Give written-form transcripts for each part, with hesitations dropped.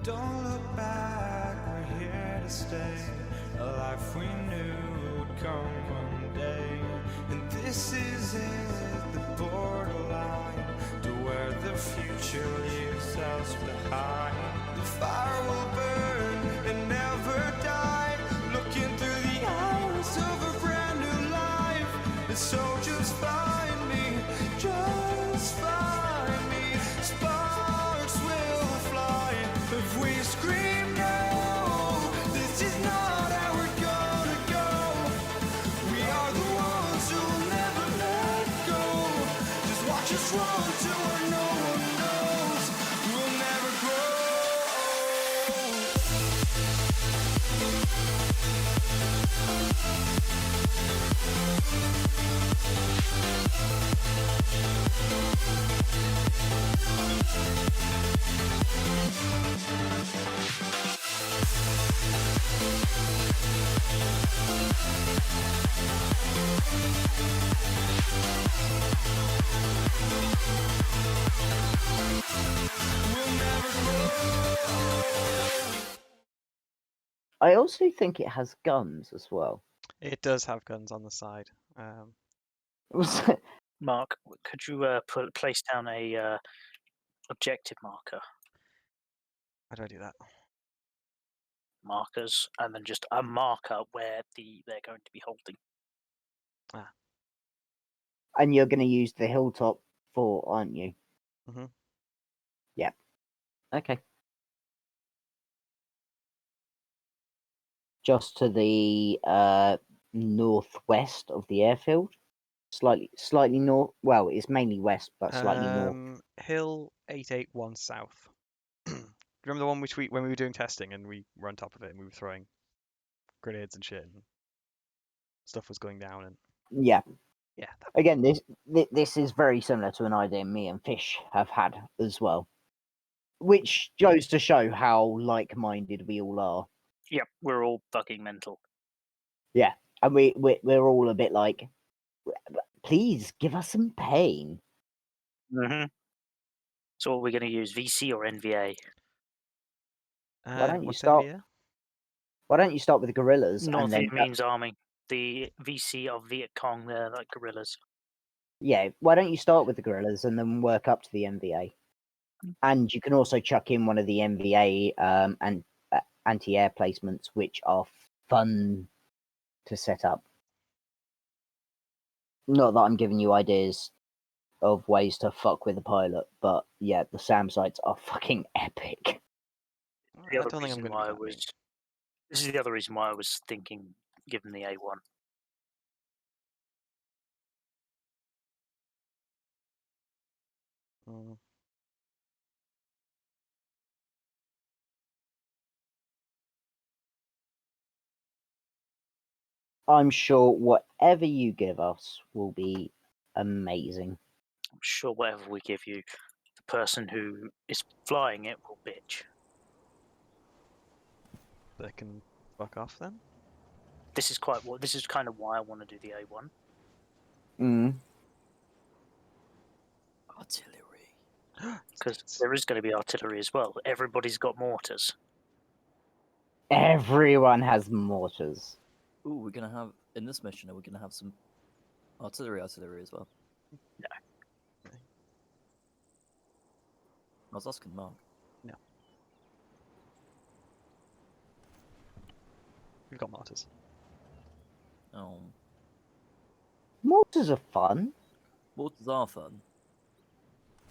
Don't look back, we're here to stay. A life we knew would come one day. And this is it, the borderline to where the future leaves us behind. The fire will burn and never die, looking through the eyes of a brand new life. And so just find me, just find me. Sparks will fly if we scream no. This is not how we're gonna go. We are the ones who'll never let go. Just watch us run to where no one knows. We'll never grow. I also think it has guns as well. It does have guns on the side. Mark, could you place down a objective marker? How do I do that? Markers, and then just a marker where they're going to be holding. And you're going to use the hilltop fort, aren't you? Mm-hmm. Yep. Okay. Just to the northwest of the airfield. Slightly north. Well, it's mainly west, but slightly north. Hill 881 south. Remember the one when we were doing testing and we were on top of it and we were throwing grenades and shit and stuff was going down and Yeah. yeah. Again, this is very similar to an idea me and Fish have had as well, which goes to show how like-minded we all are. Yep, we're all fucking mental. Yeah, and we're all a bit like, please give us some pain. Mm-hmm. So, what are we going to use, VC or NVA? Why don't you what's start? NVA? Why don't you start with the guerrillas? North and then Vietnamese army. The VC of Viet Cong, they're like guerrillas. Yeah, why don't you start with the guerrillas and then work up to the MVA? And you can also chuck in one of the MVA and anti-air placements, which are fun to set up. Not that I'm giving you ideas of ways to fuck with the pilot, but yeah, the SAM sites are fucking epic. I don't think I'm going to be that This is the other reason why I was thinking, given the A1. I'm sure whatever you give us will be amazing. I'm sure whatever we give you, the person who is flying it will bitch. They can fuck off then. This is kind of why I want to do the A1. Artillery. Because there is going to be artillery as well. Everybody's got mortars. Everyone has mortars. Ooh, we're gonna have in this mission. Are we gonna have some artillery as well? No. I was asking Mark. No. We've got mortars. Oh. Mortars are fun. Mortars are fun.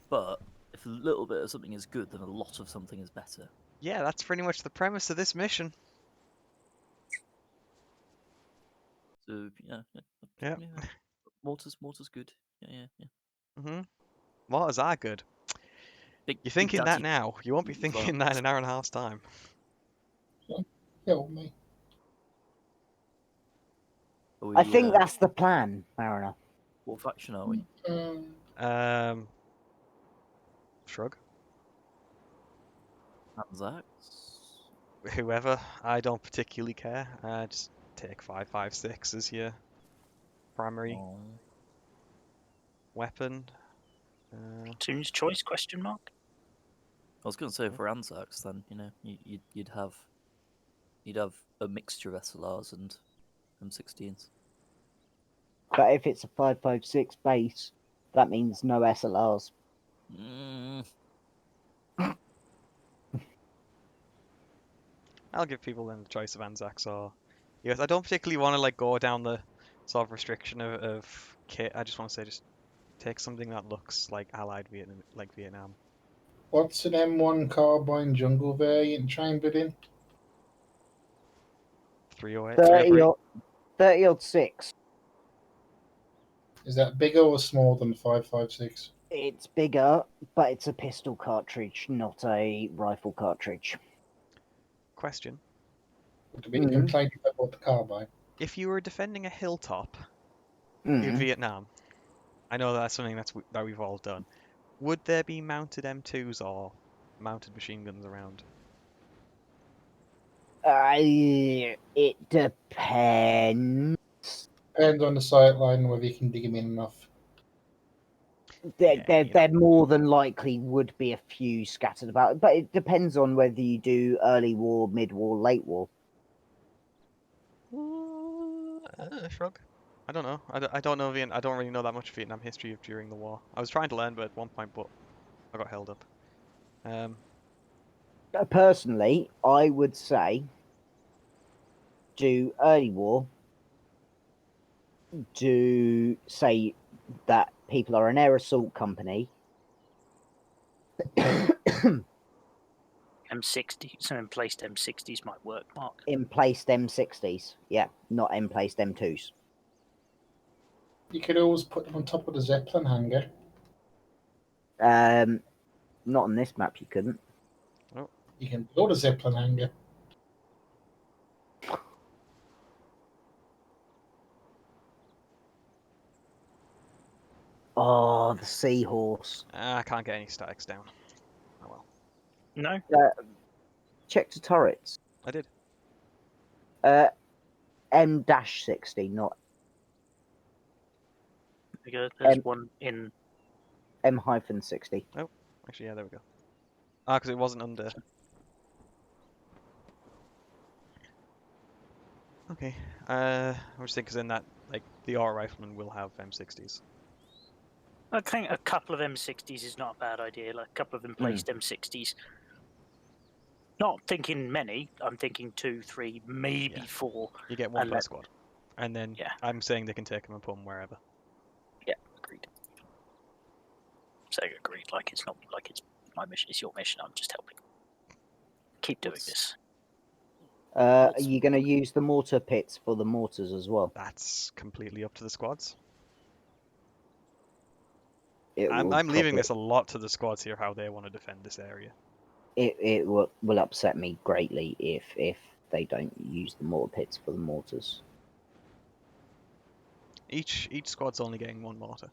But if a little bit of something is good, then a lot of something is better. Yeah, that's pretty much the premise of this mission. So yeah. Mortars good. Yeah. Mhm. Mortars are good. You're thinking that now. You won't be thinking that in an hour and a half's time. Kill me. I think that's the plan, Mariner. What faction are we? Shrug. Anzacs? Whoever. I don't particularly care. Just take 5.56 as your primary weapon. Platoon's choice? Question mark. I was going to say for Anzacs, then you'd have a mixture of SLRs and M16s. But if it's a 5.56 base, that means no SLRs. I'll give people then the choice of Anzacs or US. I don't particularly want to like go down the sort of restriction of kit. I just want to say just take something that looks like Allied Vietnam. What's an M1 carbine jungle variant chambered in? 308, 30 303. or 30 odd 6. Is that bigger or smaller than 5.56? It's bigger, but it's a pistol cartridge, not a rifle cartridge. Question: Would be complaining about the carbine. if you were defending a hilltop Mm. in Vietnam, I know that's something that we've all done. Would there be mounted M2s or mounted machine guns around? It depends. Depends on the sight line whether you can dig them in enough. There more than likely would be a few scattered about, but it depends on whether you do early war, mid war, late war. Shrug. I don't know. I don't know I don't really know that much Vietnam history during the war. I was trying to learn, but at one point, but I got held up. Personally, I would say do early war. Do say that people are an air assault company. M60, so emplaced M60s might work, Mark. Emplaced M60s, yeah, not emplaced M2s. You could always put them on top of the Zeppelin hangar. Not on this map, you couldn't. Oh. You can build a Zeppelin hangar. Oh, the seahorse. I can't get any statics down. Oh well. No? Check the turrets. I did. M-60, not There's one in M-60. Oh, actually, yeah, there we go. Ah, because it wasn't under. Okay. I was thinking, 'cause then that like the R rifleman will have M60s. I think a couple of M60s is not a bad idea, like a couple of emplaced M60s. Not thinking many, I'm thinking 2, 3, maybe 4. You get one And per let- squad, and then Yeah. I'm saying they can take them and put them wherever. Yeah, agreed. Saying agreed, like it's not like it's my mission, it's your mission. I'm just helping. Keep doing this. Are you going to use the mortar pits for the mortars as well? That's completely up to the squads. It I'm will leaving probably- this a lot to the squads here, how they want to defend this area. It will upset me greatly if they don't use the mortar pits for the mortars. Each squad's only getting one mortar.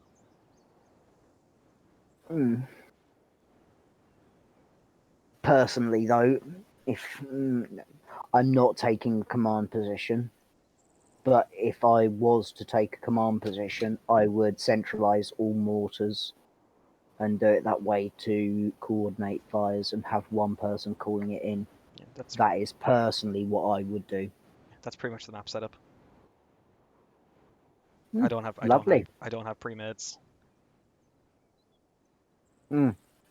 Personally, though, if I'm not taking a command position, but if I was to take a command position, I would centralize all mortars and do it that way to coordinate fires and have one person calling it in. Yeah, that is personally what I would do. That's pretty much the map setup. Mm, I don't have pre-meds.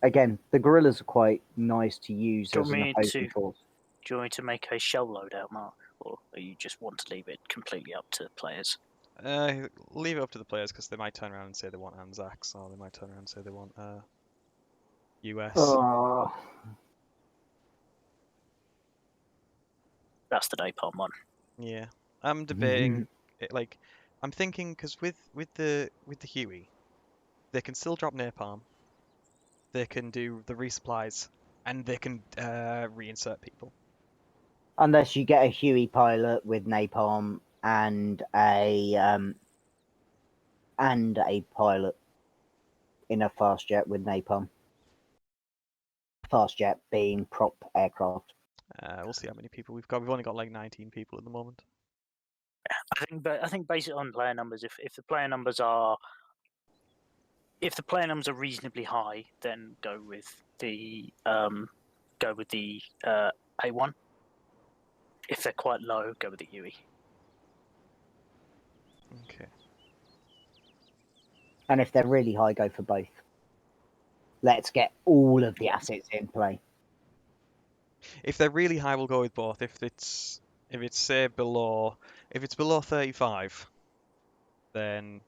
Again, the guerrillas are quite nice to use Do as you an want me opposing to- force. Do you want me to make a shell loadout, Mark? Or you just want to leave it completely up to players? Leave it up to the players because they might turn around and say they want Anzacs, or they might turn around and say they want US. That's the napalm one. Yeah, I'm debating. Like, I'm thinking because with the Huey, they can still drop napalm. They can do the resupplies, and they can reinsert people. Unless you get a Huey pilot with napalm and a pilot in a fast jet with napalm. Fast jet being prop aircraft. We'll see how many people we've got. We've only got like 19 people at the moment. I think based on player numbers, if the player numbers are if the player numbers are reasonably high, then go with the A1. If they're quite low, go with the Huey. Okay. And if they're really high, go for both. Let's get all of the assets in play. If they're really high, we'll go with both. If it's say below 35, then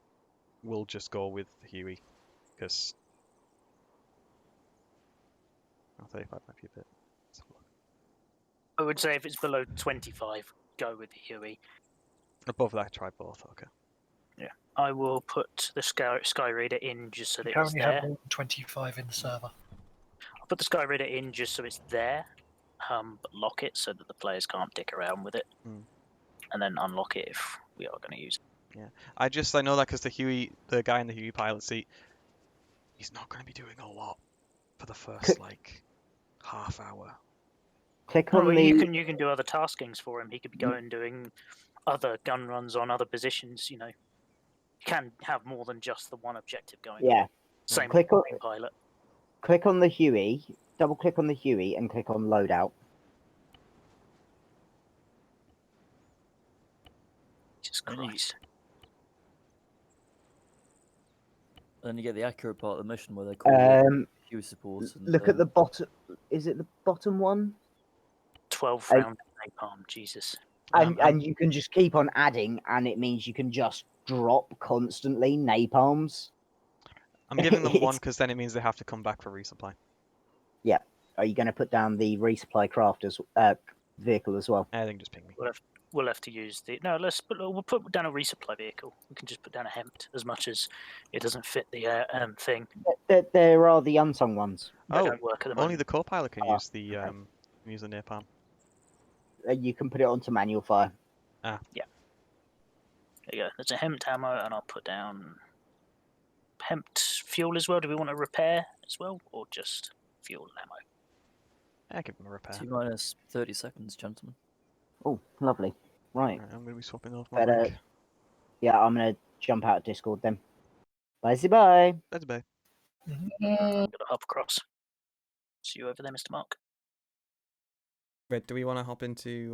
we'll just go with the Huey, because 35 might be a bit. Let's have a look. I would say if it's below 25, go with the Huey. Above that, try both. Okay. I will put the Sky Reader in just so that You it's currently there. have more than 25 in the server. I'll put the Sky Reader in just so it's there, but lock it so that the players can't dick around with it, and then unlock it if we are going to use it. I know that because the guy in the Huey pilot seat, he's not going to be doing a lot for the first half hour. Click on the. You can do other taskings for him. He could be going doing other gun runs on other positions. You can have more than just the one objective going. Yeah. Same Click with on- the pilot. Click on the Huey. Double click on the Huey and click on loadout. Jesus Really? Christ. Then you get the accurate part of the mission where they call you Huey support. And, Look at the bottom. Is it the bottom one? 12 round napalm. Jesus. And you can just keep on adding, and it means you can just drop constantly napalms. I'm giving them one It's- because then it means they have to come back for resupply. Are you going to put down the resupply crafters vehicle as well? I think just ping me. We'll have to use the we'll put down a resupply vehicle. We can just put down a Hempt as much as it doesn't fit the thing. There are the unsung ones. They Oh, don't work at the only moment. the co-pilot can Ah, use the okay. napalm. You can put it onto manual fire. There you go. There's a Hempt ammo, and I'll put down Hempt fuel as well. Do we want to repair as well, or just fuel and ammo? I give them a repair. T-minus 30 seconds, gentlemen. Oh, lovely. Right. Right, I'm going to be swapping off my Better- mic. Yeah, I'm going to jump out of Discord then. Bye. That's bad. I'm going to hop across. See you over there, Mr. Mark. Wait, do we want to hop into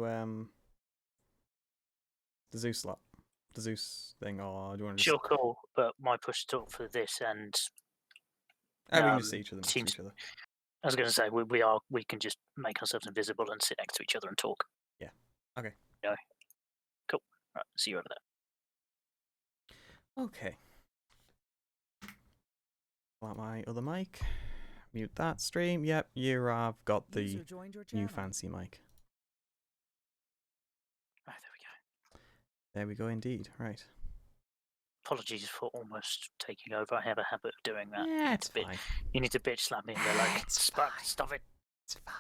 the ZEUS slot? The ZEUS thing, or do you want to just... Sure, cool. But my push to talk for this, and we can just see each other next to teams- each other. I was going to say we can just make ourselves invisible and sit next to each other and talk. Yeah. Okay. Yeah. Cool. Right. See you over there. Okay. Pull out my other mic. Mute that stream. Yep, I've got the new fancy mic. Right, there we go. There we go indeed. Right. Apologies for almost taking over. I have a habit of doing that. Yeah, it's bit- fine. You need to bitch slap me and they're like, It's Spuck, fine. stop it. It's fine.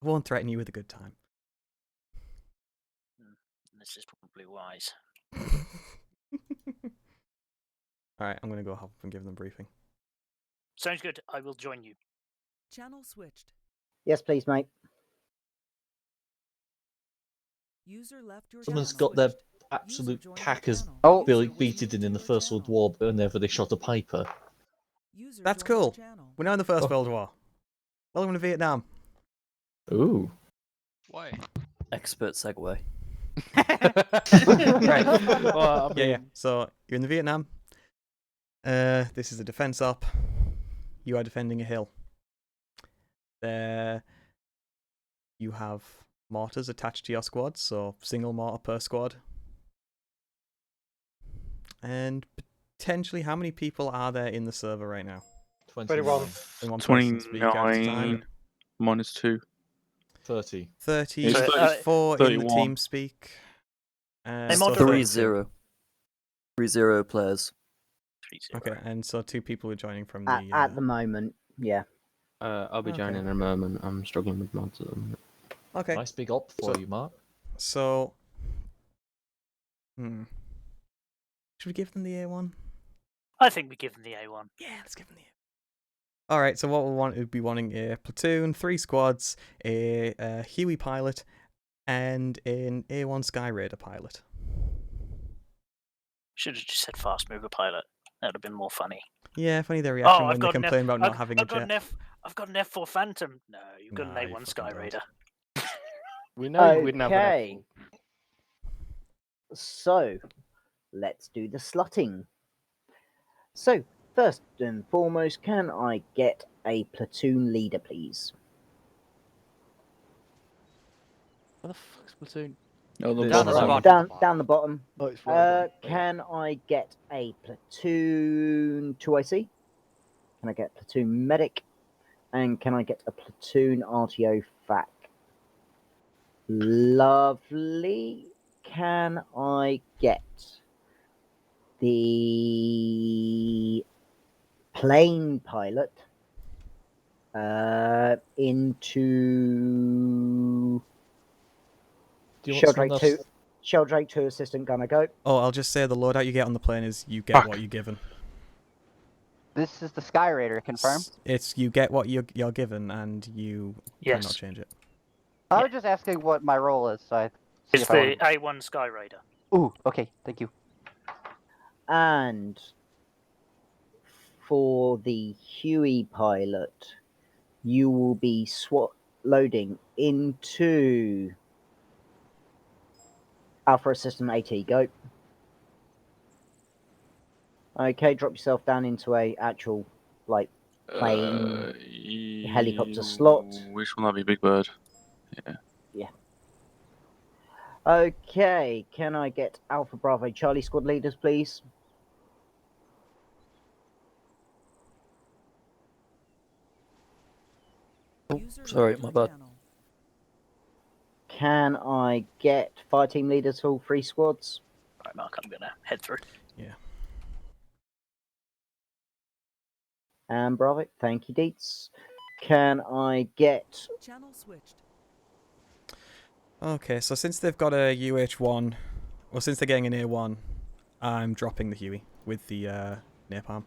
I won't threaten you with a good time. This is probably wise. Alright, I'm going to go hop and give them a briefing. Sounds good. I will join you. Channel switched. Yes, please, mate. User left your Someone's channel. got their User absolute joined your cackers channel. Oh. Billy beated in the First World War whenever they shot a Piper. User That's joined your cool. channel. We're now in the First Oh. World War. Welcome to Vietnam. Ooh. Why? Expert segue. Right. Well, I Yeah. mean, So, you're in the Vietnam. This is a defense op. You are defending a hill. There, you have mortars attached to your squad, so single mortar per squad. And potentially, how many people are there in the server right now? 21. And one person speak at a time. 29 minus 2. 30. 30, It's 34 in the 31. team speak. Hey, So moderator. 3-0. 3-0 players. 3-0. Okay, and so 2 people are joining from At, the... at the moment, yeah. I'll be Okay. joining in a moment. I'm struggling with mods at the moment. Okay, Nice big op for So- you, Mark. so... Should we give them the A1? I think we give them the A1. Yeah, let's give them the A1. Alright, so what we'd be wanting a platoon, 3 squads, a Huey pilot, and an A1 Sky Raider pilot. Should have just said fast mover pilot. That would have been more funny. Yeah, funny their reaction Oh, when they complain about not having a I've got jet. I've got an F4 Phantom. No, you've got Nah, an you A1 fucking Sky don't. Raider. We know you wouldn't have an Okay. F4. So, let's do the slotting. So, first and foremost, can I get a platoon leader, please? What the fuck's platoon? Oh, the Down bottom. at the Down, bottom. down the bottom. Oh, it's right. at the bottom. Can I get a platoon 2IC? Can I get a platoon medic? And can I get a platoon RTO FAC? Lovely. Can I get the plane pilot into Do you want someone Sheldrake else? 2? Sheldrake 2 assistant gunner, go. Oh, I'll just say the loadout you get on the plane is you get what you're given. This is the Sky Raider, confirm? It's you get what you're given, and you cannot Yes. change it. I was just asking what my role is, so I see It's if I the A1 Sky Raider. Ooh, okay, thank you. And for the Huey pilot, you will be loading into Alpha Assistant AT, go. Okay, drop yourself down into a actual, like, plane helicopter slot. Which one? That'd be Big Bird. Yeah. Yeah. Okay, can I get Alpha Bravo Charlie squad leaders, please? Oh, sorry, my bad. Can I get fire team leaders for all 3 squads? Right, Mark, I'm gonna head through. Yeah. And Bravo, thank you, Deets. Can I get... Channel switched. Okay, so since they've got a UH1, or since they're getting an A1, I'm dropping the Huey with the napalm.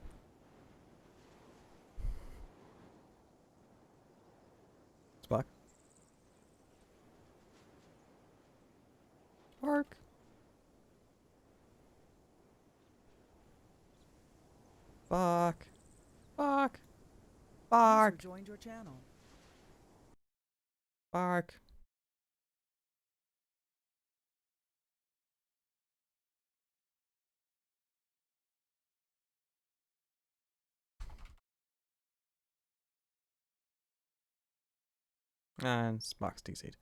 Spark. Spark. Spark. Spark. Spark. User joined your channel. Spark. And Spark's DC'd.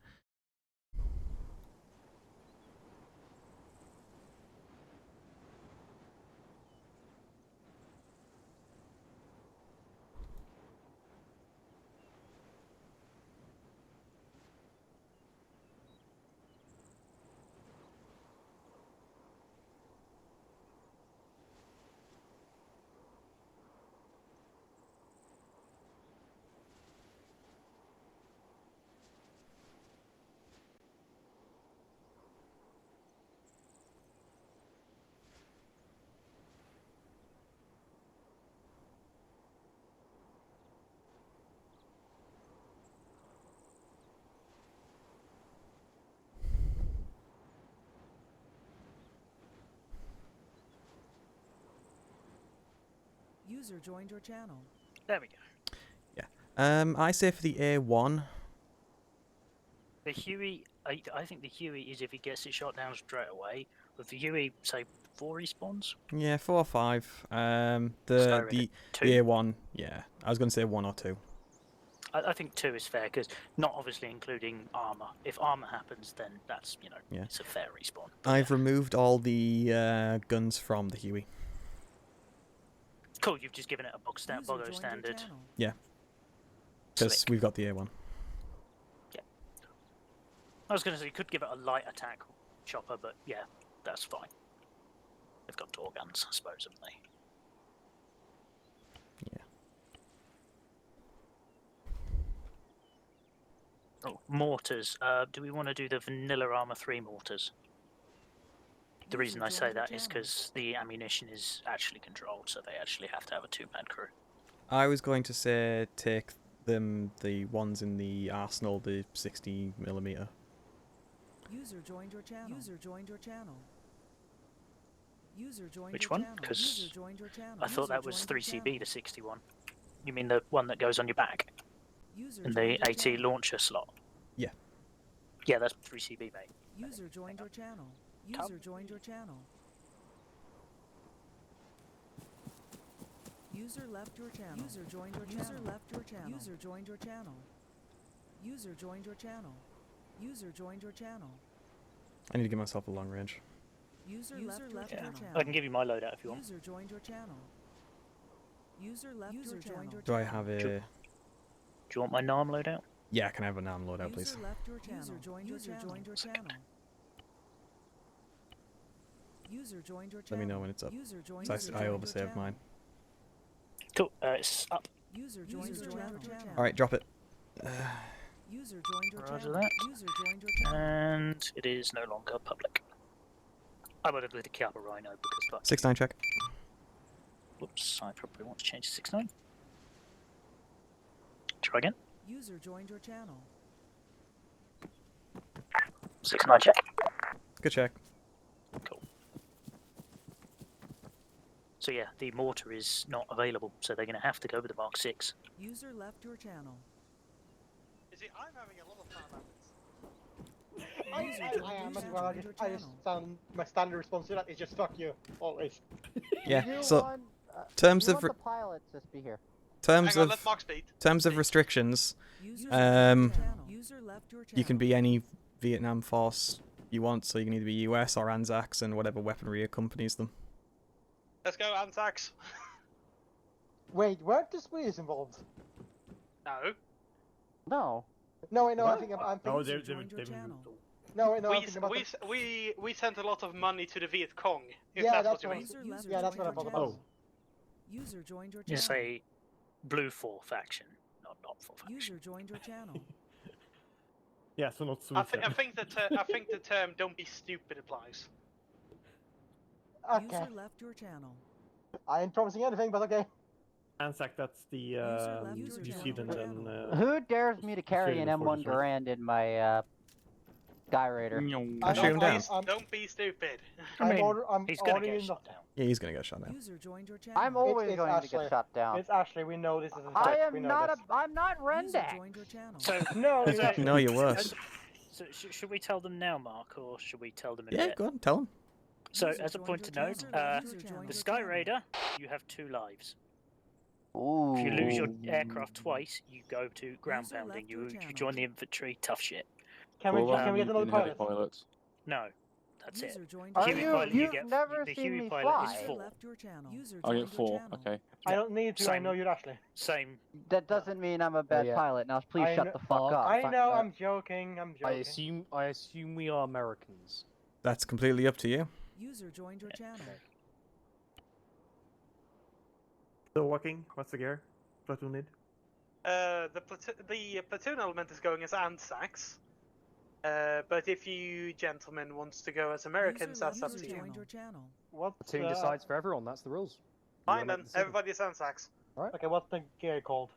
User joined your channel. There we go. I say for the A1. The Huey, I think the Huey is if he gets it shot down straight away. With the Huey, say 4 respawns. Yeah, 4 or 5. Sky The Raider, 2. A1, yeah. I was going to say 1 or 2. I think 2 is fair because not obviously including Arma. If Arma happens, then that's Yeah. it's a fair respawn. I've removed all the guns from the Huey. Cool, you've just given it a User Bogo joined your standard. channel. Yeah. Because Slick. we've got the A1. I was going to say you could give it a light attack chopper, but yeah, that's fine. They've got door guns, I suppose, haven't they? Yeah. Oh, mortars. Do we want to do the vanilla Armor 3 mortars? The reason I say that is because the ammunition is actually controlled, so they actually have to have a 2-man crew. I was going to say take them, the ones in the arsenal, the 60mm. User joined your channel. User joined your channel. User joined Which your one? channel. Because User joined your channel. I thought User that was joined your 3CB, channel. the 61. You mean the one that goes on your back? User In joined the your AT channel. launcher slot? Yeah. Yeah, that's 3CB, mate. User joined your channel. User joined your channel. User left your channel. User joined your channel. User left your channel. User joined your channel. User joined your channel. User joined your channel. I need to give myself a long range. User left your channel. I can give you my loadout if you want. User joined your channel. User left your channel. Do I have a... Do you want my NARM loadout? Yeah, can I have a NAM loadout, please? User left your channel. User joined your channel. User joined your channel. Let me know when it's up. User joined So your I channel. oversaved mine. Cool, it's up. User joined your channel. Alright, drop it. User joined your Roger channel. that. User joined your channel. And it is no longer public. I would have let it keep a rhino because fuck. 6-9 check. Whoops, I probably want to change to 6-9. Try again. User joined your channel. 6-9 check. Good check. Cool. So yeah, the mortar is not available, so they're going to have to go with the Mark 6. User left your channel. You see, I'm having a lot of fun at this. I am as well. I just sound my standard response to that is just fuck you always. Yeah. So, terms of the pilots just be here. terms Hang on, of let Mark speak. terms of restrictions. User User left your channel. You can be any Vietnam force you want, so you can either be US or ANZACs and whatever weaponry accompanies them. Let's go, Anzacs. Wait, weren't the Swedes involved? No. No. No, wait, no, What? I'm thinking. No, I'm they're- thinking No, wait, no, I'm thinking about we sent a lot of money to the Viet Cong. If Yeah, that's what you that's mean. yeah, that's what I thought about. User joined your channel. It's a blue 4 faction, not 4 faction. User joined your channel. Yeah, so not I, Swedes. I think the term "don't be stupid" applies. Okay. User left your channel. I ain't promising anything, but okay. Anzac, that's the New Zealand and. Who dares me to carry an Australian M1 forces, right? Garand in my Sky Raider? Don't be stupid. I'm he's gonna ordering get not. Yeah, he's gonna get shot down. User joined your channel. I'm always It's going to Ashley. get shot down. It's Ashley. We know this is a I we am know not this. I'm not Rendak. joined your channel. So No, so- no. No, you're worse. So should we tell them now, Mark, or should we tell them in a Yeah, bit? go on, tell him. So, User as a joined point your to note, channel. User joined the your Sky channel. Raider, you have 2 lives. Ooh. If you lose your aircraft twice, you go to ground User pounding. left your You channel. join the infantry, tough shit. Can we get another pilot? pilots. No, that's it. User joined Are your Huey you? channel. pilot, you You've get never the seen Huey me pilot fly. is User 4. left your channel. User I joined get your 4. channel. Okay. I don't need to. I Same. know you're Ashley. Same. That doesn't mean I'm a bad yeah. pilot. Now please I shut kn- the fuck Mark, up. I fact know. that- I'm joking. I'm joking. I assume we are Americans. That's completely up to you. User joined your channel. Still walking. What's the gear? Platoon need. The platoon element is going as Anzacs. But if you gentlemen wants to go as Americans, that's up to you. Joined your channel. What? Platoon decides for everyone. That's the rules. Fine then, everybody's Anzacs. Okay, what's the gear called?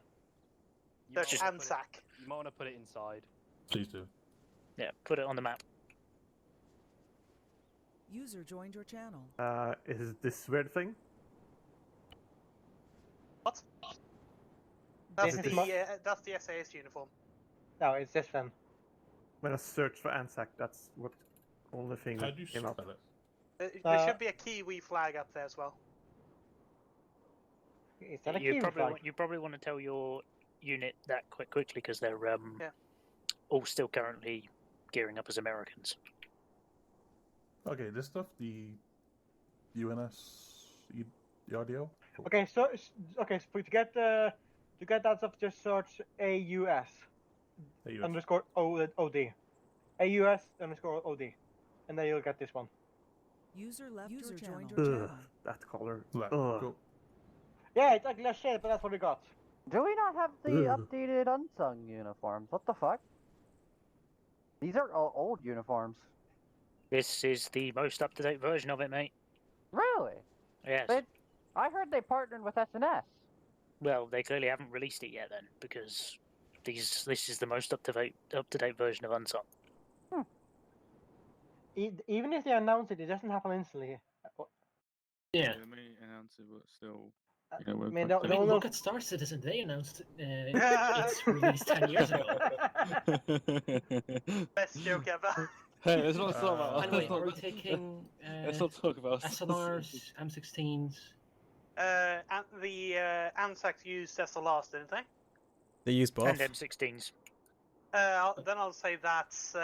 That's Anzac. You might want to put it inside. Please do. Yeah, put it on the map. User joined your channel. Is this weird thing? What? That's This is that's the SAS uniform. No, it's this then. When I search for Anzac, that's what only thing that came up. There should be a Kiwi flag up there as well. Is that a You Kiwi probably flag? want, you probably want to tell your unit that quickly because they're all still currently gearing up as Americans. Okay, this stuff, the UNS, the audio. Okay, so to get that stuff, just search AUS underscore OD, AUS underscore OD, and then you'll get this one. User left your channel. Ugh, that color. Ugh. Yeah, it's ugly as shit, but that's what we got. Do we not have the updated unsung uniforms? What the fuck? These are all old uniforms. This is the most up-to-date version of it, mate. Really? Yes. I heard they partnered with SNS. Well, they clearly haven't released it yet then, because this is the most up-to-date version of Unsung. Even if they announce it, it doesn't happen instantly. Yeah. They may announce it, but still, I we're mean, quite the I mean, only- look at Star Citizen. They announced its release 10 years ago. Best joke ever. Hey, let's not talk about. Anyway, let's not- are we taking let's not talk about SLRs, M16s? And the Anzacs used SLRs, didn't they? They use both. And M16s. Then I'll say that's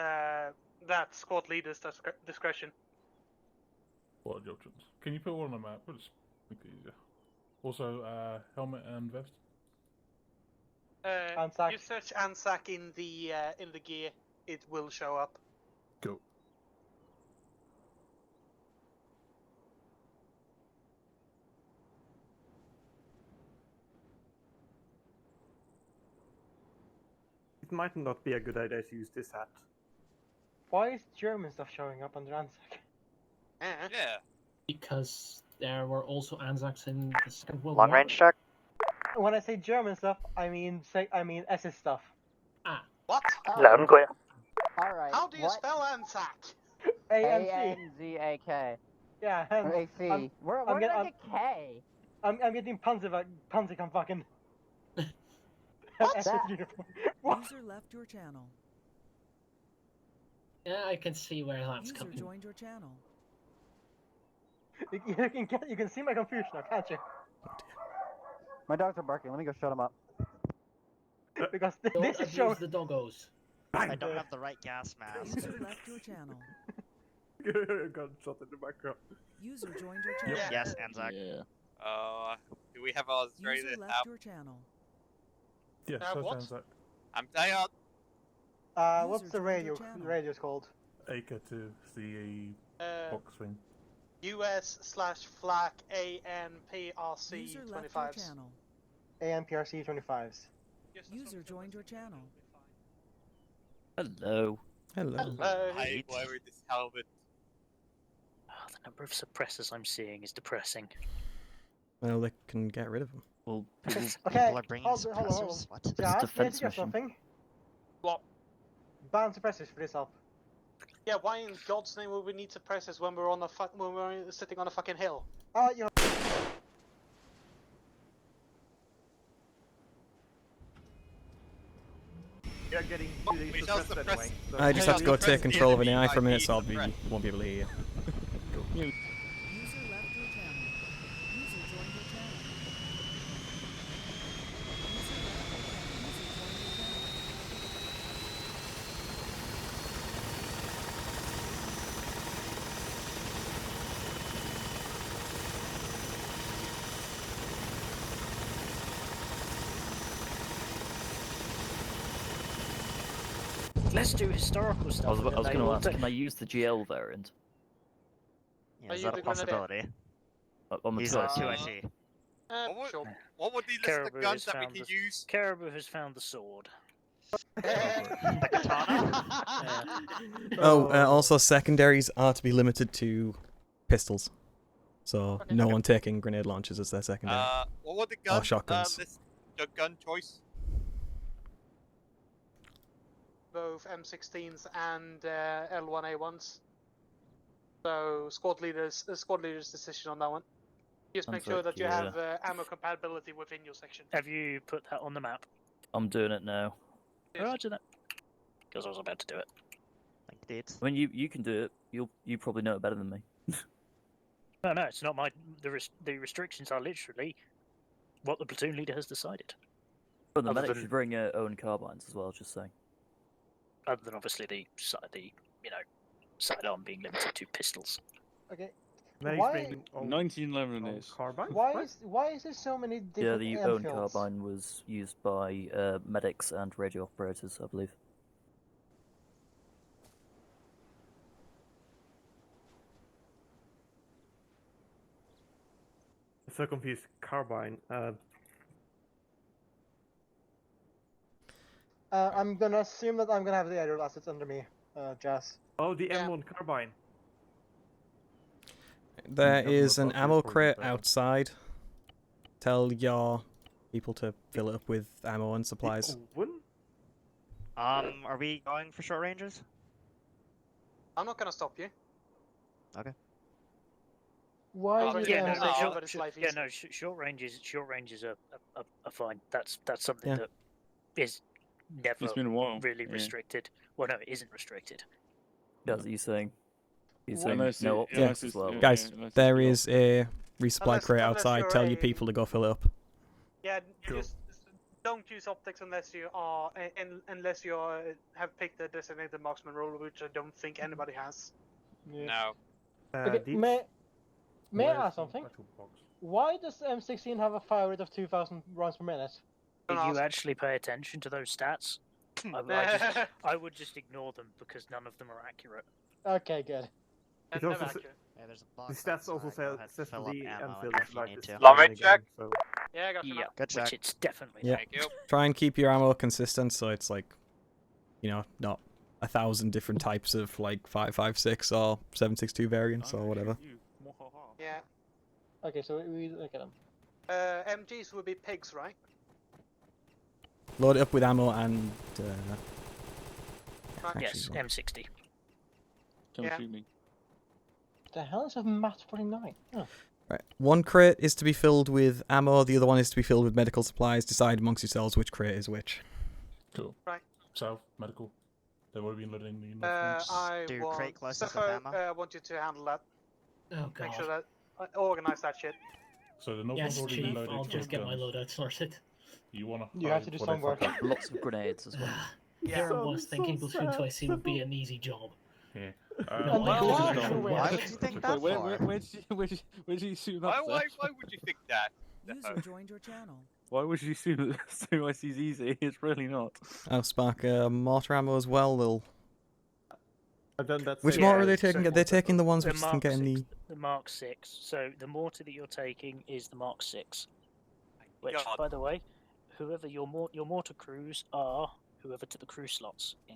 squad leader's discretion. What are the options? Can you put one on the map? We'll just make it easier. Also, helmet and vest. You search Anzac in the gear, it will show up. Go. It might not be a good idea to use this hat. Why is German stuff showing up under Anzac? Yeah. Because there were also Anzacs in the Second World Long War. range check. When I say German stuff, I mean SS stuff. What? Loud and clear. Alright. How do you spell Anzac? A-N-C. Yeah. AC. Where did I get K? I'm getting Panzer fucking. What? User left your channel. Yeah, I can see where that's User coming. joined your channel. You can see my confusion now, can't you? My dogs are barking. Let me go shut them up. Because Don't this is abuse showing. the doggos. I don't have the right gas mask. User left your channel. Got shot in the background. User joined your channel. Yes, Anzac. Yeah. Do we have ours ready User to left have? your channel. Yes, that what? sounds like I'm tired. What's the radio? The radio's called. Acre to the box thing. US/FLAC ANPRC User left your 25s. channel. ANPRC 25s. User joined your channel. Hello. Hello. I wear this helmet. Oh, the number of suppressors I'm seeing is depressing. Well, they can get rid of them. Well, Okay, People are bringing hold on. suppressors. What? Josh, can I defense suggest mission. something? What? Ban suppressors for this help. Yeah, why in God's name would we need suppressors when we're when we're sitting on a fucking hill? You know. You're getting We shall suppressed suppress. anyway. So I just have to go suppress take the control of an enemy AI for a by minute, being so suppressed. won't be able to hear you. User left your channel. User joined your channel. User left your channel. User joined your channel. Let's do historical stuff. I was and then going they to will ask, do- can I use the GL variant? Yeah, Are is you that a the grenadier? possibility? On the He's choice. not 2 SE. Sure. What would be the list Caribou of guns has that we found can the- use? Caribou has found the sword. The katana? Also secondaries are to be limited to pistols. So no one taking grenade launchers as their secondary. What would the gun shotguns. the gun choice? Both M16s and L1A1s. So squad leader's decision on that one. Just make sure that you have ammo compatibility within your section. Have you put that on the map? I'm doing it now. Roger that. Because I was about to do it. I did. I mean, you can do it. You probably know it better than me. No, it's not my. The restrictions are literally what the platoon leader has decided. But the Other medic than- should bring own carbines as well. Just saying. Other than obviously the sidearm being limited to pistols. Okay. Now Why- he's bringing 1911 is. carbine. Why is there so many Yeah, different the amp own fields? carbine was used by medics and radio operators, I believe. So confused. Carbine. I'm gonna assume that I'm gonna have the aerial assets under me, Jazz. Oh, the M1 carbine. There Government is an buses ammo for crate repair. outside. Tell your people to fill it up with ammo and supplies. Are we going for short ranges? I'm not gonna stop you. Okay. Why Short is range Yeah, is no, hard, but it's life easy. short ranges are fine. That's something Yeah. that is never It's been a while. really yeah. restricted. Well, no, it isn't restricted. That's what you're saying. You're saying Unless no it- optics unless as it's- well. yeah, Guys, unless it's there been is a resupply crate unless outside. you're Tell your a- people to go fill it up. Yeah, Cool. just don't use optics unless you are unless you have picked the designated marksman role, which I don't think anybody has. No. Okay, Deeds? may I Where's ask the something? battle box? Why does M16 have a fire rate of 2,000 rounds per minute? Did you actually pay attention to those stats? I would just ignore them because none of them are accurate. Okay, good. It Never also accurate. Yeah, there's a the box stats also outside. Go ahead, says fill the up ammo Enfield if is you like need this to. Love it, again, check. so Yeah, I got you. Yeah, Good check. which it's definitely Yeah. Thank you. Try and keep your ammo consistent, so it's like, you know, not 1,000 different types of like 5.56 or 7.62 variants or whatever. Yeah. Okay, so we look at them. MGs would be pigs, right? Load it up with ammo and. Right. Yes, actually, M60. Come Yeah. shoot me. The hell is a MAT 49? Oh. Right. One crate is to be filled with ammo. The other one is to be filled with medical supplies. Decide amongst yourselves which crate is which. Cool. Right. South, medical. They would have been letting the I Do want crate closest Stefo, with ammo. I want you to handle that. Oh god. Make sure that organize that shit. So the north Yes, one's already chief. been loaded. I'll with just get my guns. loadout sorted. You wanna? You have to do before some they work. fuck up. Lots of grenades as well. Here I was thinking between two I see would be an easy job. Yeah. No, Why I would have you to do go it? Why would you think that Wait, far? where did you assume Why, that? why would you think that? User joined your channel. Why would you assume that ZEUS is easy? It's really not. Oh, Spark, mortar ammo as well. They'll. I've done that. Which same mortar are thing. they taking? Are they taking the ones The which can Mark get in 6, the? the Mark 6. So the mortar that you're taking is the Mark 6. Which, God. by the way, whoever your mortar crews are, whoever took the crew slots in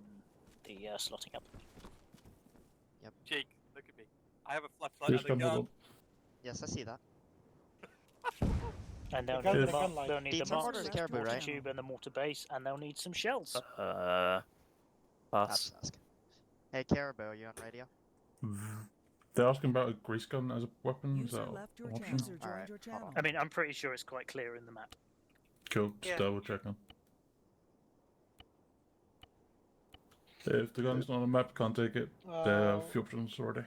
the slotting up. Jake, look at me. I have a flashlight Who's and a come gun. with Yes, I see that. And they'll Gun- need, the gun light. they'll need the Deeds Mark mortar is 6 caribou, mortar right? tube and the mortar base, and they'll need some shells. Pass. That's ask. Hey, Caribou, are you on radio? They're asking about a grease gun as a weapon. Is User that left your an channel. option? User joined Alright, your hold channel. I mean, I'm pretty sure it's quite clear in the map. Cool. Just Yeah. double checking. If the gun's not on the map, can't take it. There are a few options already.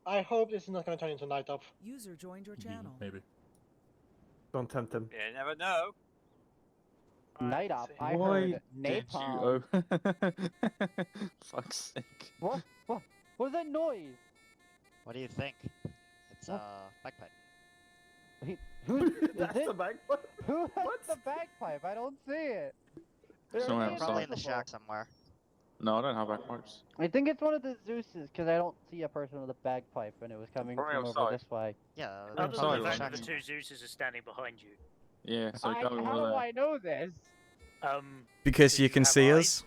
I hope this is not going to turn into night up. User joined your channel. Maybe. Don't tempt him. You never know. Night up. I Why heard did napalm. you? Fuck's sake. What? What? What was that noise? What do you think? It's bagpipe. Who? Is That's it? the bagpipe. Who has the bagpipe? I don't see it. Somewhere Probably outside. in the shack somewhere. No, I don't have bagpipes. I think it's one of the ZEUS's because I don't see a person with a bagpipe and it was coming Probably from over outside. this way. Yeah, Other sorry, than the fact Ryan. that the two Zeuses are standing behind you. Yeah, so it can't be one How of do them. I know this? Because Do you you can have see eyes? us.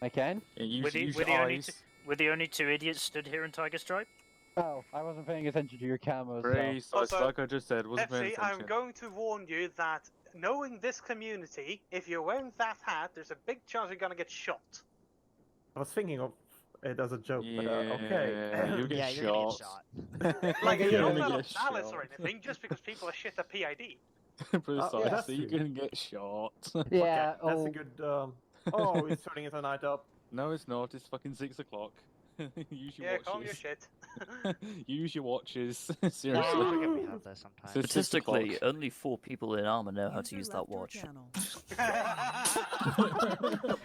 I can? Yeah, use, With the, use with, your the only eyes. with the only two idiots stood here in Tiger Stripe? Oh, I wasn't paying attention to your camos. Precise, Also, like I just said, wasn't paying Pepsi, I'm attention. going to warn you that knowing this community, if you're wearing that hat, there's a big chance you're gonna get shot. I was thinking of it as a joke, but Yeah, okay. you get Yeah, you're gonna get shot. Like, You you don't only have get malice shot. or anything, just because people are shit at PID. Precisely, that's you true. can get shot. Yeah. That's Oh. a good. Oh, it's turning into a night up. No, it's not. It's fucking 6 o'clock. Use your Yeah, calm your watches. shit. Use your watches. I Seriously. forget we have this sometimes. So it's 6 Statistically, o'clock. only 4 people in Arma know how to User use that left your watch. channel.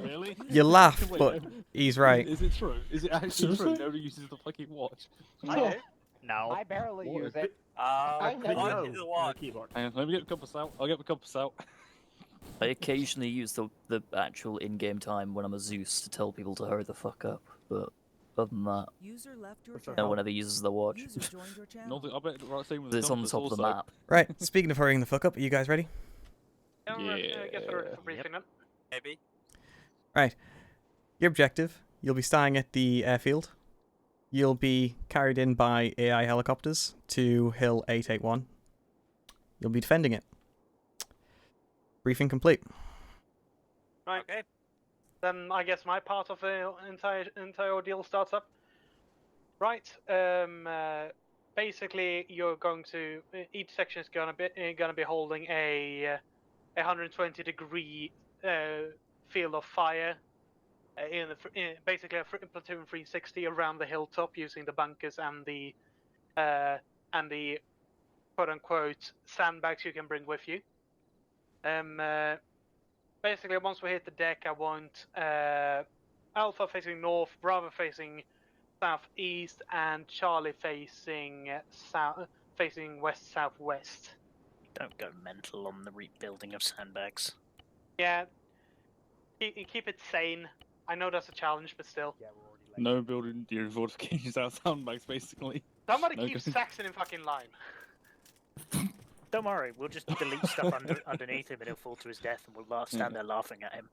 Really? You laugh, Wait, but he's right. Is it true? Is it actually true? Seriously? Nobody uses the fucking watch. I do. No. I barely What? use it. I Click know. no Is the on one. the keyboard. Hang on, let me get the compass out. I'll get the compass out. I occasionally use the actual in-game time when I'm a Zeus to tell people to hurry the fuck up, but other than that, User left your What's that no channel. one ever uses the watch. User joined your No, channel. I bet the right thing with the It's on the compass top of the also. map. Right. Speaking of hurrying the fuck up, are you guys ready? Yeah, I guess we're ready for briefing then. Maybe. Right. Your objective: you'll be starting at the airfield. You'll be carried in by AI helicopters to Hill 881. You'll be defending it. Briefing complete. Right. Okay. Then I guess my part of the entire ordeal starts up. Right. basically, you're going to each section is gonna be holding a 120-degree field of fire basically a platoon 360 around the hilltop using the bunkers and the quote-unquote sandbags you can bring with you. Basically, once we hit the deck, I want Alpha facing north, Bravo facing southeast, and Charlie facing west-southwest. Don't go mental on the rebuilding of sandbags. Yeah, keep it sane. I know that's a challenge, but still. No building your fortifications out of sandbags, basically. Somebody No keep going- Saxon in fucking line. Don't worry, we'll just delete stuff underneath him and he'll fall to his death and we'll stand there laughing at him.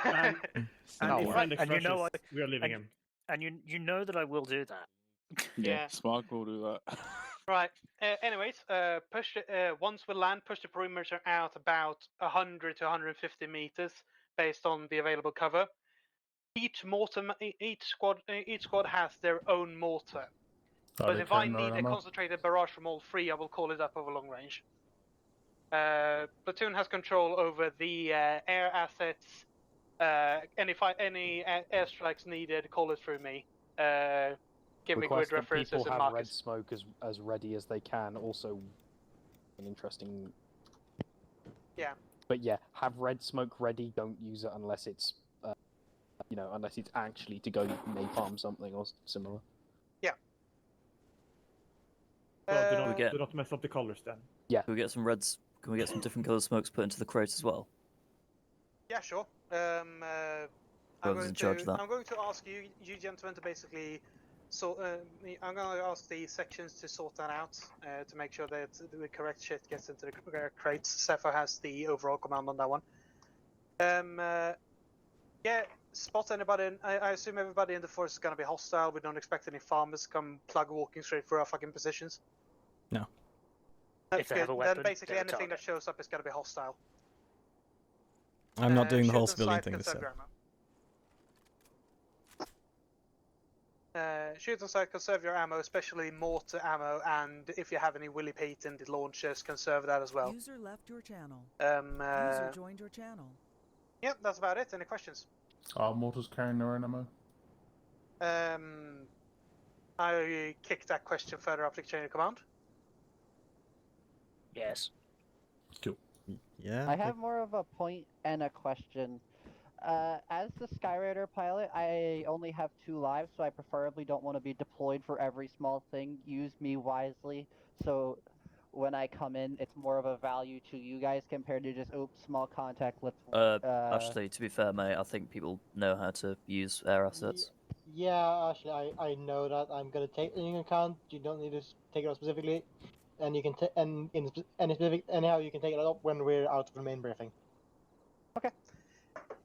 And if Fendex and you know rushes, we are leaving him. And you know that I will do that. Yeah. Smart will do that. Right. Anyways, once we land, push the perimeter out about 100 to 150 meters based on the available cover. Each squad has their own mortar. But if I need a concentrated barrage from all three, I will call it up over long range. Platoon has control over the air assets. Any airstrikes needed, call it through me. Give me Request grid that references people and have markers. red smoke as ready as they can. Also, an interesting. Yeah. But yeah, have red smoke ready. Don't use it unless it's, unless it's actually to go napalm something or similar. Yeah. Well, do not mess up the colors then. Yeah. Can we get some reds? Can we get some different colour smokes put into the crate as well? Yeah, sure. Whoever's in charge of that. I'm going to ask you gentlemen, to basically I'm going to ask the sections to sort that out to make sure that the correct shit gets into the crates. Cepho has the overall command on that one. Yeah, spot anybody. I assume everybody in the force is going to be hostile. We don't expect any farmers to come plug walking straight through our fucking positions. No. If they have a weapon, then basically they're a anything that target. shows up is going to be hostile. I'm not doing the whole shoot on civilian sight, thing this conserve time. your ammo. Shoot on sight, conserve your ammo, especially mortar ammo, and if you have any willy patent launchers, conserve that as well. User left your channel. User joined your channel. Yep, that's about it. Any questions? Are mortars carrying their own ammo? I kicked that question further up the chain of command. Yes. Cool. Yeah. I have more of a point and a question. As the Skyraider pilot, I only have 2 lives, so I preferably don't want to be deployed for every small thing. Use me wisely, so when I come in, it's more of a value to you guys compared to just, oops, small contact, let's... Actually, to be fair, mate, I think people know how to use air assets. Yeah, actually, I know that. I'm gonna take it into account. You don't need to take it out specifically, and you can anyhow you can take it up when we're out of the main briefing. Okay.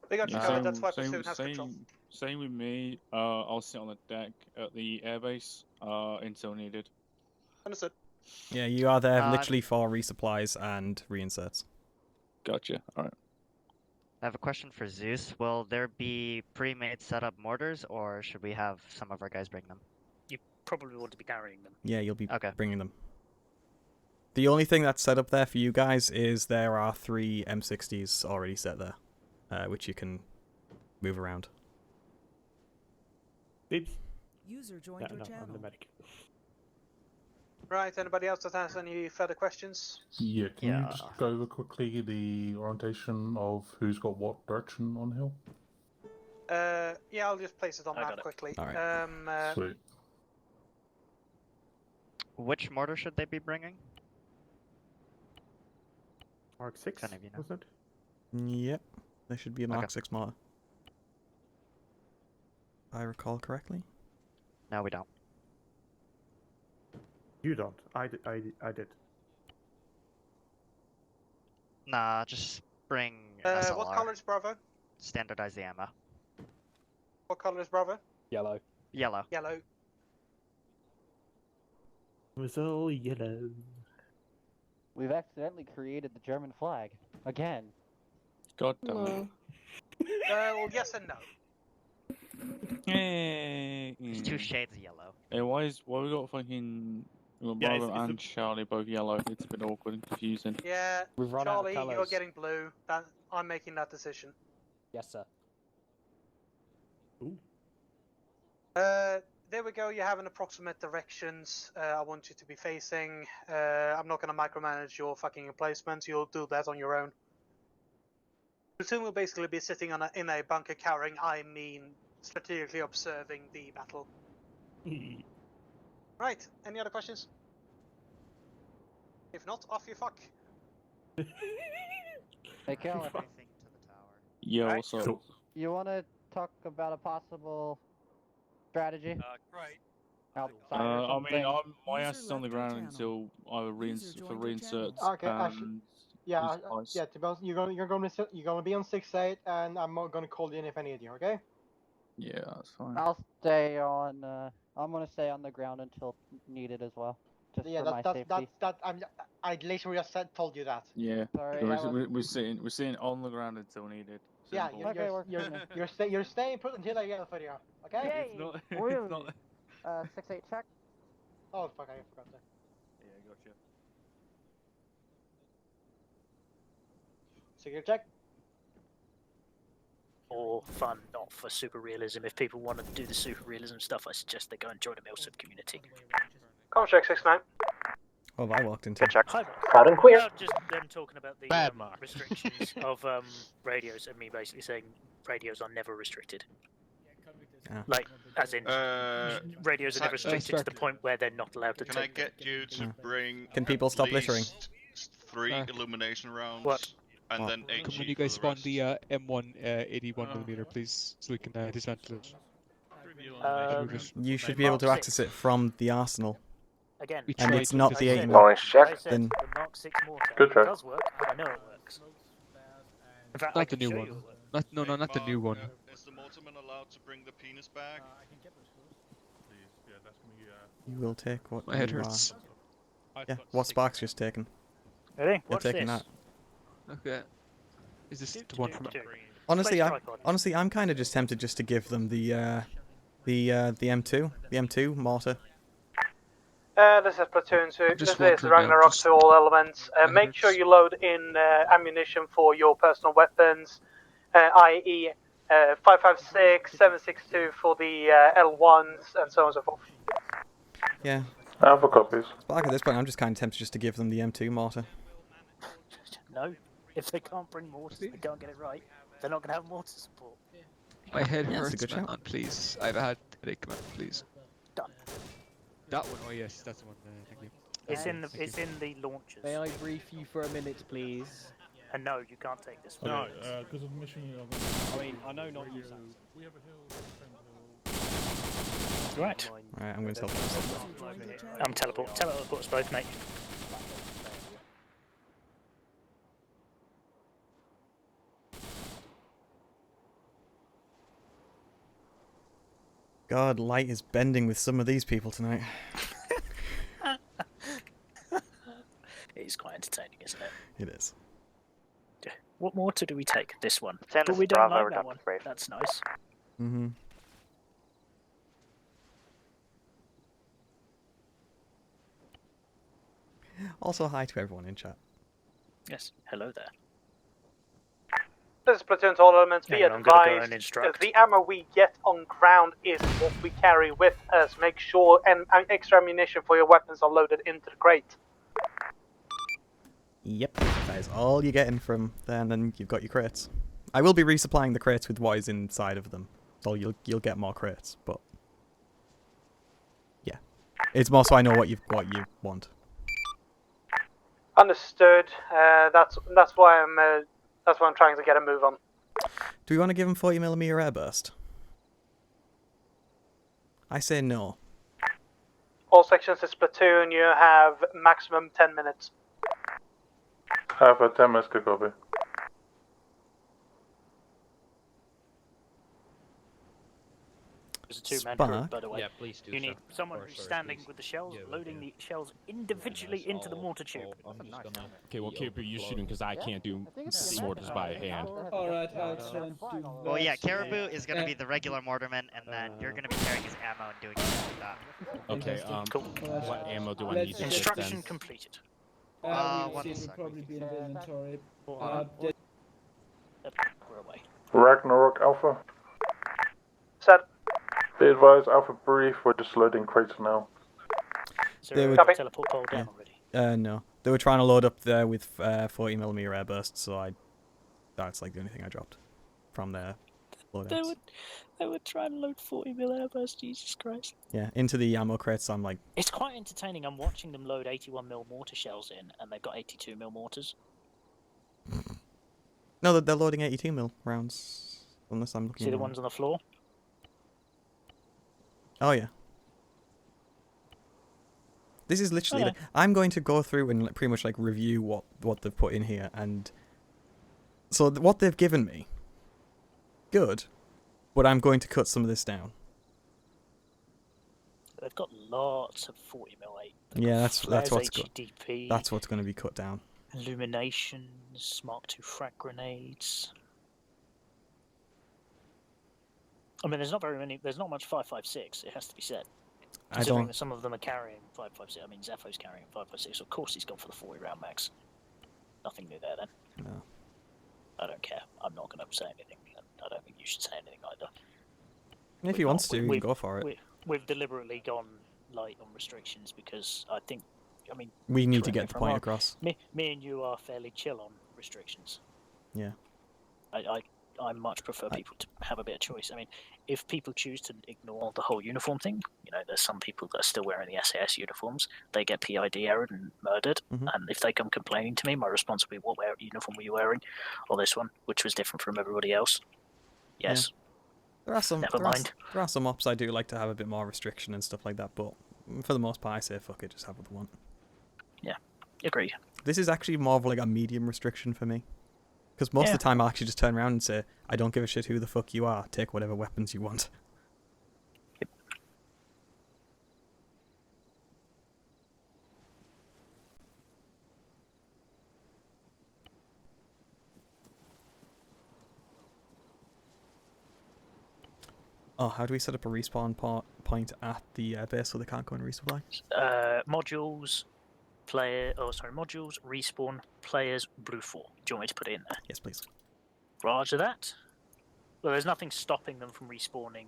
We got you covered. That's why Platoon has control. Same with me. I'll sit on the deck at the airbase until needed. Understood. Yeah, you are there literally for resupplies and reinserts. Gotcha. Alright. I have a question for Zeus. Will there be pre-made setup mortars, or should we have some of our guys bring them? You probably want to be carrying them. Yeah, you'll be bringing them. The only thing that's set up there for you guys is there are 3 M60s already set there, which you can move around. User joined your channel. I'm the medic. Right, anybody else that has any further questions? Yeah, can you just go over quickly the orientation of who's got what direction on hill? Yeah, I'll just place it on map quickly. Alright. Sweet. Which mortar should they be bringing? Mark 6, was it? Yep, there should be a Mark 6 mortar. If I recall correctly. No, we don't. You don't. I did. Nah, just bring SLR. What color is Bravo? Standardize the ammo. What color is Bravo? Yellow. Yellow. Yellow. It was all yellow. We've accidentally created the German flag. Again. God damn it. Well, yes and no. Hey. There's 2 shades of yellow. Hey, why we got fucking Well, Yeah, Bravo it's and Charlie both yellow. It's a bit awkward and confusing. Yeah, We've run Charlie, out of you're colours. getting blue. I'm making that decision. Yes, sir. There we go. You have an approximate directions. I want you to be facing. I'm not going to micromanage your fucking placements. You'll do that on your own. Platoon will basically be sitting in a bunker cowering. I mean, strategically observing the battle. Right. Any other questions? If not, off you fuck. Hey, Keller. Yeah, Right. also. You want to talk about a possible strategy? Great. Outside or I something? mean, my ass is on the ground until either for reinserts Okay, actually, and yeah, resupplies. yeah. To be honest, you're gonna be on 6-8, and I'm gonna call you in if I need you. Okay? Yeah, that's fine. I'll stay on. I'm gonna stay on the ground until needed as well, just Yeah, for my safety. I literally just told you that. Yeah, Sorry, we're, that was- we're sitting on the ground until needed. Yeah, Simple. you're staying put until I get a video. Okay? Yay! It's not. Really? It's not. 6-8 check. Oh fuck! I forgot that. Yeah, gotcha. Security check. For fun, not for super realism. If people want to do the super realism stuff, I suggest they go and join a MILSIP community. Contract 6-9. What have I walked into? Hi, Loud and clear. No, just them talking about the restrictions of radios, and me basically saying radios are never restricted. Ah. Like, as in, radios are never restricted to the point where they're not allowed to Can I take get you to bring Can people stop at littering? least 3 illumination rounds? What? And then 8 When you guys spawn the M1 81mm, please, so we can dismantle it. You should be able to access it from the arsenal. Again, And it's tried not to the say- 80 Nice check. I said Then the Mark 6 mortar Good check. does work, and I know it works. In fact, I Not the can new show one. you it works. Not the new one. Is the motorman allowed to bring the penis back? you will take what My head you hurts. Yeah, what Spark's just taken. Ready? You're What's taking this? that. Okay. Is this the one from? Honestly, Place I'm kind of just tempted just to give them the M2 mortar. This is Platoon 2. Just This is wondering, Ragnarok just- to all elements. Make sure you load in ammunition for your personal weapons, i.e. 5.56, 7.62 for the L1s, and so on and so forth. Yeah. I have a copies. Spark, at this point, I'm just kind of tempted just to give them the M2 mortar. No. If they can't bring mortars, they can't get it right, they're not going to have mortar support. My head Yeah, that's a hurts, good man. shout. Please, I've had headache, man. Please. Done. That one. Oh yes, that's the one. Thank you. It's in the Thank it's you. in the launchers. May I brief you for a minute, please? And no, you can't take this one. No, because of mission. I mean, I know not you. We have a hill. Right. Alright, I'm going to teleport. I'm teleport us both, mate. God, light is bending with some of these people tonight. It is quite entertaining, isn't it? It is. What mortar do we take? This one. 10 But is we don't Bravo, like we're that done one. with brief. That's nice. Mm-hmm. Also, hi to everyone in chat. Yes. Hello there. This is Platoon to all elements. Be Yeah, I'm gonna go and advised, instruct. the ammo we get on ground is what we carry with us. Make sure extra ammunition for your weapons are loaded into the crate. Yep, that is all you're getting from there, and then you've got your crates. I will be resupplying the crates with what is inside of them, so you'll get more crates. But yeah, it's more so I know what you want. Understood. That's why I'm trying to get a move on. Do we want to give him 40mm airburst? I say no. All sections is platoon. You have maximum 10 minutes. I have a 10 Meska copy. There's a two-man crew, Spark? by the way. Yeah, please do You so. need someone Or, who's sorry, standing please. with the shells, Yeah, will loading do. the shells individually into the mortar tube. I'm just gonna Okay, well, be KP, you overflow. shooting because I can't do mortars by hand. Alright, excellent. Well, yeah, Caribou is going to be the regular mortarman, and then you're going to be carrying his ammo and doing stuff like that. Okay, what ammo do I need to get Instruction then? completed. We'll one see, it'll second. probably be in the inventory. We're away. Ragnarok Alpha. Set. Be advised, Alpha brief, we're just loading crates now. They would- teleport pole down Yeah. already. No. They were trying to load up there with 40mm airburst, so that's like the only thing I dropped from their loadouts. They would try and load 40mm airburst, Jesus Christ. Yeah, into the ammo crates, I'm like, It's quite entertaining. I'm watching them load 81mm mortar shells in, and they've got 82mm mortars. no, they're loading 82mm rounds, unless I'm looking See the wrong. ones on the floor? Oh, yeah. This is literally... Okay. Like, I'm going to go through and pretty much like review what they've put in here, and... So what they've given me, good, but I'm going to cut some of this down. They've got lots of 40mm8. Yeah, that's what's HDP, that's what's going to be cut down. Illuminations, Mark II frag grenades. I mean, there's not very many. There's not much 5.56. It has to be said. I Considering don't. that some of them are carrying 5.56. I mean, Zepho's carrying 5.56. Of course, he's gone for the 40-round max. Nothing new there, then. No. I don't care. I'm not going to say anything. I don't think you should say anything either. If he wants to, he can go for it. We've deliberately gone light on restrictions because I think, I mean, We need to correct me get if the I'm point wrong, across. Me and you are fairly chill on restrictions. Yeah. I much prefer people to have a bit of choice. I mean, if people choose to ignore the whole uniform thing, you know, there's some people that are still wearing the SAS uniforms. They get PID errored and murdered. Mhm. And if they come complaining to me, my response will be, what uniform were you wearing? Or this one, which was different from everybody else. Yes. There are some. Never there, mind. There are some ops I do like to have a bit more restriction and stuff like that, but for the most part, I say fuck it, just have what they want. Yeah, agreed. This is actually more of like a medium restriction for me. Because most of the time I'll actually just turn around and say, I don't give a shit who the fuck you are, take whatever weapons you want. Yep. Oh, how do we set up a respawn point at the base so they can't go and resupply? Modules, modules, respawn, players, blue 4. Do you want me to put it in there? Yes, please. Roger that. Well, there's nothing stopping them from respawning.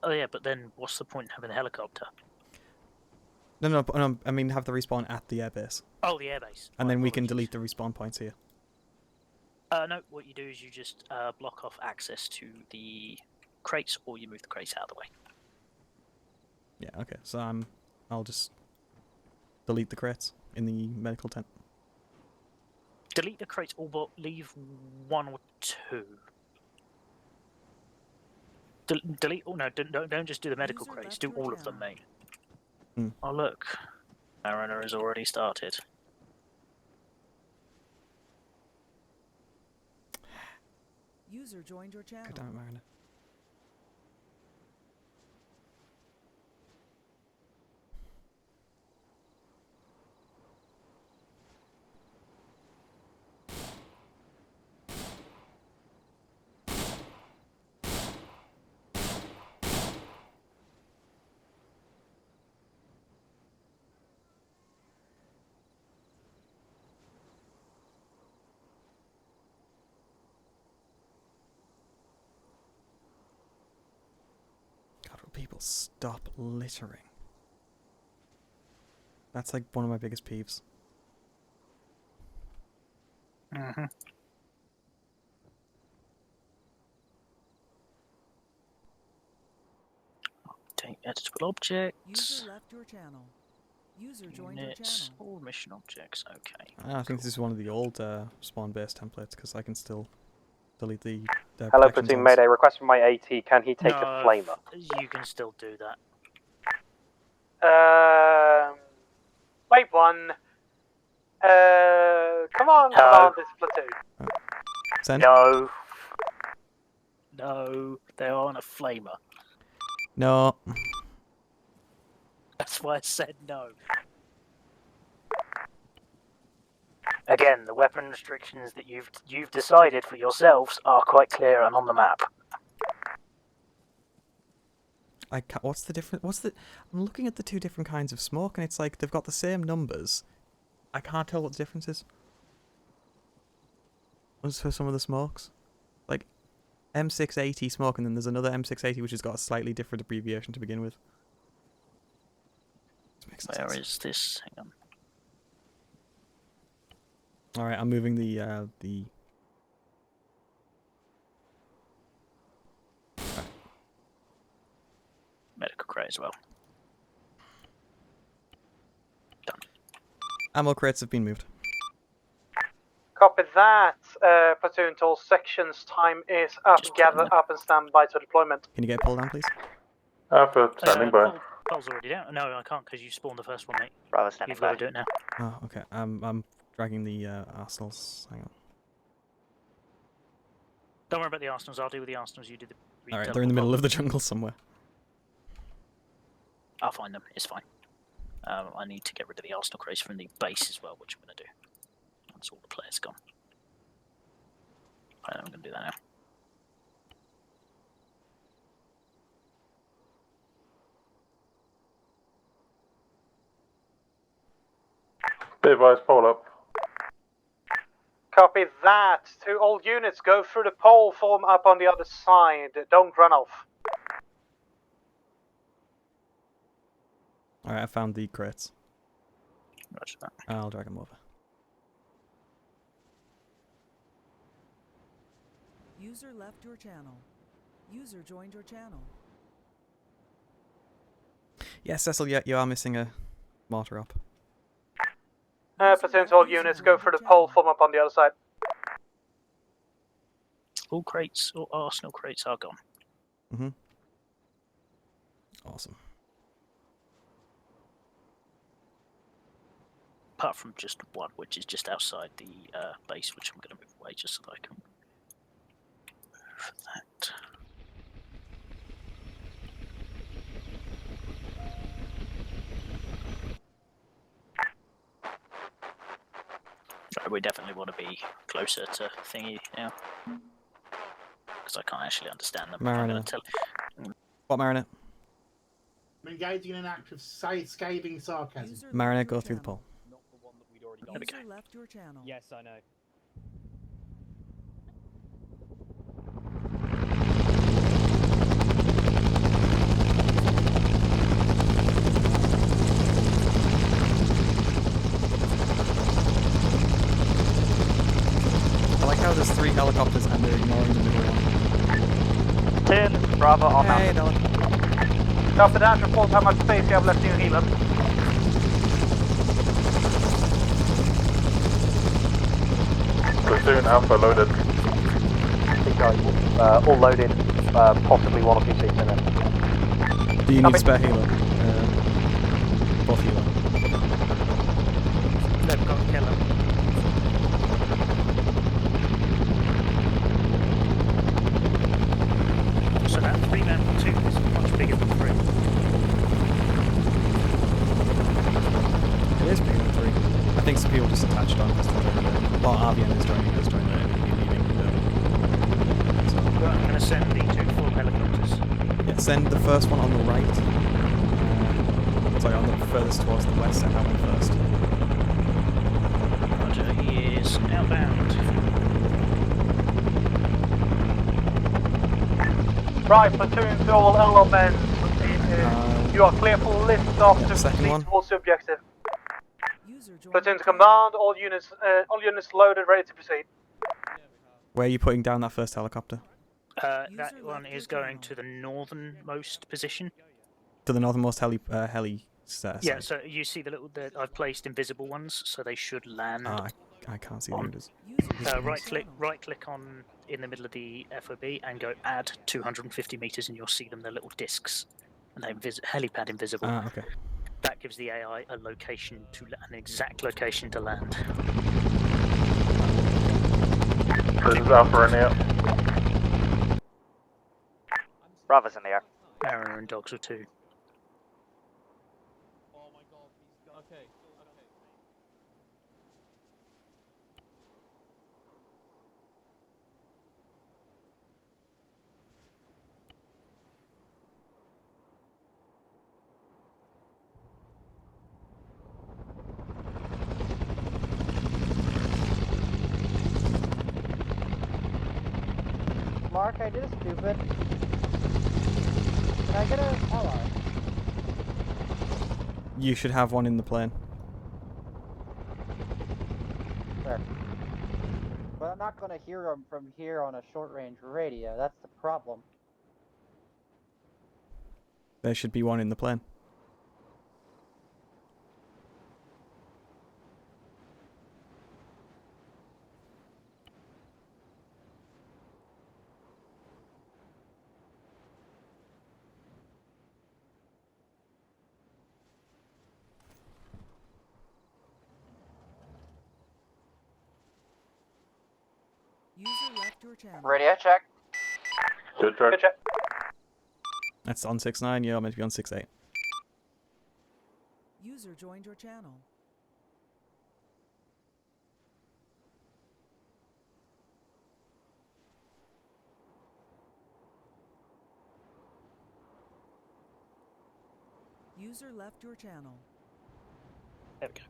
Oh yeah, but then what's the point in having a helicopter? No, I mean have the respawn at the airbase. Oh, the airbase. And then we can delete the respawn points here. No, what you do is you just block off access to the crates, or you move the crates out of the way. Yeah, okay. So I'll just delete the crates in the medical tent. Delete the crates, all but leave one or two. Delete. Oh no! Don't just do the medical crates. Do all of them, mate. Hmm. Oh look, Mariner has already started. User joined your channel. God damn it, Mariner. God, will people stop littering? That's like one of my biggest peeves. Mm-hmm. Take editable objects. User left your channel. User joined your Units, channel. all mission objects. Okay. I think this is one of the old spawn-based templates because I can still delete the. Hello, protection platoon zones. Mayday. Request from my AT. Can he take No, a flamer? You can still do that. Wait one. Come on, No. this platoon. Send. No. No, they are on a flamer. No. That's why I said no. Again, the weapon restrictions that you've decided for yourselves are quite clear and on the map. I can't, what's the difference? I'm looking at the two different kinds of smoke, and it's like they've got the same numbers. I can't tell what the difference is. What's for some of the smokes? Like M680 smoke, and then there's another M680 which has got a slightly different abbreviation to begin with. Where is this? Hang on. All right, I'm moving the medical crate as well. Done. ammo crates have been moved. Copy that. Platoon to all sections. Time is up. Gather up and stand by to deployment. Can you get pulled down, please? Alpha, standing by. Paul's already down. No, I can't because you spawned the first one, mate. Bravo, standing You've got by. to do it now. Oh, okay. I'm dragging the arsenals. Hang on. Don't worry about the arsenals. I'll deal with the arsenals. You do the. All right, they're in the middle of the jungle somewhere. I'll find them. It's fine. I need to get rid of the arsenal crates from the base as well, which I'm going to do. Once all the players gone. Right, I'm going to do that now. Be advised, pole up. Copy that. To all units, go through the pole, form up on the other side. Don't run off. All right, I found the crates. Roger that. I'll drag them over. User left your channel. User joined your channel. Yeah, Cecil, yeah, you are missing a mortar up. Platoon to all units, go through the pole, form up on the other side. All crates, all arsenal crates are gone. Mm-hmm. Awesome. Apart from just one, which is just outside the base, which I'm going to move away just so that I can move that. Right, we definitely want to be closer to thingy now. Because I can't actually understand them. I'm going to tell. What, Mariner? I'm engaging in an act of scathing sarcasm. Mariner, go through the pole. There we go. User left your channel. Yes, I know. I like how there's 3 helicopters and they're ignoring the middle one. 10, Bravo, all Hey, mounted. Dylan. After that, report how much space you have left in your healer. Platoon Alpha loaded. Big guys, all loaded, possibly 1 or 2 seats in it. Do you need spare healer? Both healer. They've got killer. So that 3-man platoon is much bigger than 3. It is bigger than 3. I think some people just attached on because they're joining later. Well, RVN is joining later and you'll be leaving. So. Well, I'm going to send the 2 full helicopters. Yeah, send the first one on the right. Sorry, on the furthest towards the west, send that one first. Roger, he is outbound. Right, platoon to all elements. You are clear for lift off to second one. towards the objective. Platoon to command, all units loaded, ready to proceed. Where are you putting down that first helicopter? That one is going to the northernmost position. To the northernmost heli Yeah, so you see the little that I've placed invisible ones, so they should land. I can't see the leaders. Right click on in the middle of the FOB and go add 250 meters, and you'll see them. They're little discs, and they're helipad invisible. Okay. That gives the AI a location an exact location to land. This is Alpha in here. Bravo's in the air. Mariner and dogs are 2. Mark, I did a stupid. Can I get an LR? You should have one in the plane. There. But I'm not gonna hear them from here on a short-range radio. That's the problem. There should be one in the plane. User left your channel. Radio check. Good check. Good check. That's on 6.9, you're meant to be on 6.8. User joined your channel. User left your channel. There we go.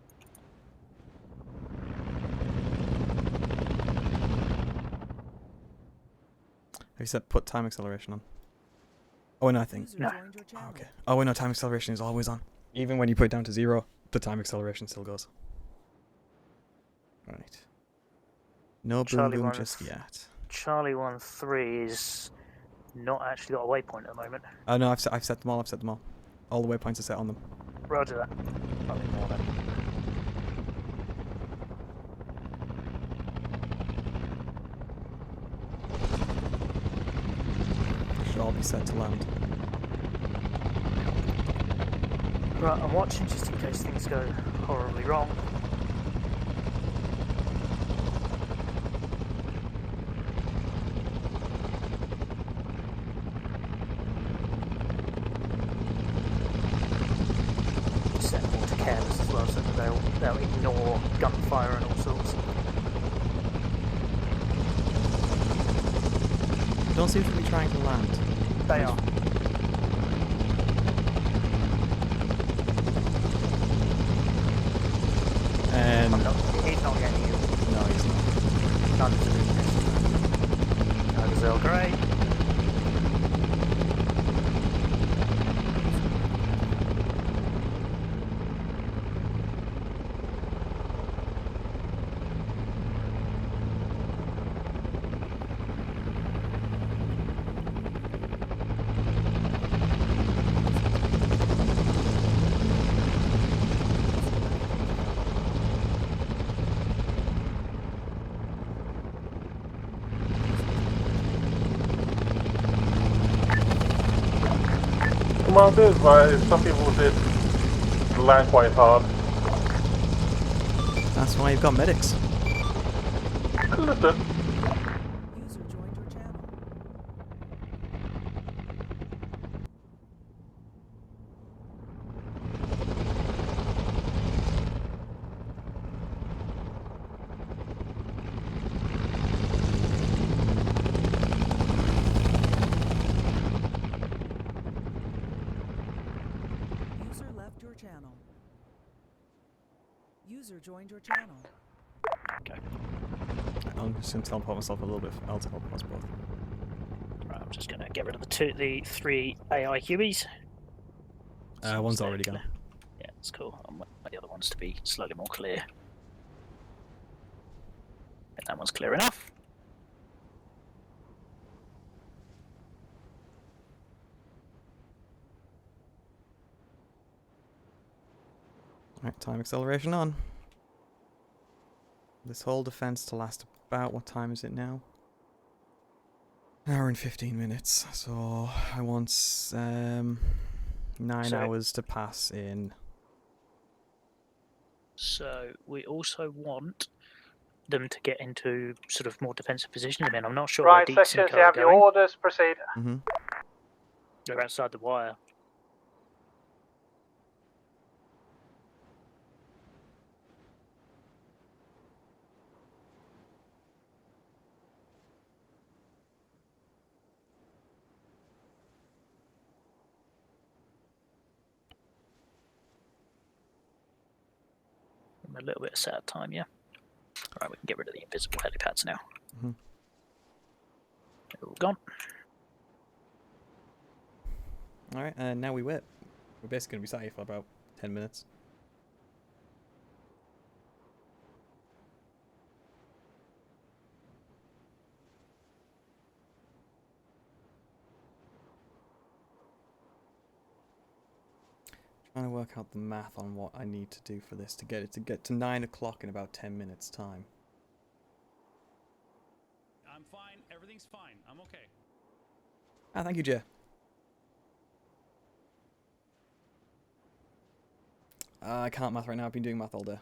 Have you said put time acceleration on? Oh no, I think. User joined your channel. Okay. Oh wait, no, time acceleration is always on. Even when you put it down to 0, the time acceleration still goes. Right. No boom Charlie boom 1 just yet. Charlie 1-3 is not actually got a waypoint at the moment. Oh no, I've set them all. I've set them all. All the waypoints are set on them. Roger that. I'll ignore that. Should all be set to land. Right, I'm watching just in case things go horribly wrong. Set them all to careless as well so that they'll ignore gunfire and all sorts. Don't seem to be trying to land. They are. And He's not getting you. no, he's not. None of the business. No, Gazelle Grey. Command advised, some people did land quite hard. That's why you've got medics. Listen. User joined your channel. User left your channel. User joined your channel. Okay. I'm just going to teleport myself a little bit. I'll teleport us both. Right, I'm just going to get rid of the 3 AI Hueys. One's already gone. Yeah, that's cool. I want the other ones to be slightly more clear. And that one's clear enough. Right, time acceleration on. This whole defense to last about, what time is it now? An hour and 15 minutes. So I want 9 hours to pass in. So we also want them to get into sort of more defensive positions. I mean, I'm not sure Right, where Deeks and sections, Co you are have your going. orders, proceed. They're outside the wire. I'm a little bit sad time, yeah. Right, we can get rid of the invisible helipads now. Mm-hmm. They're all gone. Alright, and now we wait. We're basically going to be sat here for about 10 minutes. Trying to work out the math on what I need to do for this to get to 9 o'clock in about 10 minutes time. I'm fine. Everything's fine. I'm okay. Ah, thank you, Jay. I can't math right now. I've been doing math all day.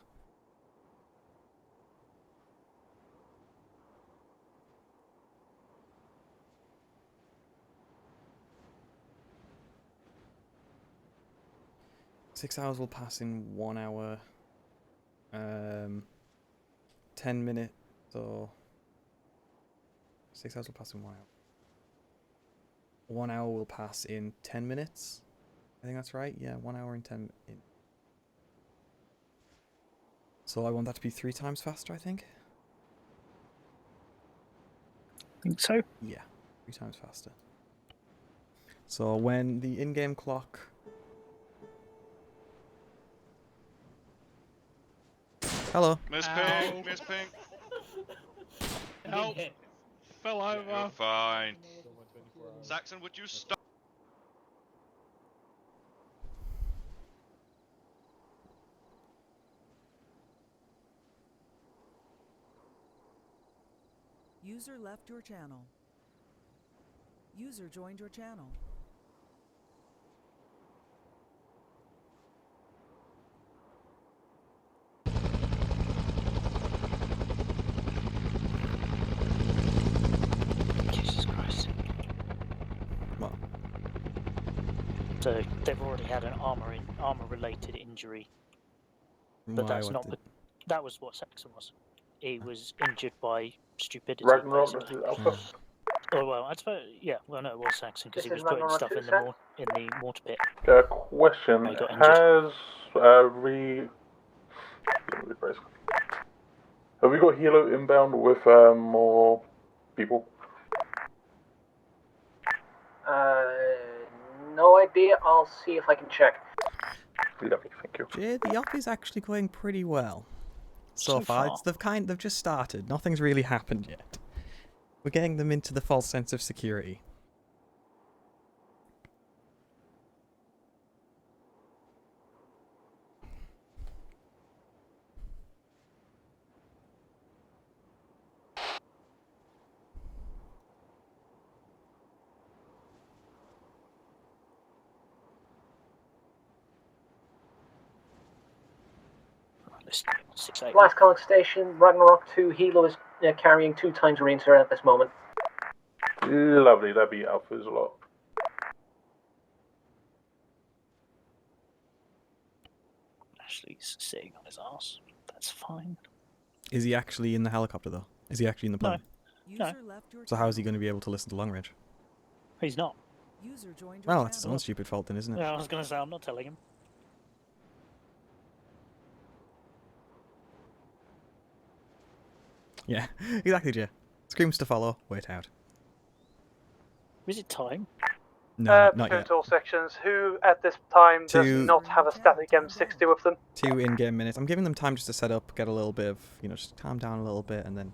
Six hours will pass in 1 hour. 10 minutes or 6 hours will pass in 1 hour. 1 hour will pass in 10 minutes. I think that's right. Yeah, 1 hour and 10 minutes. So I want that to be 3 times faster, I think. Think so? Yeah, 3 times faster. So when the in-game clock... Hello. Miss Pink, Miss Pink. Help! Fell over. You're fine. Saxon, would you stop? User left your channel. User joined your channel. Jesus Christ. What? So they've already had an armor-related injury, but Why, that's what not. did- That was what Saxon was. He was injured by stupidity. Ragnarok, this basically. is Alpha. Oh well, I suppose. Yeah, well, no, it was Saxon because he This was is putting Ragnarok stuff in 2, the mortar pit. Question: He got injured. Have we got Hilo inbound with more people? No idea. I'll see if I can check. Lovely, thank you. Jay, the op is actually going pretty well. So So far, far. they've just started. Nothing's really happened yet. We're getting them into the false sense of security. Last calling station, Ragnarok 2, Hilo is carrying 2 times Ranger at this moment. Lovely, that'd be Alpha's a lot. Ashley's sitting on his ass. That's fine. Is he actually in the helicopter, though? Is he actually in the plane? No. So how is he going to be able to listen to long range? He's not. User joined your Well, it's his channel. own stupid fault then, isn't it? Yeah, I was going to say I'm not telling him. Yeah, exactly, Jay. Screams to follow, wait out. Is it time? No, not Platoon yet. to all sections. Who at this time does Two- not have a static M60 with them? 2 in-game minutes. I'm giving them time just to set up, get a little bit of, just calm down a little bit, and then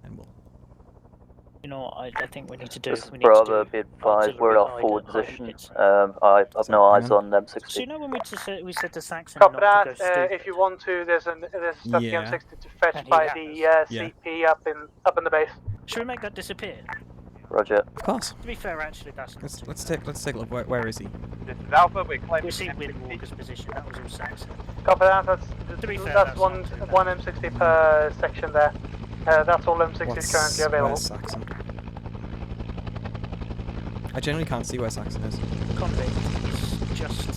and we'll... You know what I think we need to do? This is We need to Bravo, do be advised, we're at our forward auxiliary position. hits. I've no eyes on them So 60. you know when we said to Saxon Copy not that. to go stupid? If you want to, there's a static Yeah. M60 to fetch And he by has. the Yeah. CP up in the base. Should we make that disappear? Roger. Of course. To be fair, actually, that's not Let's take a look. Where is he? This is Alpha, we're claiming We see Windwalker's position. That was all Saxon. Copy that. To be fair, That's that's one not too bad. one M60 per section there. That's all M60s currently available. Where's Saxon? I generally can't see where Saxon is. Convict is just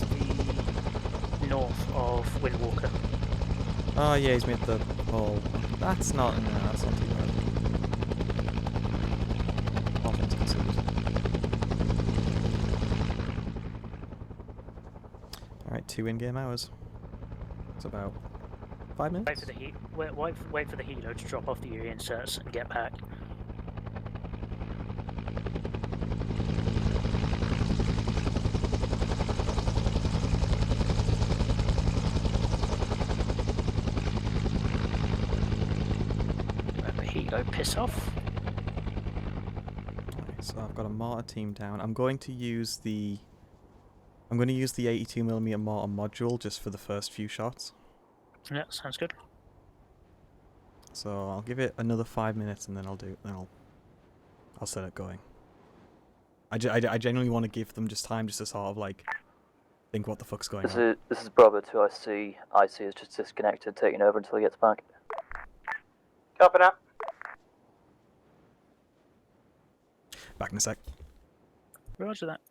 the north of Windwalker. Oh yeah, he's made the hole. That's not too bad. All things considered. Alright, 2 in-game hours. It's about 5 minutes? Wait for the wait for the helo to drop off the UE inserts and get back. Let the helo piss off. Right, so I've got a mortar team down. I'm going to use the 82mm mortar module just for the first few shots. Yeah, sounds good. So I'll give it another 5 minutes and then I'll set it going. I genuinely want to give them just time just to sort of like think what the fuck's going on. This is Bravo 2 IC. IC is just disconnected, taking over until he gets back. Copy that. Back in a sec. Roger that.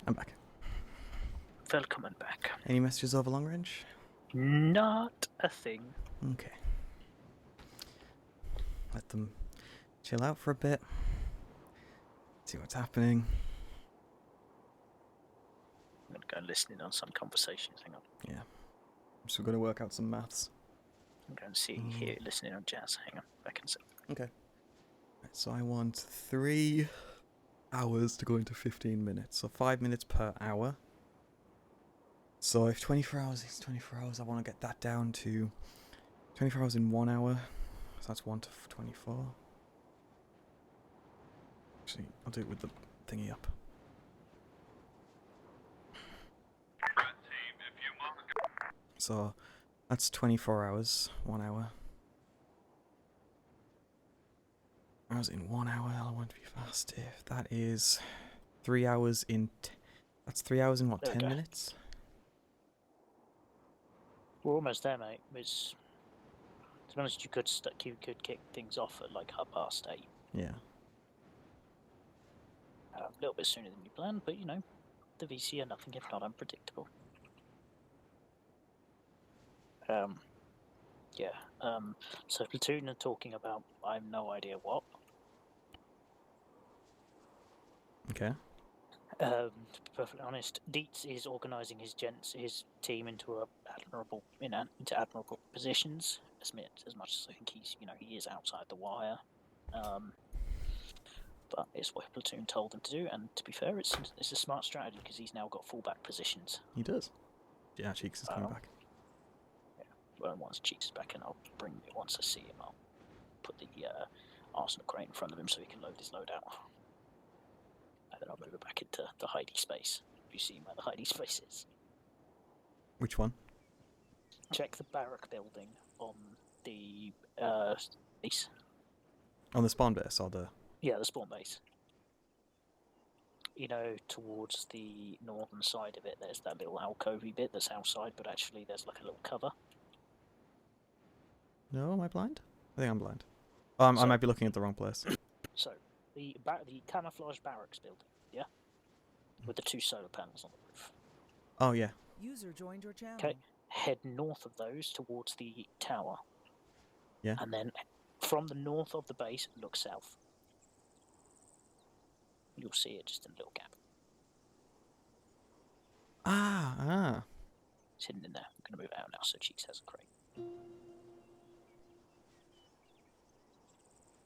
I'm back. Welcome back. Any messages over long range? Not a thing. Okay. Let them chill out for a bit. See what's happening. I'm gonna go listening on some conversations. Hang on. Yeah. I'm just gonna work out some maths. I'm going to see here listening on jazz. Hang on. Back in a sec. Okay. Right, so I want 3 hours to go into 15 minutes. So 5 minutes per hour. So if 24 hours is 24 hours, I want to get that down to 24 hours in 1 hour. So that's 1 to 24. Actually, I'll do it with the thingy up. So that's 24 hours, 1 hour. Hours in 1 hour, I want to be fast. If that is 3 hours in... that's 3 hours in what, 10 minutes? We're almost there, mate. It's, to be honest, you could kick things off at like 8:30. Yeah. A little bit sooner than you planned, but you know, the VC are nothing if not unpredictable. Yeah. So Platoon are talking about I have no idea what. Okay. To be perfectly honest, Dietz is organising his his team into admirable positions. As much as I think he is outside the wire. But it's what Platoon told him to do, and to be fair, it's a smart strategy because he's now got fallback positions. He does. Yeah, Cheeks is coming back. Yeah. Well, once Cheeks is back, and once I see him, I'll put the Arsenal crate in front of him so he can load his load out. And then I'll move it back into the hidey space. Have you seen where the hidey space is? Which one? Check the barrack building on the base. On the spawn base or the... Yeah, the spawn base. You know, towards the northern side of it, there's that little alcovey bit that's outside, but actually there's like a little cover. No, am I blind? I think I'm blind. I might be looking at the wrong place. So, the camouflage barracks building, yeah? With the 2 solar panels on the roof. Oh, yeah. User joined your channel. Okay, head north of those towards the tower. Yeah. And then from the north of the base, look south. You'll see it just in a little gap. Ah. It's hidden in there. I'm going to move it out now so Cheeks has a crate.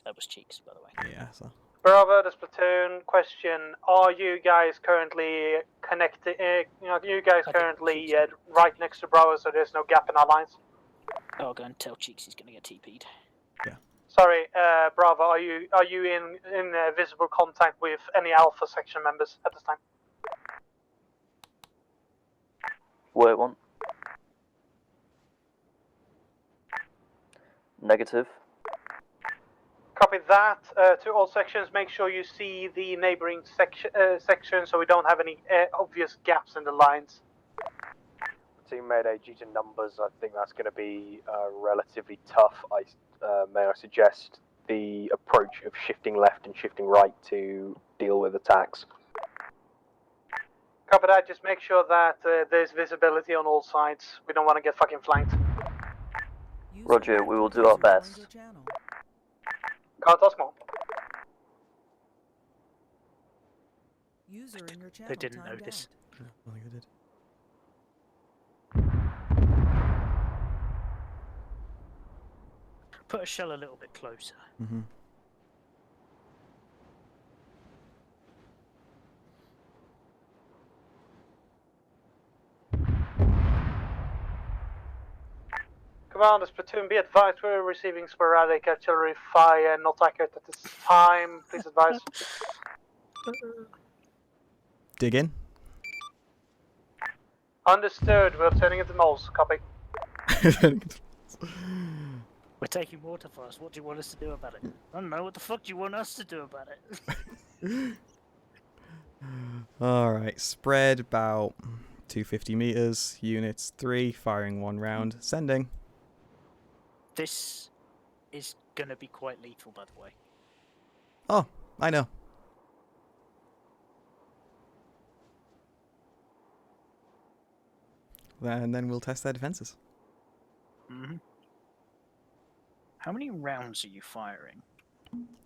That was Cheeks, by the way. Yeah, so. Bravo, this platoon. Question: are you guys currently connected? You guys currently right next to Bravo, so there's no gap in our lines? I'll go and tell Cheeks he's going to get TP'd. Yeah. Sorry, Bravo. Are you in visible contact with any Alpha section members at this time? Wait one. Negative. Copy that. To all sections, make sure you see the neighboring section so we don't have any obvious gaps in the lines. Team Mayday, due to numbers, I think that's going to be relatively tough. May I suggest the approach of shifting left and shifting right to deal with attacks? Copy that. Just make sure that there's visibility on all sides. We don't want to get fucking flanked. Roger, we will do our best. Can't ask more. User in your channel. They didn't notice. No, I think I did. Put a shell a little bit closer. Mm-hmm. Commanders, platoon, be advised we're receiving sporadic artillery fire, not accurate at this time. Please advise. Dig in. Understood. We're turning into moles. Copy. We're taking water fast. What do you want us to do about it? I don't know. What the fuck do you want us to do about it? Alright, spread about 250 meters. Units 3, firing 1 round. Sending. This is gonna be quite lethal, by the way. Oh, I know. And then we'll test their defenses. Mm-hmm. How many rounds are you firing?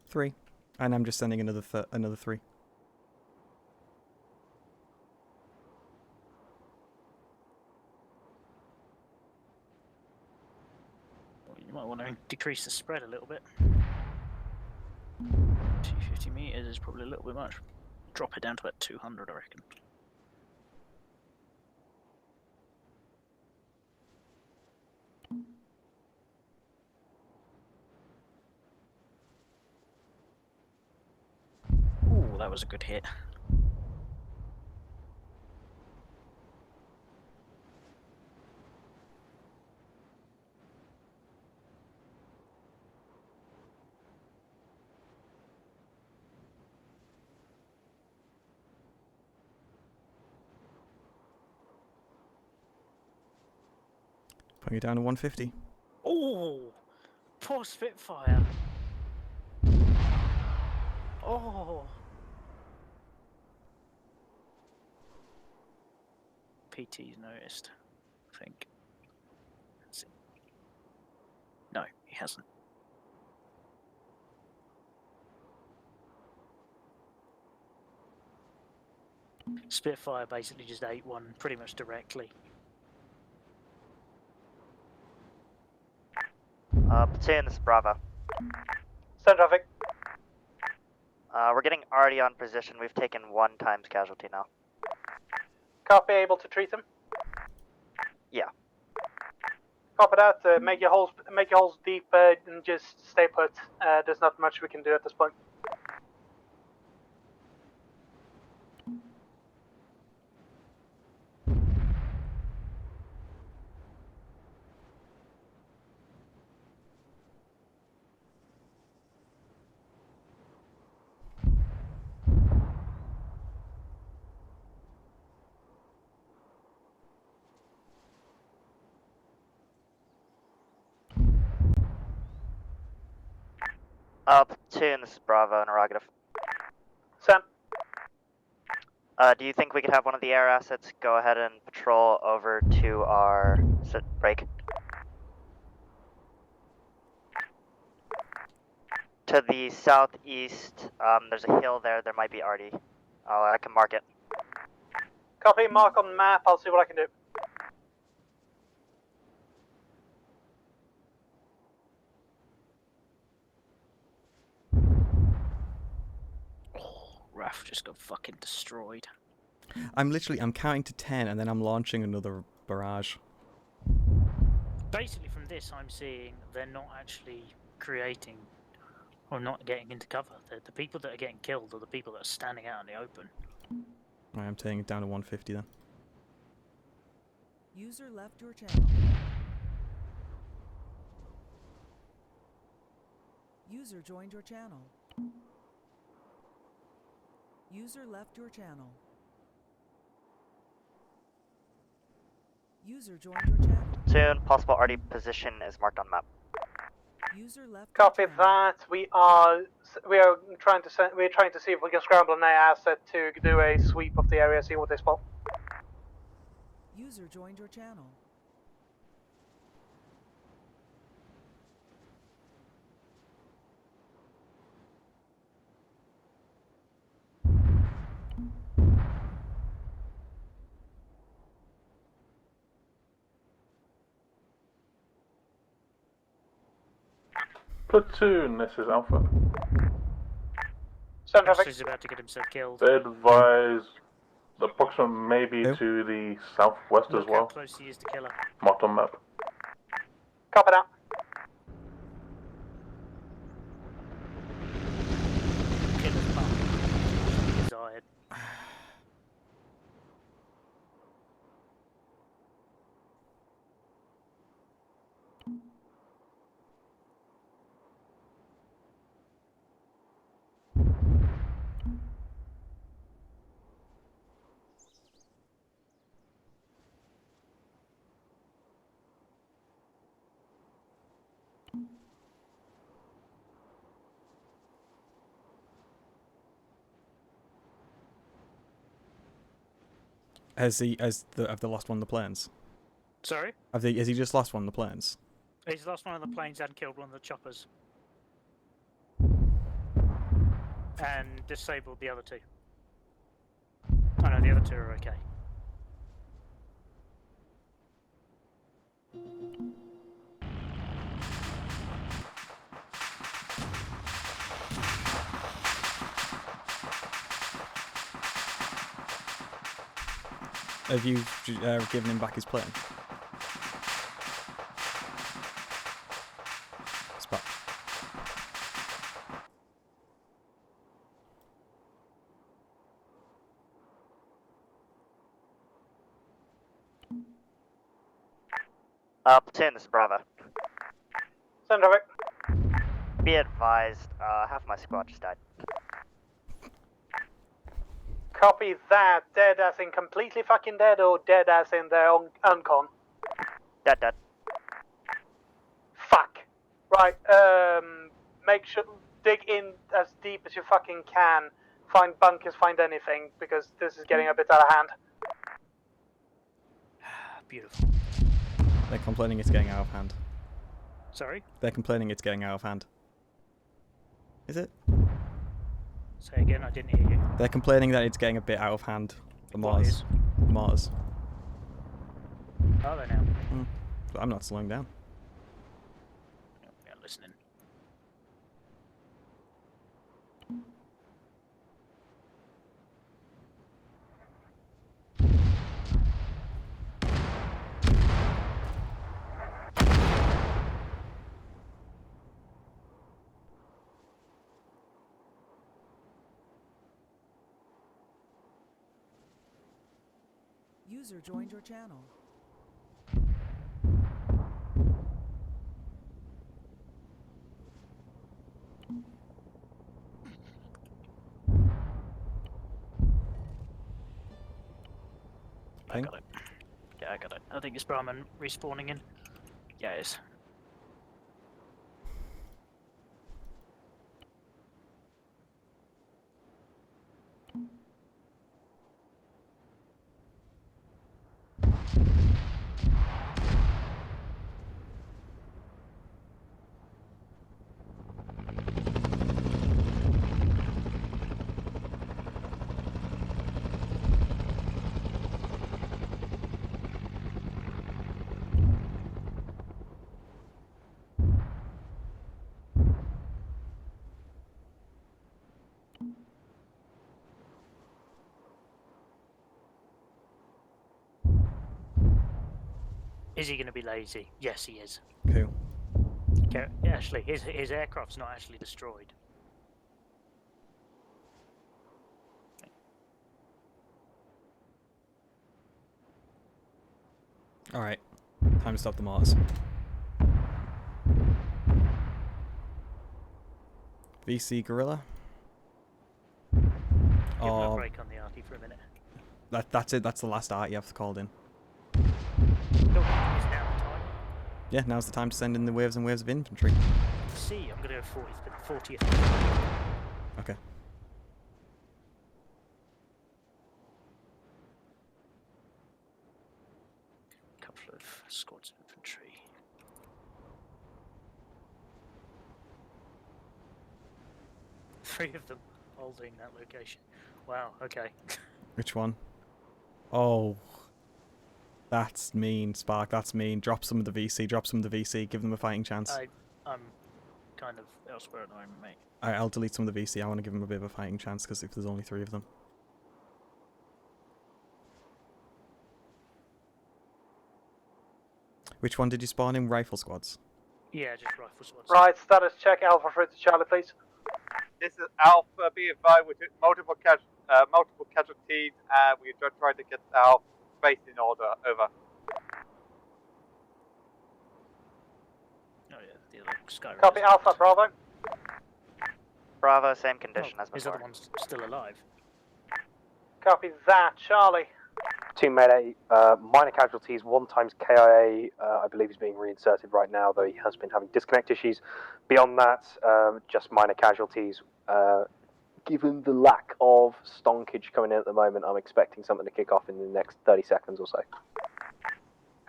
3. And I'm just sending another 3. Well, you might want to decrease the spread a little bit. 250 meters is probably a little bit much. Drop it down to about 200, I reckon. Ooh, that was a good hit. Putting it down to 150. Oh, poor Spitfire. Oh. PT's noticed, I think. Let's see. No, he hasn't. Spitfire basically just ate one pretty much directly. Platoon, this is Bravo. Send traffic. We're getting already on position. We've taken 1 times casualty now. Copy, able to treat them? Yeah. Copy that. Make your holes deep and just stay put. There's not much we can do at this point. Platoon, this is Bravo, interrogative. Do you think we could have one of the air assets go ahead and patrol over to our break? To the southeast, there's a hill there. There might be Artie. I can mark it. Copy, mark on map. I'll see what I can do. Raf just got fucking destroyed. I'm counting to 10 and then I'm launching another barrage. Basically, from this, I'm seeing they're not actually creating or not getting into cover. The people that are getting killed are the people that are standing out in the open. Right, I'm taking it down to 150 then. User left your channel. User joined your channel. User left your channel. User joined your channel. Soon, possible Artie position is marked on map. User left. Copy that. We are trying to see if we can scramble an air asset to do a sweep of the area, see what they spot. User joined your channel. Platoon, this is Alpha. He's about to get himself killed. Advise approximate maybe to the southwest Look as well. how close he is to killer. Marked on map. Copy that. Killer's bum. Desired. Have they lost one of the planes? Sorry? Has he just lost one of the planes? He's lost one of the planes and killed one of the choppers. And disabled the other two. Oh no, the other two are okay. Have you given him back his plane? Spot. Platoon, this is Bravo. Send traffic. Be advised, half my squad just died. Copy that. Dead as in completely fucking dead, or dead as in their own uncon? Dead. Fuck. Right, make sure, dig in as deep as you fucking can. Find bunkers, find anything, because this is getting a bit out of hand. Beautiful. They're complaining it's getting out of hand. Sorry? They're complaining it's getting out of hand. Is it? Say again, I didn't hear you. They're complaining that it's getting a bit out of hand. The Mars. Mars. Are they now? But I'm not slowing down. Yeah, listening. User joined your channel. I got it. Yeah, I got it. I think it's Brahman respawning in. Yeah, it is. Is he going to be lazy? Yes, he is. Cool. Okay, actually, his aircraft's not actually destroyed. Alright. Time to stop the mortars. VC Gorilla. Give him a Oh, break on the arty for a minute. that's it. That's the last art you have called in. Is now the time? Yeah, now's the time to send in the waves and waves of infantry. See, I'm going to go 40th. Okay. Couple of squads of infantry. Three of them holding that location. Wow, okay. Which one? Oh. That's mean, Spark. That's mean. Drop some of the VC. Drop some of the VC. Give them a fighting chance. I'm kind of elsewhere at the moment, mate. I'll delete some of the VC. I want to give them a bit of a fighting chance because if there's only 3 of them. Which one did you spawn in? Rifle squads? Yeah, just rifle squads. Right, status check Alpha for to Charlie, please. This is Alpha. Be advised, with multiple casualties, and we are trying to get our base in order. Over. Oh yeah, the other Sky Copy Alpha, Bravo. Bravo, same condition as His before. other one's still alive. Copy that, Charlie. Team Mayday, minor casualties, 1 times KIA, I believe he's being reinserted right now, though he has been having disconnect issues. Beyond that, just minor casualties. Given the lack of stonkage coming in at the moment, I'm expecting something to kick off in the next 30 seconds or so.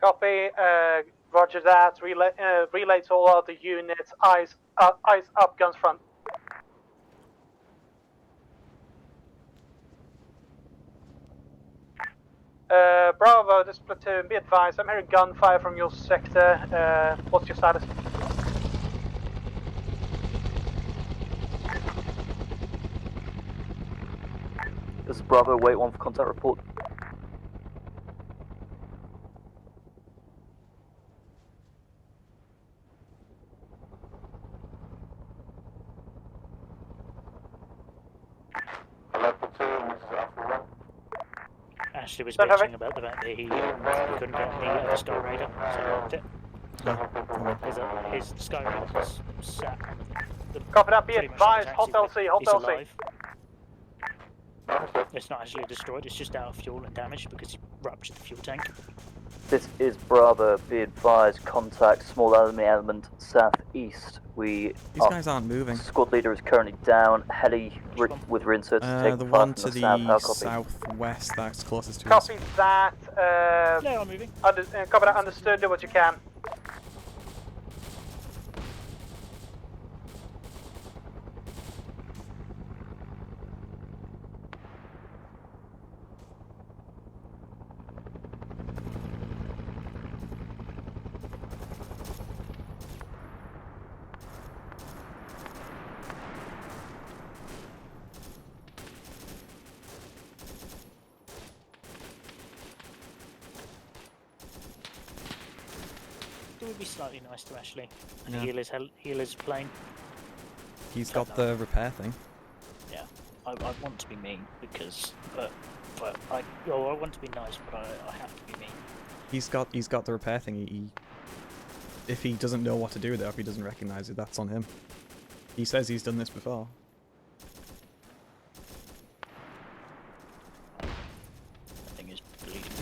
Copy, roger that. Relay to all other units, eyes up, guns front. Bravo, this platoon, be advised, I'm hearing gunfire from your sector. What's your status? This is Bravo, wait 1 for contact report. Ashley was bitching about the fact that he couldn't get the other Sky Raider, so I locked it. His Sky Raider's sat on the Copy that, be pretty much on the advised, taxi, hot but LC, hot he's LC. alive. It's not actually destroyed, it's just out of fuel and damaged because he ruptured the fuel tank. This is Bravo, be advised, contact small enemy element southeast. These guys aren't moving. Squad leader is currently down, heli with reinserts taking The fire one from to the south, how copy? southwest, that's closest to Copy us. that. They are moving. Copy that, understood, do what you can. It would be slightly nice to Ashley and Yeah. heal his plane. He's got the repair thing. Yeah, I want to be mean because, but I want to be nice, but I have to be mean. He's got the repair thing. If he doesn't know what to do with it, or if he doesn't recognise it, that's on him. He says he's done this before. That thing is bleeding.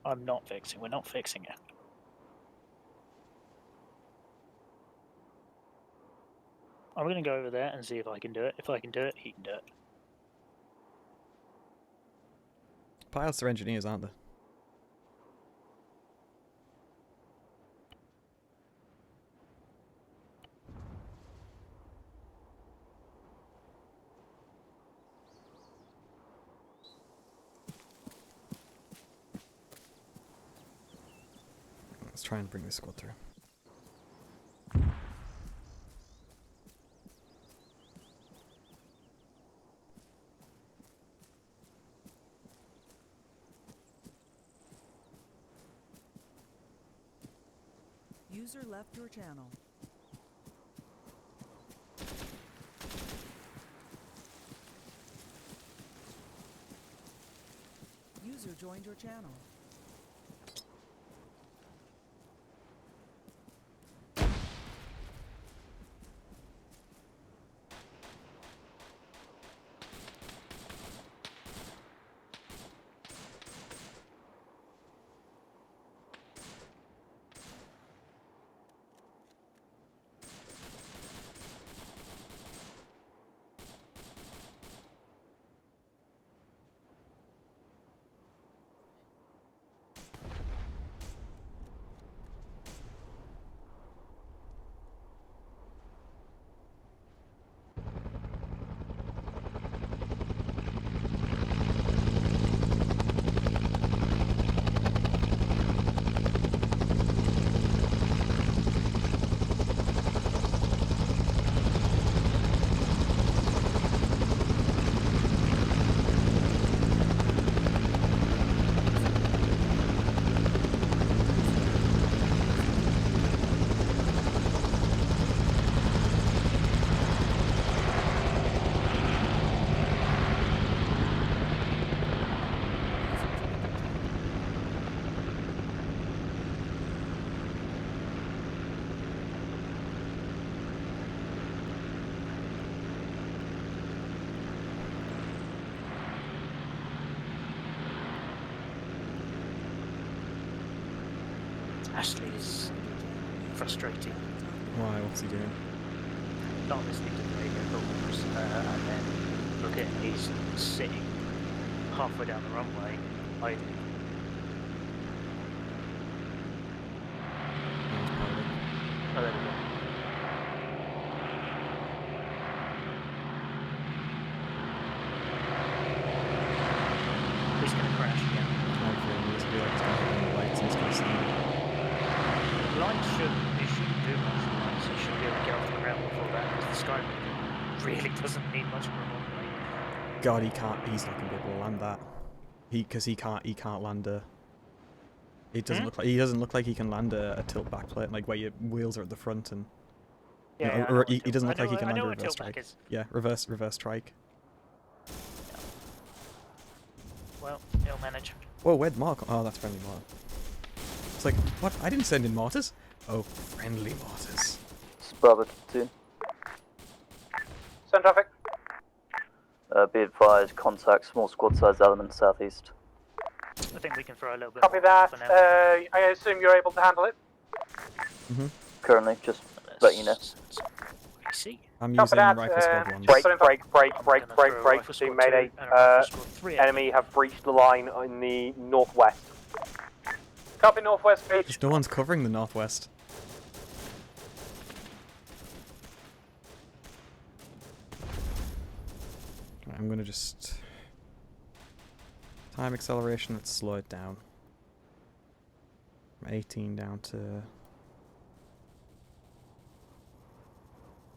I'm not fixing. We're not fixing it. I'm going to go over there and see if I can do it. If I can do it, he can do it. Pilots are engineers, aren't they? try and bring this squad through. User left your channel. User joined your channel. Ashley is frustrating. Why? What's he doing? Not listening to the radio calls, and then look at him, he's sitting halfway down the runway, hiding. Oh, there we go. He's gonna crash again. Lights shouldn't do much. Lights, he should be able to get off the ground before that, because the sky really doesn't need much room on the God, he's not gonna be able to land that. Because he can't land a. It doesn't look like he he can land a tilt back plate, like where your wheels are at the front and. Yeah, you know, or he doesn't look like he can I land know a what reverse tilt back strike. is. Yeah, reverse strike. Well, he'll manage. Whoa, where'd Mark? Oh, that's friendly Mark. It's like, what? I didn't send in mortars. Oh, friendly mortars. Bravo 2. Send traffic. Be advised, contact small squad size element southeast. I think we can throw a little bit Copy more that. for now. I assume you're able to handle it. Currently, just let you know. See. I'm Copy using that. rifle squad ones. Break. Team Mayday. Enemy have breached the line in the northwest. Copy northwest beach. There's no one's covering the northwest. Right, I'm gonna just time acceleration. Let's slow it down from 18 down to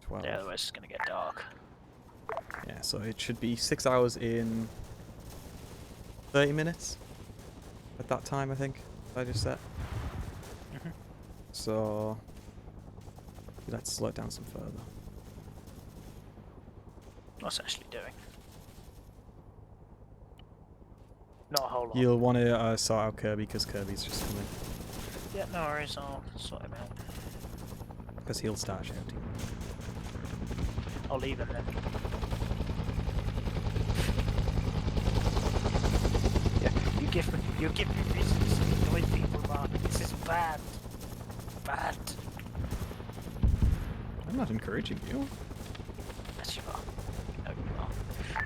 12. Yeah, otherwise it's gonna get dark. Yeah, so it should be 6 hours in 30 minutes at that time, I think. I just set. So let's slow it down some further. What's Ashley doing? Not a whole lot. You'll want to sort out Kirby because Kirby's just coming. Yeah, no worries, I'll sort him out. Because he'll start shouting. I'll leave him then. Yeah, you give me reasons to annoy people, Mark. This is bad. Bad. I'm not encouraging you. Yes, you are. No, you are.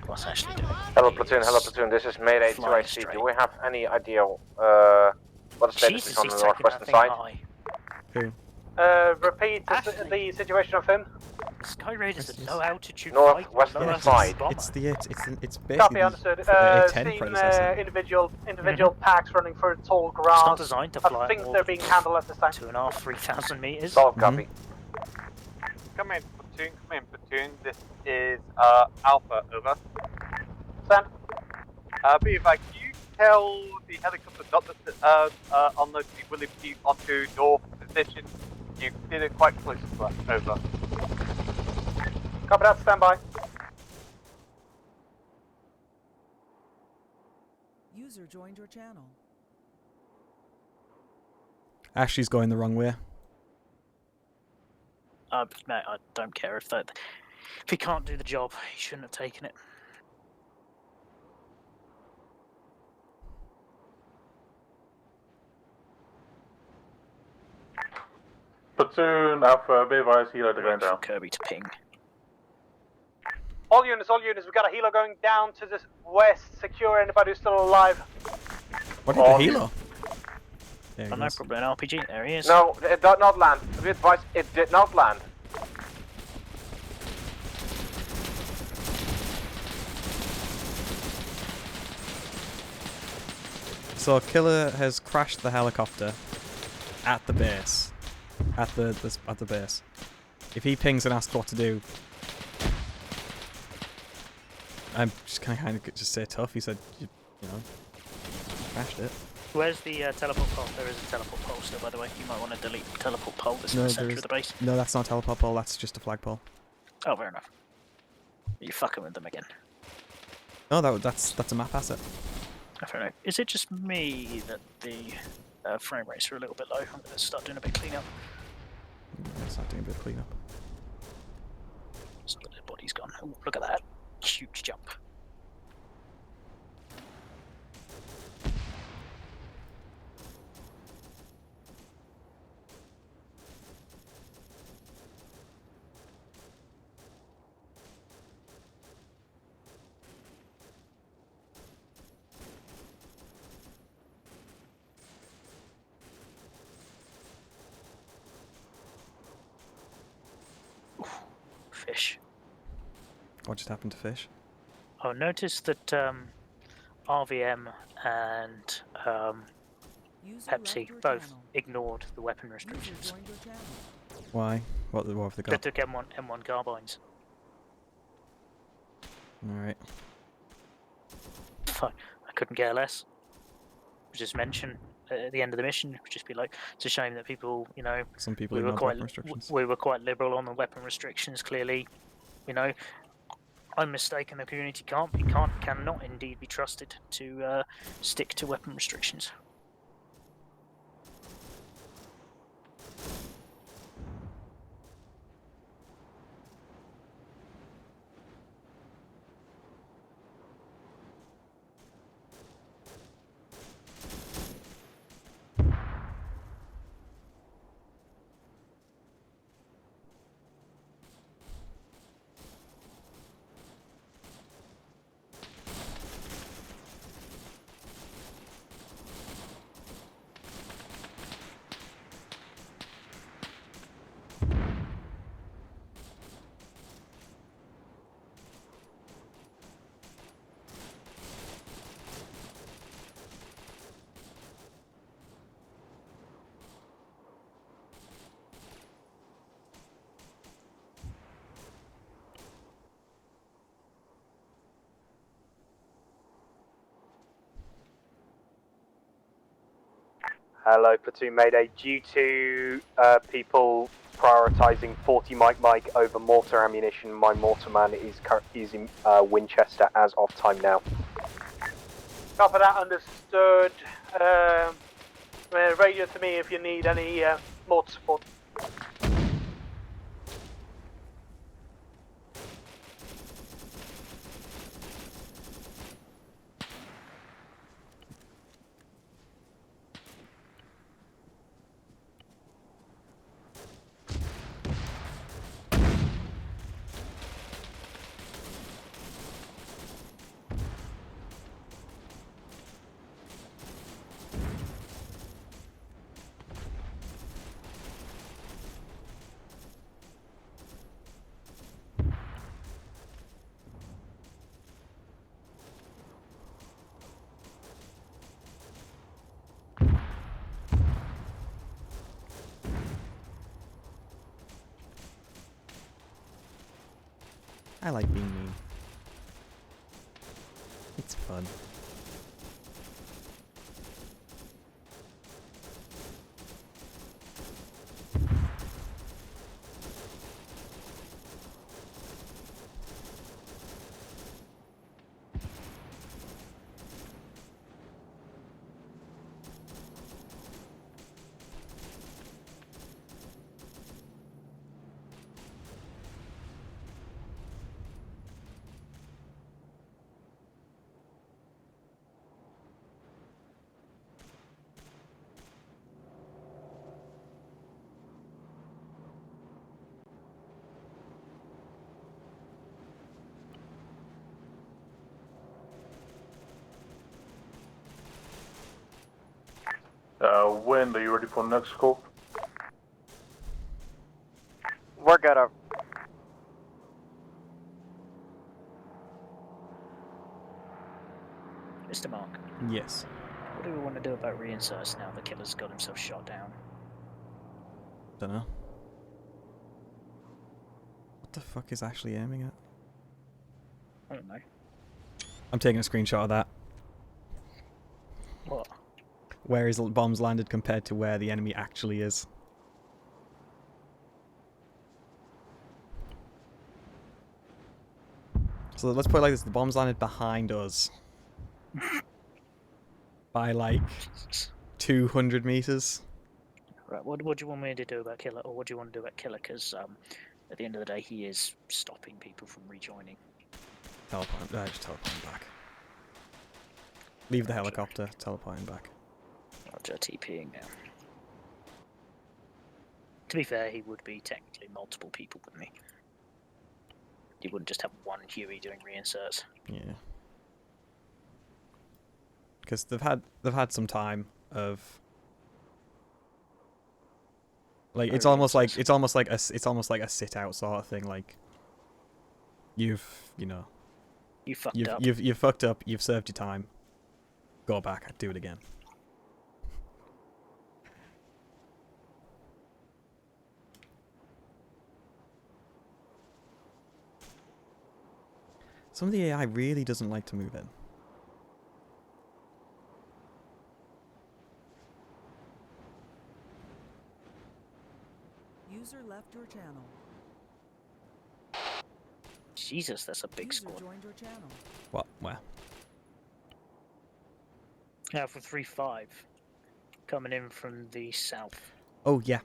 What's Ashley doing? Hello platoon, this is Mayday 2IC. Do we have any idea what the status is on the northwestern side? Who? Repeat the situation of him. Sky Raiders a low altitude Northwestern fight, side. It's basically Copy, the understood. A10 Seen predecessor. individual packs running through tall It's grass. not designed to fly I at think more they're than being handled at this time. 2.5, 3,000 meters. Solid copy. Come in, platoon. This is Alpha, over. Send. Be advised, can you tell the helicopter not to unload the William P onto north position? You did it quite close to us, over. Copy that, stand by. User joined your channel. Ashley's going the wrong way. Mate, I don't care if he can't do the job, he shouldn't have taken it. Platoon Alpha, be advised, helo to going down. Kirby to ping. All units, we've got a helo going down to the west. Secure anybody who's still alive. What did the helo? There he Oh, no goes. problem, an RPG, there he is. No, it did not land. Be advised, it did not land. So Killer has crashed the helicopter at the base. At the base. If he pings and asks what to do, I'm just gonna kind of just say tough. He said, you know, crashed it. Where's the teleport pole? There is a teleport pole still, by the way. You might want to delete the teleport pole that's in No, the centre of the base. No, that's not a teleport pole. That's just a flagpole. Oh, fair enough. You're fucking with them again. No, that's a map asset. Fair enough. Is it just me that the frame rates are a little bit low? I'm going to start doing a bit of cleanup. Let's start doing a bit of cleanup. Some of the body's gone. Ooh, look at that. Huge jump. Fish. What just happened to fish? Oh, notice that RVM and Pepsi both ignored the weapon restrictions. Why? What have they They got? took M1 carbines. Alright. Fine. I couldn't care less. Just mention at the end of the mission, just be like, it's a shame that people, you know, Some people we were ignored quite weapon restrictions. we were quite liberal on the weapon restrictions. Clearly, you know, I'm mistaken. The community cannot indeed be trusted to stick to weapon restrictions. Hello, Platoon Mayday. Due to people prioritising 40 Mike over mortar ammunition, my mortarman is using Winchester as of time now. Copy that, understood. Radio to me if you need any mortar support. I like being mean. It's fun. Wind, are you ready for next scope? We're good. Mr. Mark, Yes. what do we want to do about reinserts now the killer's got himself shot down? Dunno. What the fuck is actually aiming at? I don't know. I'm taking a screenshot of that. What? Where his bombs landed compared to where the enemy actually is. So let's put it like this, the bombs landed behind us. By like 200 meters. Right, what do you want me to do about Killer, or what do you want to do about Killer? Because at the end of the day, he is stopping people from rejoining. Teleport, just teleport him back. Leave the helicopter, teleport him back. Roger, TPing now. To be fair, he would be technically multiple people, wouldn't he? He wouldn't just have one Huey doing reinserts. Yeah. Because they've had some time of like it's almost like a sit out sort of thing. Like you fucked up. You've fucked up. You've served your time. Go back. Do it again. Some of the AI really doesn't like to move in. User left your channel. Jesus, that's a big User squad. joined your channel. What? Where? Now for 3-5, coming in from the south. Oh yeah.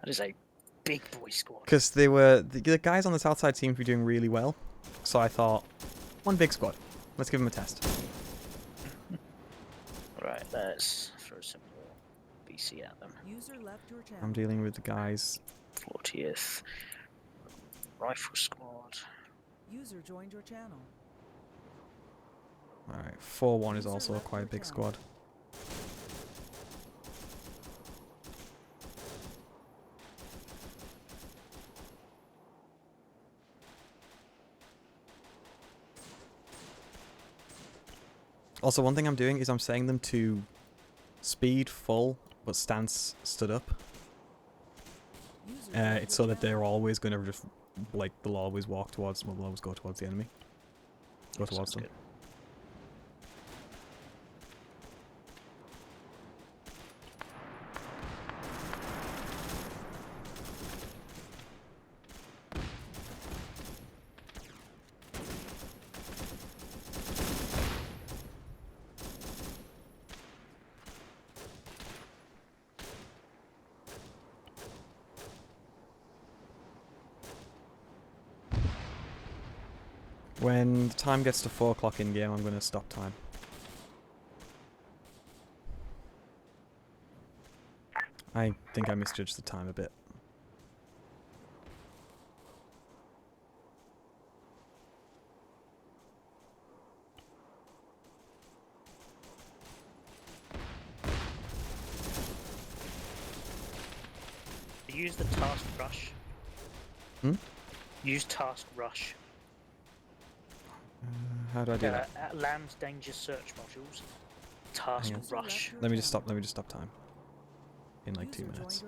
That is a big boy squad. Because the guys on the south side seem to be doing really well, so I thought, one big squad. Let's give them a test. Right, let's throw some more BC at them. User left your channel. I'm dealing with the guys. 40th Rifle Squad. User joined your channel. Alright, 4-1 is also quite a big squad. Also, one thing I'm doing is I'm setting them to speed full, but stance stood up. It's so that they're always going to just, like, they'll always walk towards, well, they'll always go towards the enemy. Go towards them. Good. When the time gets to 4 o'clock in game, I'm going to stop time. I think I misjudged the time a bit. Use the task rush. Use task rush. How do I do that? At Lamb's danger search modules. Task Hang on. rush. Let me just stop time. In like 2 minutes.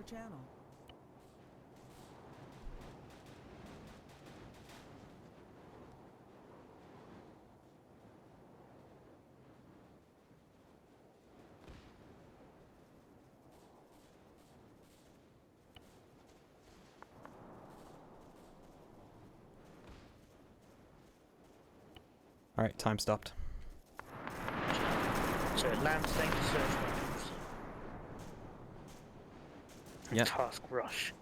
Alright, time stopped. So land state search weapons. Yeah. Task rush.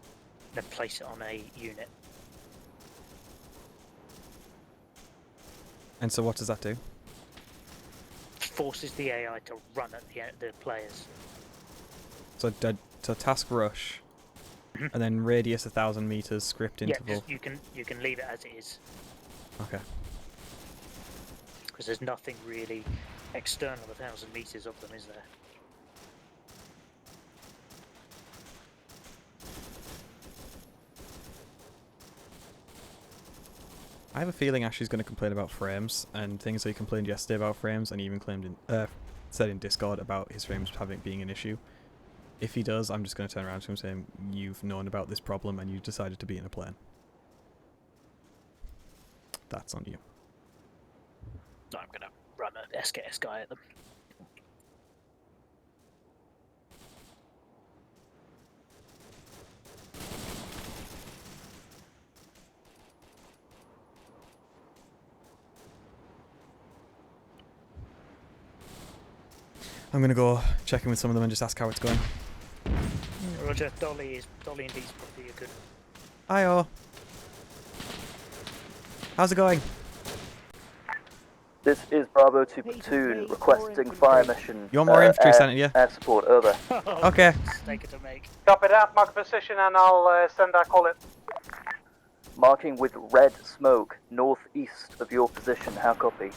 Then place it on a unit. And so what does that do? Forces the AI to run at the players. So, task rush, and then radius 1,000 meters, script Yeah, interval. just you can leave it as it is. Okay. Because there's nothing really external 1,000 meters of them, is there? I have a feeling Ashley's going to complain about frames and things that he complained yesterday about frames, and he even claimed said in Discord about his frames being an issue. If he does, I'm just going to turn around to him saying, you've known about this problem and you decided to be in a plane. That's on you. So I'm gonna run an SKS guy at them. I'm going to go check in with some of them and just ask how it's going. Roger, Dolly and D's probably a good. Hi-oh. How's it going? This is Bravo to Platoon, requesting fire mission. You want more infantry sent at you? Air support, over. Okay. To make. Copy that, mark position and I'll send that call in. Marking with red smoke, northeast of your position, how copy?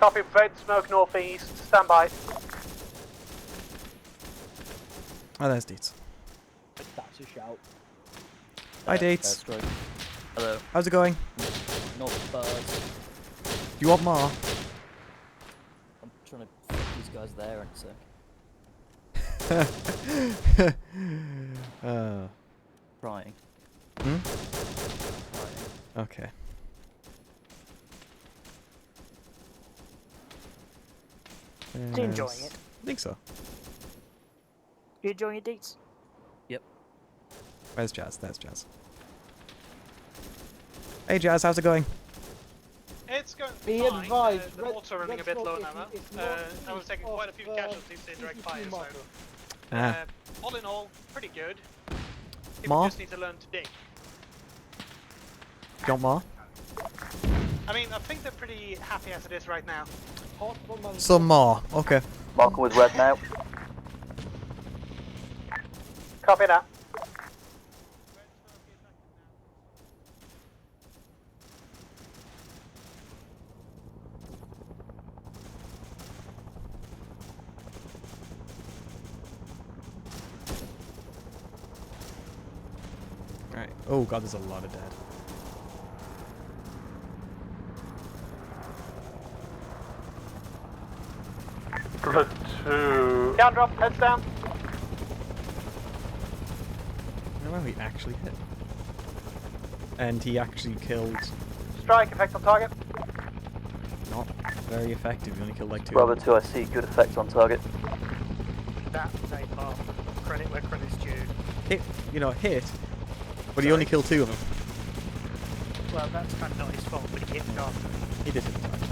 Copy, red smoke northeast, stand by. Oh, there's Deets. That's a shout. Hi, Deets. Hello. How's it going? Not bad. Do you want more? I'm trying to fuck these guys there in a sec. Trying. Hmm? Trying. Okay. You enjoying it? I think so. You enjoying it, Deets? Yep. Where's Jazz? There's Jazz. Hey Jazz, how's it going? It's going Be fine. advised, The red- mortar running red a bit smoke low is- now. is not I was taking quite a few casualties to direct fire, so Ah. all in all, pretty good. More? People just need to learn to dig. Do you want more? I mean, I think they're pretty happy as it is right now. Some more. Okay. Marking with red now. Copy that. Alright. Oh god, there's a lot of dead. Platoon. Down drop, heads down. I don't know he actually hit. And he actually killed. Strike, effect on target. Not very effective. He only killed like 2. Bravo 2, I see good effect on target. That they are credit where credit's due. Hit, hit. But he only killed 2 of them. Well, that's kind of not his fault, but he hit me after. He did hit the target.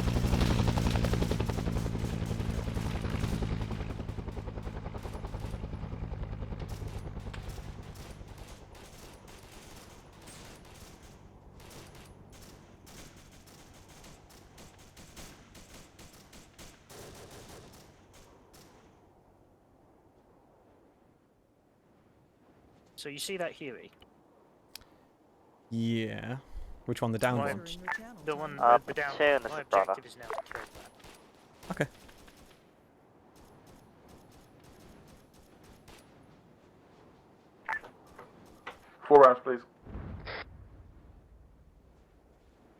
So you see that Huey? Yeah. Which one? The down My- one? The one, Uh, the down Platoon, one. this My is Bravo. objective is now to kill that. Okay. Four rounds, please.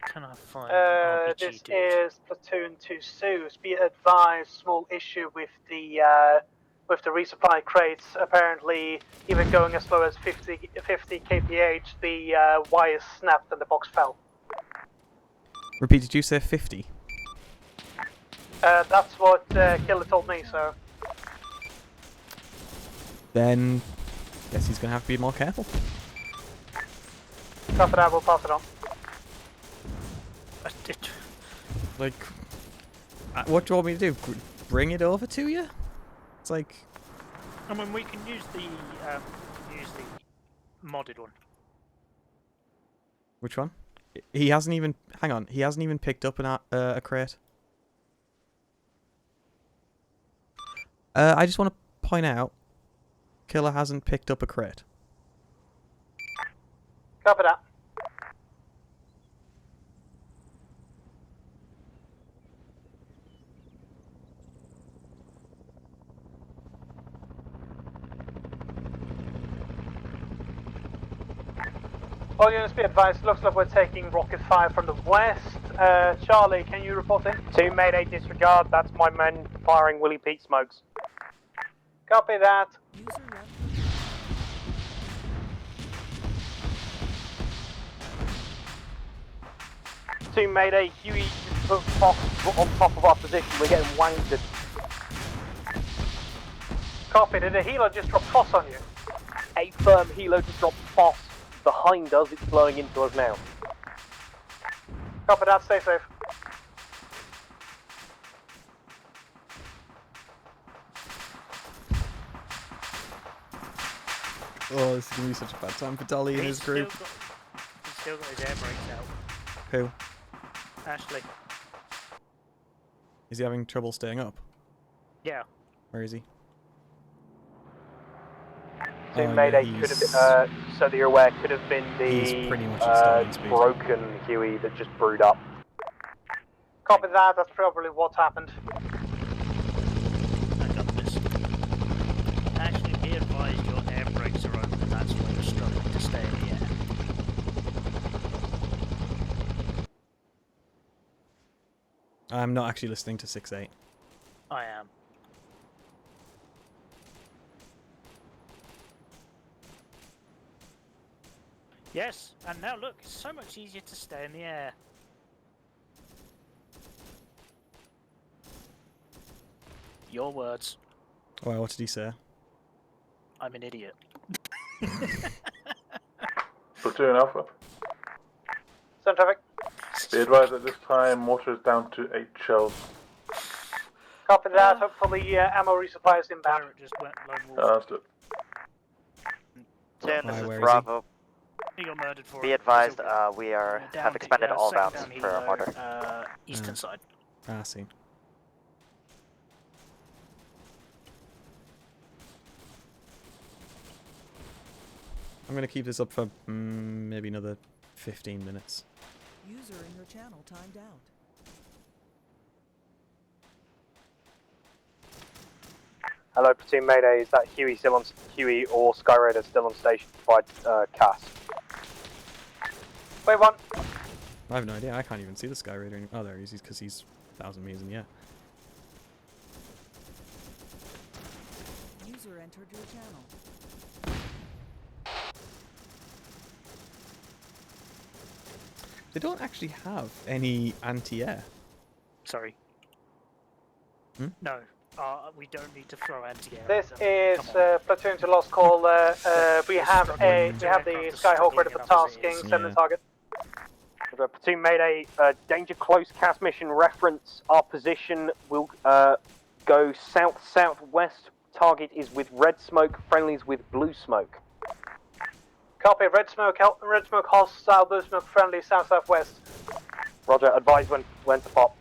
Can I find an RPG This dude? is Platoon to ZEUS. Be advised, small issue with the resupply crates. Apparently, even going as slow as 50 kph, the wires snapped and the box fell. Repeat, did you say 50? That's what Killer told me, so... Then, guess he's gonna have to be more careful. Copy that, we'll pass it on. Like, what do you want me to do? Bring it over to you? It's like... I mean, we can use the modded one. Which one? He hasn't even... Hang on. He hasn't even picked up a crate. I just want to point out, Killer hasn't picked up a crate. Copy that. All units be advised, looks like we're taking rocket fire from the west. Charlie, can you report in? 2 Mayday disregard, that's my men firing Willie Pete smokes. Copy that. Two Mayday, Huey just put Fox on top of our position, we're getting wanked. Copy, did a healer just drop toss on you? A firm helo just dropped Foss behind us, it's blowing into us now. Copy that, stay safe. Oh, this is going to be such a bad time for Dolly and his group. He's still got his air brakes out. Who? Ashley. Is he having trouble staying up? Yeah. Where is he? Two Mayday could have been, so that you're aware, could have been He's pretty much at the starting speed. broken Huey that just brewed up. Copy that, that's probably what happened. I got this. Actually, be advised your air brakes are open, that's why you're struggling to stay in the air. I'm not actually listening to 6-8. I am. Yes, and now look, it's so much easier to stay in the air. Your words. Well, what did he say? I'm an idiot. Platoon Alpha. Send traffic. Be advised at this time, mortar is down to 8 shells. Copy that, hopefully ammo resupply is inbound. Just went lone wolf. Understood. 10, this Where is is he? Bravo. He got murdered for Be it. advised, we have Down expended all second bounds down per helo, mortar. Eastern side. Ah, I see. I'm going to keep this up for maybe another 15 minutes. User in your channel timed out. Hello, Platoon Mayday, is that Huey still on Huey or Skyraider still on station to provide CAS? Wait, one. I have no idea. I can't even see the Sky Raider anymore. Oh, there he is, because he's 1,000 meters in the air. User entered your channel. They don't actually have any anti-air. Sorry. Hmm? No, we don't need to throw anti-air. This is platoon to lost call. We have the Skyhawk ready for tasking. Send the target. Platoon Mayday, danger close CAS mission reference. Our position will go south-southwest. Target is with red smoke, friendlies with blue smoke. Copy, red smoke hostile, blue smoke friendly, south-southwest. Roger, advise when to pop.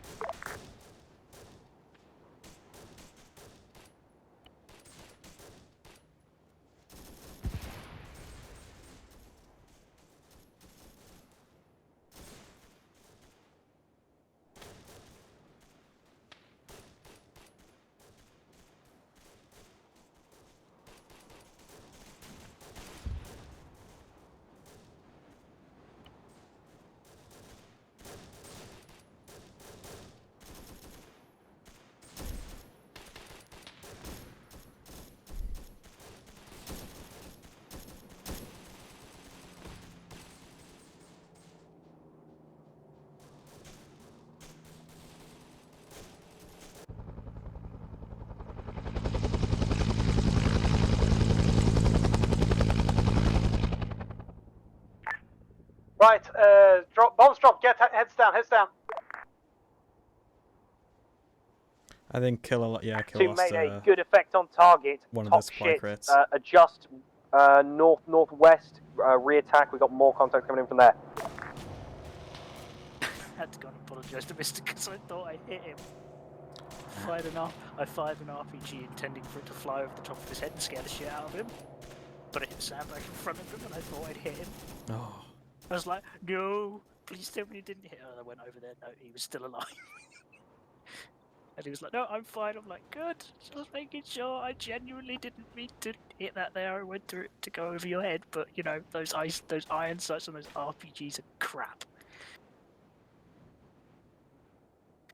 Right, bombs drop, heads down. I think kill a lot. Yeah, kill Two lost Mayday, good effect on target. one of Top the supply shit. crates. Adjust northwest. Re-attack. We got more contact coming in from there. I had to go and apologise to Mister because I thought I hit him. I fired an RPG intending for it to fly over the top of his head and scare the shit out of him. But it hit sandbag in front of him and I thought I'd hit him. Oh. I was like, no, please tell me you didn't hit him. And I went over there, no, he was still alive. And he was like, no, I'm fine. I'm like, good, just making sure. I genuinely didn't mean to hit that there. I went to go over your head, but you know, those iron sights on those RPGs are crap.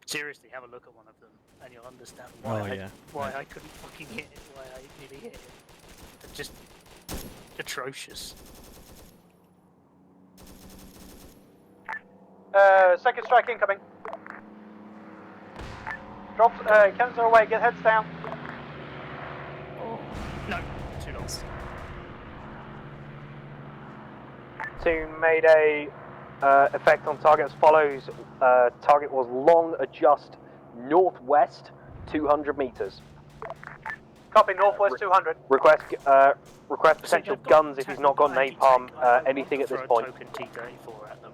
Seriously, have a look at one of them, and you'll understand why Oh, I couldn't fucking hit it, why I nearly hit it. They're just atrocious. Second strike incoming. Drops, cannons are away, get heads down. Oh, no, too long. To Mayday, effect on target as follows. Target was long, adjust northwest 200 meters. Copy, northwest 200. Request potential guns if he's not got napalm, anything at this point. Token T-34 at them.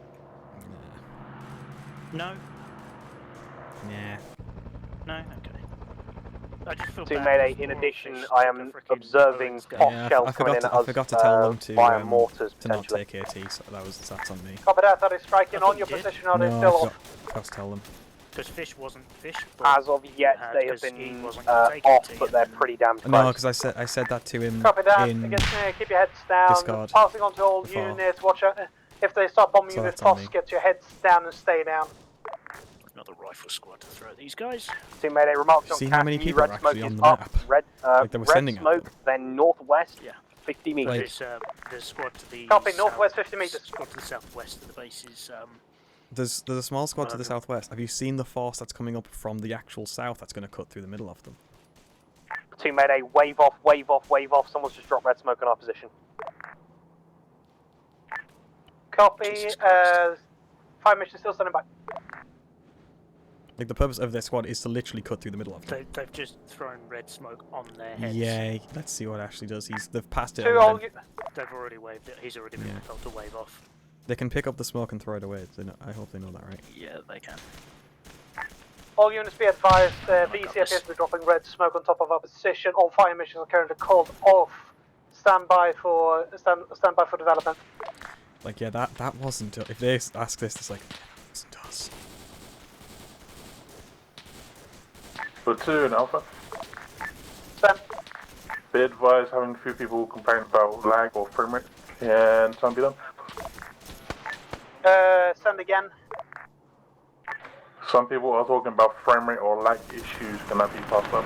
No? Yeah. No? Okay. I just feel To bad Mayday, for in all addition, fish I that am frickin' observing bullets go. pop Yeah, shells I coming in forgot at us to tell them via to mortars, to not potentially. take AT, so that's on me. Copy that, that is striking on your position, are they No, still I off? forgot to tell them. Because fish wasn't fish. But As of yet, they have been off, but they're pretty damn close. No, because I said that to him Copy that, in keep your heads down. Discord. Passing on to all before. units, watch out. If they start bombing So you with that's on POS, me. get your heads down and stay down. Another rifle squad to throw at these guys. To Mayday, remarks on See how many new people red are smoke actually is on the up. map? Red, Like they were red sending at smoke, then northwest, 50 meters. There's squad to the Copy, south, northwest 50 meters. Squad to the southwest of the base is There's a small squad to the Okay. southwest. Have you seen the force that's coming up from the actual south that's going to cut through the middle of them? To Mayday, wave off, wave off, wave off. Someone's just dropped red smoke in our position. Copy, fire mission still standing by. Like the purpose of their squad is to literally cut through the middle of them. they've just thrown red smoke on their heads. Yay! Let's see what Ashley does. They've passed it. Two on all them. They've already waved it. He's already been told to wave off. They can pick up the smoke and throw it away. I hope they know that, right? Yeah, they can. All units be advised, VC appears to be dropping red smoke on top of our position. All fire missions are currently called off. Stand by for development. Like, yeah, that wasn't. If they ask this, it's like, that wasn't us. Platoon Alpha. Stand. Be advised, having a few people complain about lag or frame rate. Can time be done? Send again. Some people are talking about frame rate or lag issues. Can that be passed on?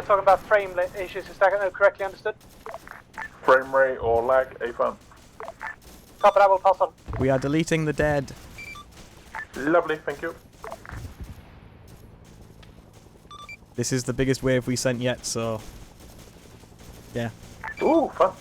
Talking about frame issues, is that correctly understood? Frame rate or lag, AFAM. Copy that, will pass on. We are deleting the dead. Lovely, thank you. This is the biggest wave we sent yet, so yeah. Ooh, fun.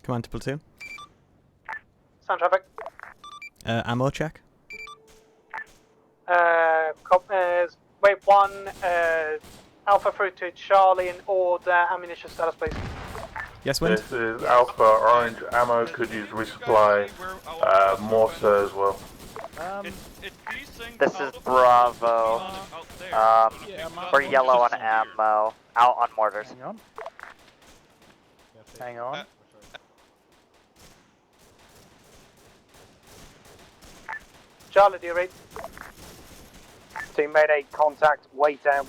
Command to platoon. Stand traffic. Ammo check. Wave 1, Alpha through to Charlie in order, ammunition status please. Yes, Wind? This is Alpha Orange. Ammo could use resupply. Mortar as well. This is Bravo. We're yellow on ammo. Out on mortars. Hang on. Hang on. Charlie, do you read? Team Mayday, contact, wait out.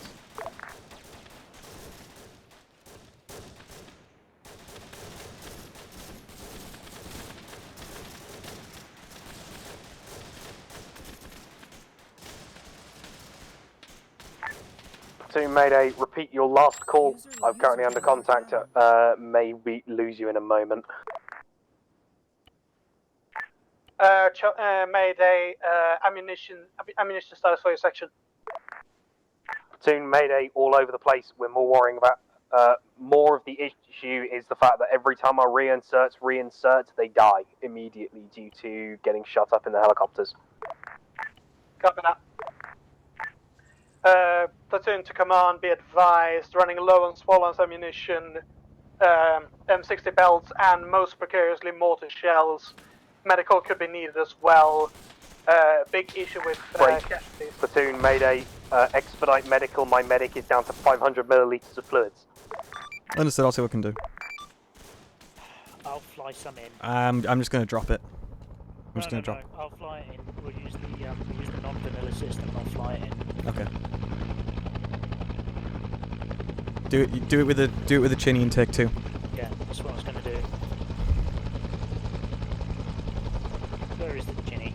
Team Mayday, repeat your last call. I'm currently under contact. May we lose you in a moment. Mayday, ammunition status for your section. Platoon Mayday all over the place. We're more worrying about. More of the issue is the fact that every time our reinsert, they die immediately due to getting shot up in the helicopters. Copy that. Platoon to command, be advised, running low on small arms ammunition, M60 belts, and most precariously mortar shells. Medical could be needed as well. Big issue with casualties. Platoon Mayday, expedite medical. My medic is down to 500 milliliters of fluids. Understood, I'll see what I can do. I'll fly some in. I'm just going to drop it. I'm just going to drop it. I'll fly it in. We'll use the non-vanilla system. I'll fly it in. Okay. Do it with the chinny and take 2. Yeah, that's what I was going to do. Where is the chinny?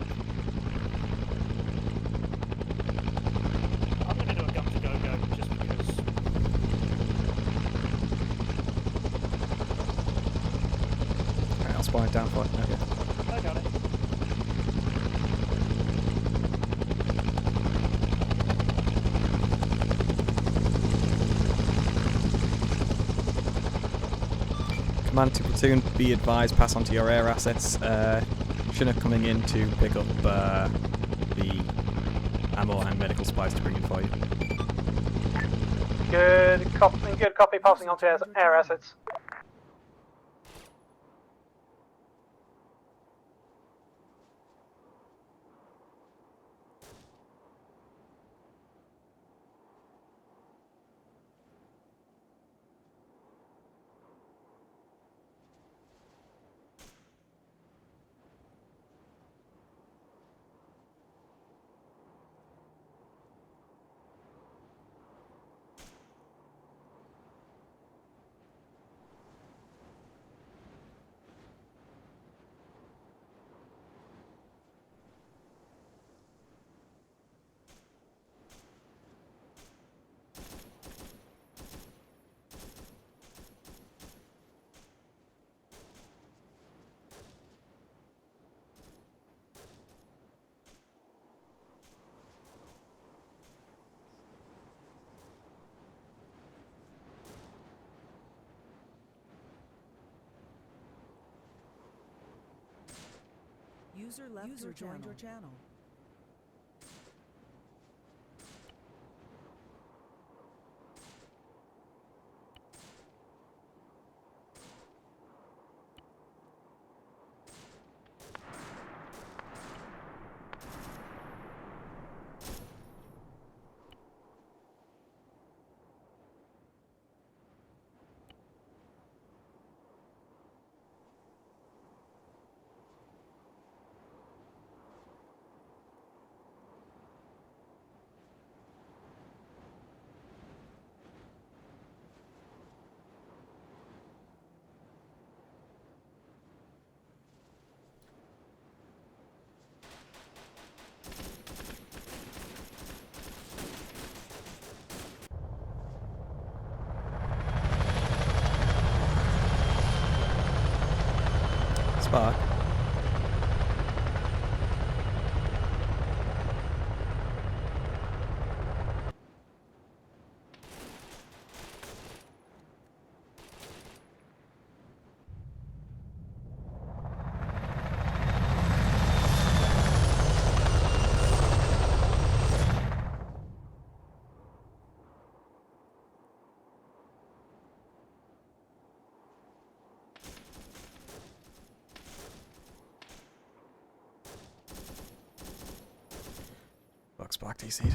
I'm going to do a gun to go just because. Alright, I'll spawn it down for it. Okay. I got it. Command to platoon, be advised, pass on to your air assets. Chinook coming in to pick up the ammo and medical supplies to bring in for you. Good copy, passing on to air assets. User left or joined your channel. Spark. back DC'd.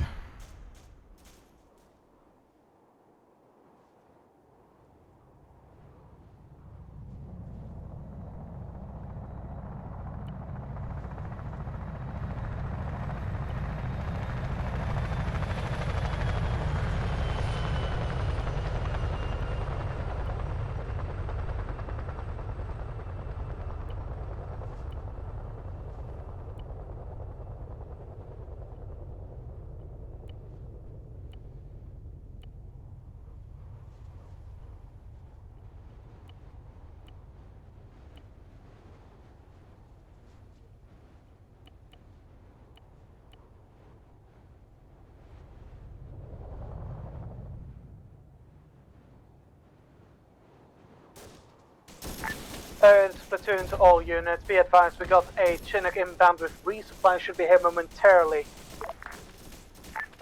Platoon to all units, be advised we got a Chinook inbound with resupply, should be here momentarily.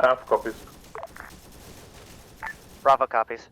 Half copies. Bravo copies.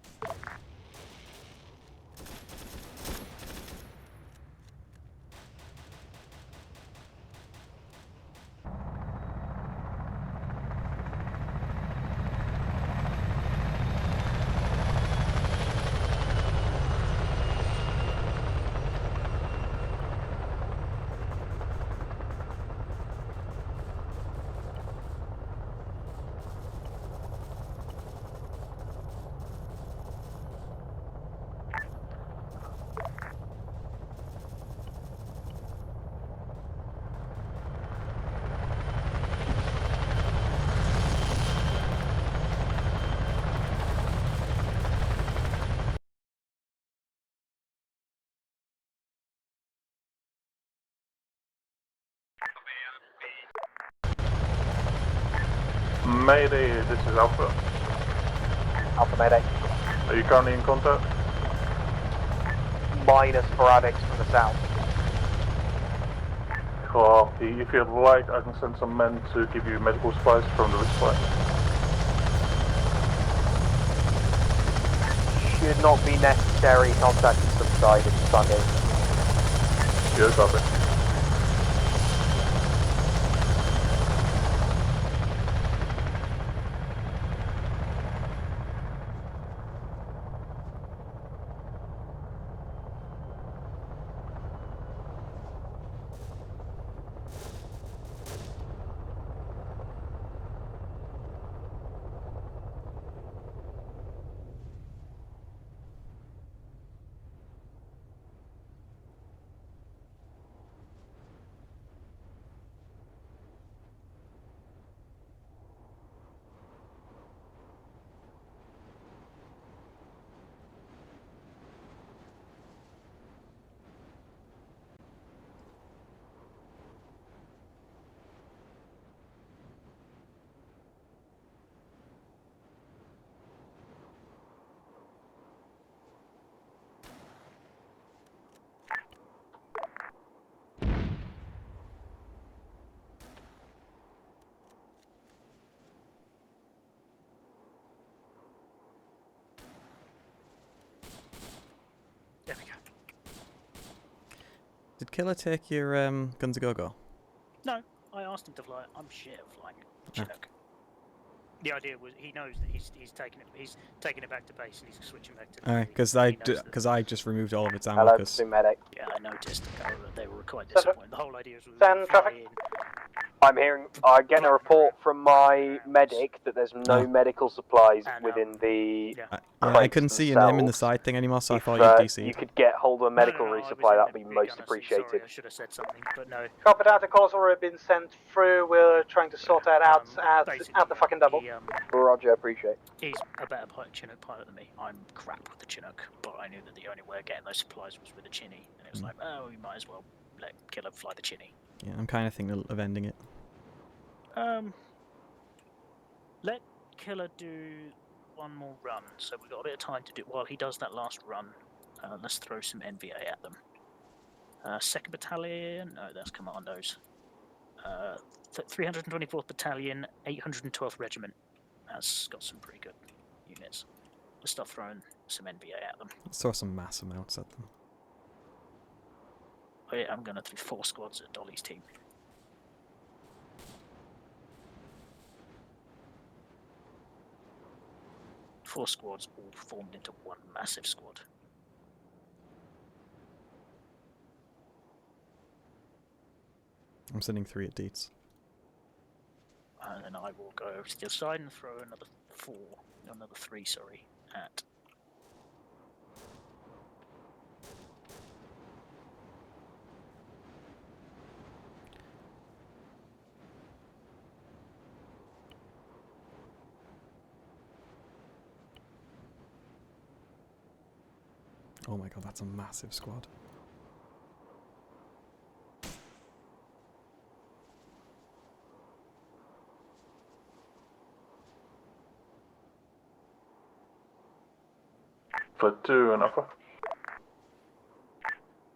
Mayday, this is Alpha. Alpha Mayday. Are you currently in contact? Minor sporadics from the south. Copy. If you'd like, I can send some men to give you medical supplies from the resupply. Should not be necessary. Contact is subsided. Sunday. Good, copy. There we go. Did Killer take your guns a go-go? No, I asked him to fly it. I'm shit at flying Chinook. The idea was he knows that he's taking it back to base and he's switching back to. Alright, because I just removed all of its ammo. Hello, Cause... Medic. Yeah, I noticed they were quite disappointed. The whole idea was we Send would traffic. fly in. I'm getting a report from my medic that there's no medical supplies within the. I couldn't see your name in the side thing anymore, so I thought you'd DC'd. You could get hold of a medical resupply, that'd be most appreciated. Sorry, I should have said something, but no. Copy that, the call's already been sent through, we're trying to sort that out at the fucking double. Roger, appreciate. He's a better Chinook pilot than me. I'm crap with the Chinook, but I knew that the only way of getting those supplies was with a Chinny, and it was like, oh, we might as well let Killer fly the Chinny. Yeah, I'm kind of thinking of ending it. Let Killer do one more run, so we've got a bit of time to do. While he does that last run, let's throw some NVA at them. 2nd Battalion, no, that's Commandos. 324th Battalion, 812th Regiment. That's got some pretty good units. Let's start throwing some NVA at them. Let's throw some mass amounts at them. Oh yeah, I'm going to throw 4 squads at Dolly's team. 4 squads all formed into one massive squad. I'm sending 3 at Deets. And then I will go over to the other side and throw another 3, sorry, at. Oh my god, that's a massive squad. For 2 and upper.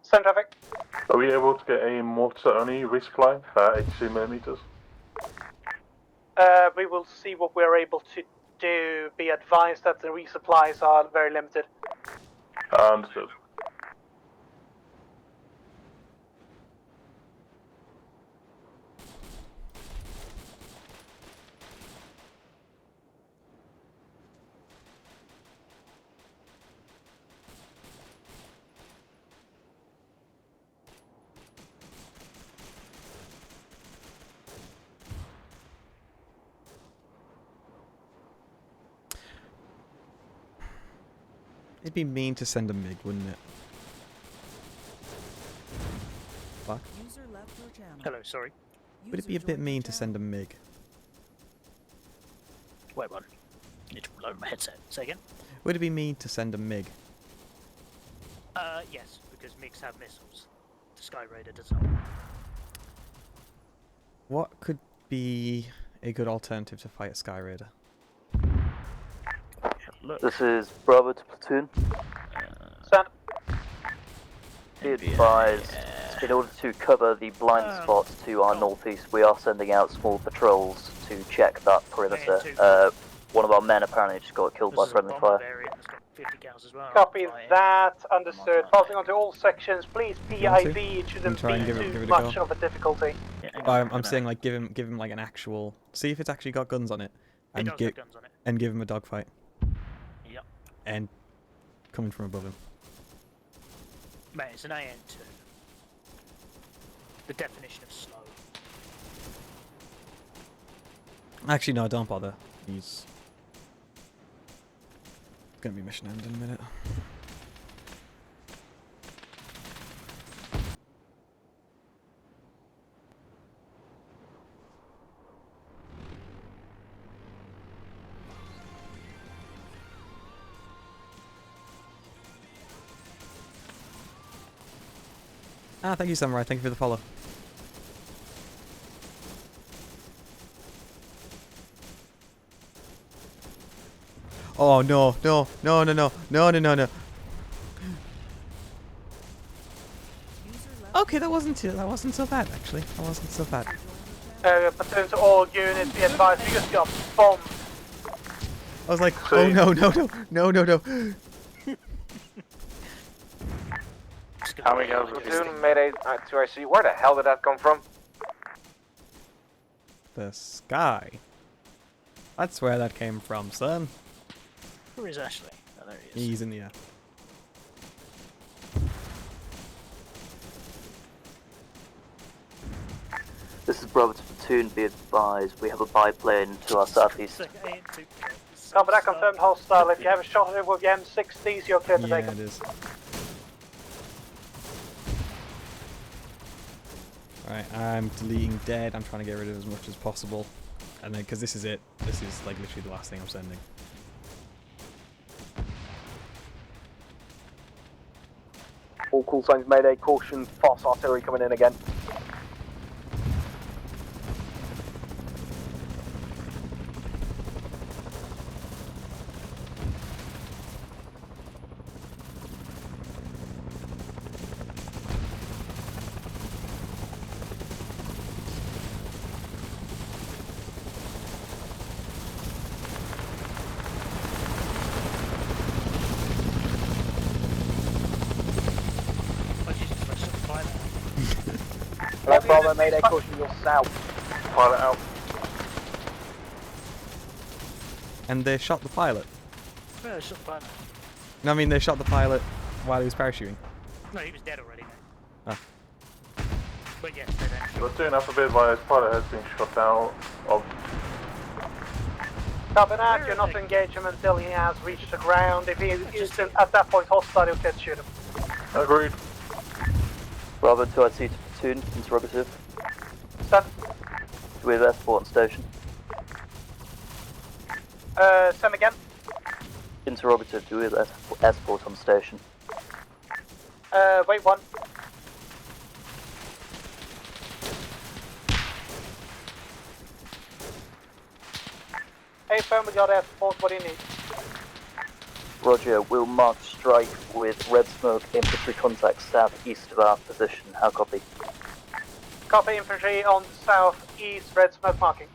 Send traffic. Are we able to get a mortar only resupply? 82 millimeters. We will see what we're able to do. Be advised that the resupplies are very limited. Understood. It'd be mean to send a MiG, wouldn't it? Fuck. User left your channel. Hello, sorry. Would it be a bit mean to send a MiG? Wait one. Need to load my headset. Say again? Would it be mean to send a MiG? Yes, because MiGs have missiles. The Sky Raider does not. What could be a good alternative to fight a Sky Raider? Look. This is Bravo to Platoon. Stand. Be advised, in order to cover the blind spots to our northeast, we are sending out small patrols to check that perimeter. One of our men apparently just got killed by friendly fire. Copy that. Understood. Passing on to all sections. Please PIV. It shouldn't try and be give it too a much go. of a difficulty. I'm saying like give him like an actual. See if it's actually got guns on it, and does have guns on it. and give him a dogfight. Yep. And coming from above him. Mate, it's an AN2. The definition of slow. Actually, no, don't bother. He's gonna be mission end in a minute. Ah, thank you, Samurai. Thank you for the follow. Oh no, no, no, no, no, no, no, no, no. Okay, that wasn't so bad actually. That wasn't so bad. Platoon to all units. Be advised, you just got bombed. I was like, oh no, no, no, no, no, no. How many guns? Platoon, Mayday, 2IC. Where the hell did that come from? The sky. That's where that came from, son. Where is Ashley? Oh, there he is. He's in the air. This is Bravo to Platoon, be advised, we have a biplane to our southeast. Copy that, confirmed hostile. If you have a shot at it with your M60s, you're clear to take Yeah, them. it is. Alright, I'm deleting dead. I'm trying to get rid of as much as possible. And then, because this is it. This is like literally the last thing I'm sending. All call signs Mayday, caution, fast artillery coming in again. Left Bravo, Mayday, caution, you're south. Pilot out. And they shot the pilot. Well, shot the pilot. No, I mean they shot the pilot while he was parachuting. No, he was dead already, mate. Ah. But yes, they then. Platoon Alpha Beta advised, pilot has been shot down. Copy that, you're not to engage him until he has reached the ground. If he is at that point hostile, you can shoot him. Agreed. Bravo 2, I see to platoon, interrogative. Stand. Do we have escort on station? Send again. Interrogative, do we have escort on station? Wait one. Hey, firm, we got escort. What do you need? Roger, we'll mark strike with red smoke infantry contact southeast of our position. How copy? Copy, infantry on southeast, red smoke marking.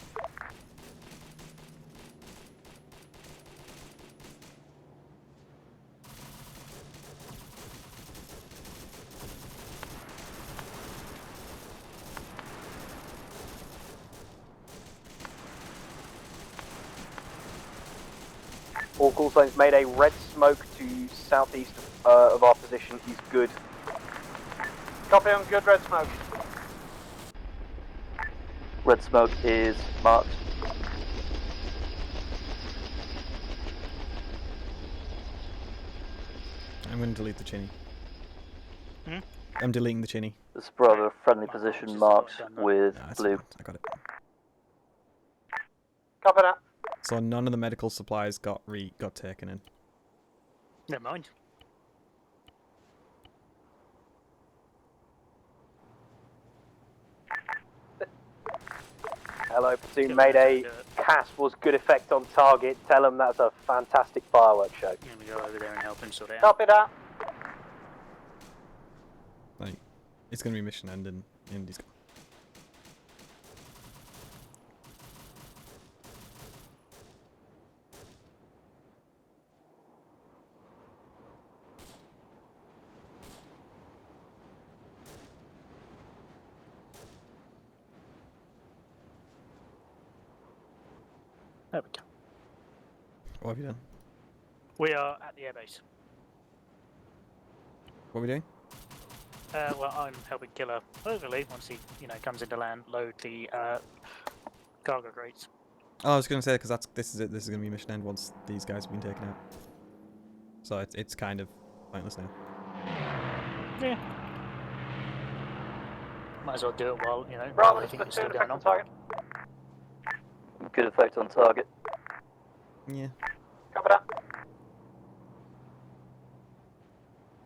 All call signs made a red smoke to southeast of our position is good. Copy on good, red smoke. Red smoke is marked. I'm going to delete the chinny. Hmm? I'm deleting the chinny. This is Bravo, friendly position marked with blue. I got it. Copy that. So none of the medical supplies got taken in. Never mind. Hello, platoon Mayday. CAS was good effect on target. Tell them that's a fantastic fireworks show. Let me go over there and help him sort it out. Copy that. Like, it's going to be mission ending in these. There we go. What have you done? We are at the airbase. What are we doing? Well, I'm helping Killer hopefully once he, comes into land, load the cargo crates. Oh, I was going to say because this is it. This is going to be mission end once these guys have been taken out. So it's kind of pointless now. Yeah. Might as well do it while Bravo, everything is platoon still going effect on on. target. Good effect on target. Yeah. Copy that.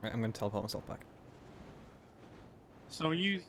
Right, I'm going to teleport myself back. So you.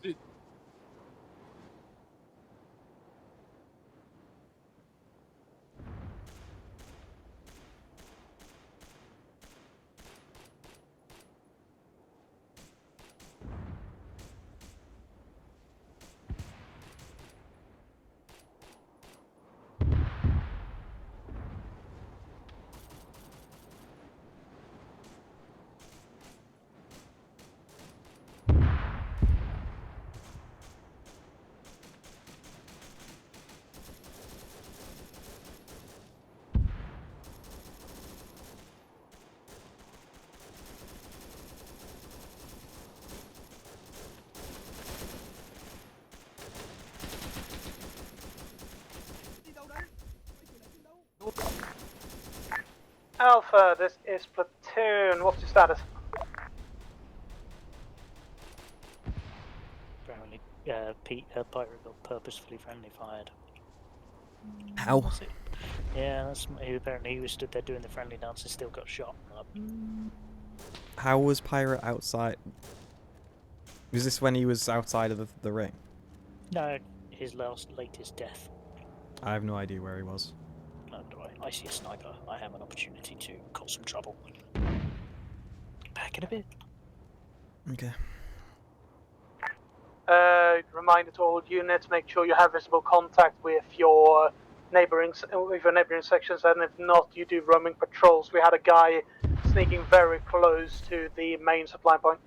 Alpha, this is platoon. What's your status? Apparently, Pirate got purposefully friendly fired. How? That's it. Yeah, apparently he was stood there doing the friendly dance and still got shot. How was Pirate outside? Was this when he was outside of the ring? No, his latest death. I have no idea where he was. No, do I see a sniper. I have an opportunity to cause some trouble. Back in a bit. Okay. Reminder to all units: make sure you have visible contact with your neighboring sections, and if not, you do roaming patrols. We had a guy sneaking very close to the main supply point.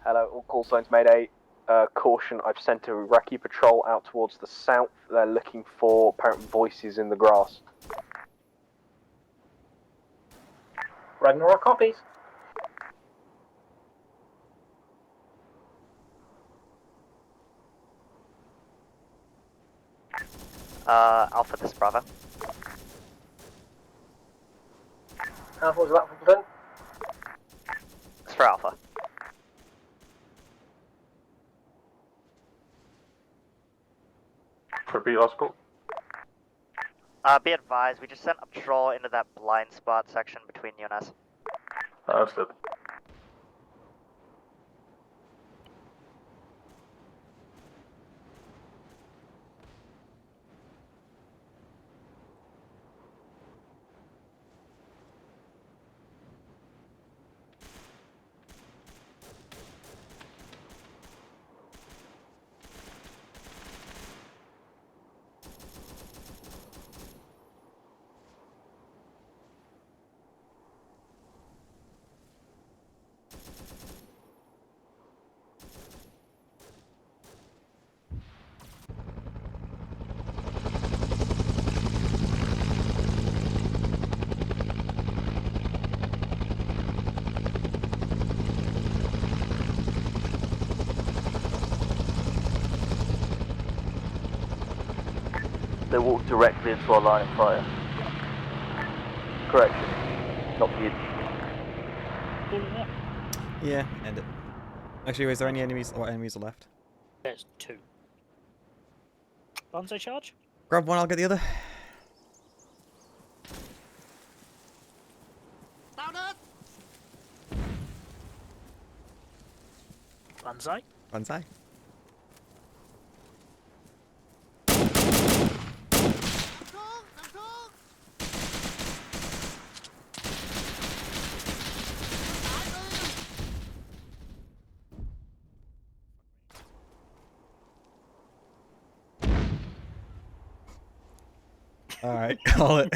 Hello, all call signs Mayday. Caution, I've sent a recce patrol out towards the south. They're looking for apparent voices in the grass. Ragnarok copies. Alpha, this is Bravo. Alpha, was that for Flint? It's for Alpha. Repeat last call. Be advised, we just sent a patrol into that blind spot section between you and us. Understood. They walked directly into our line of fire. Correction. Not for you. Yeah, end it. Actually, is there any enemies? What enemies are left? There's 2. Bonzo charge? Grab one, I'll get the other. Banzai? Banzai. Alright, call it.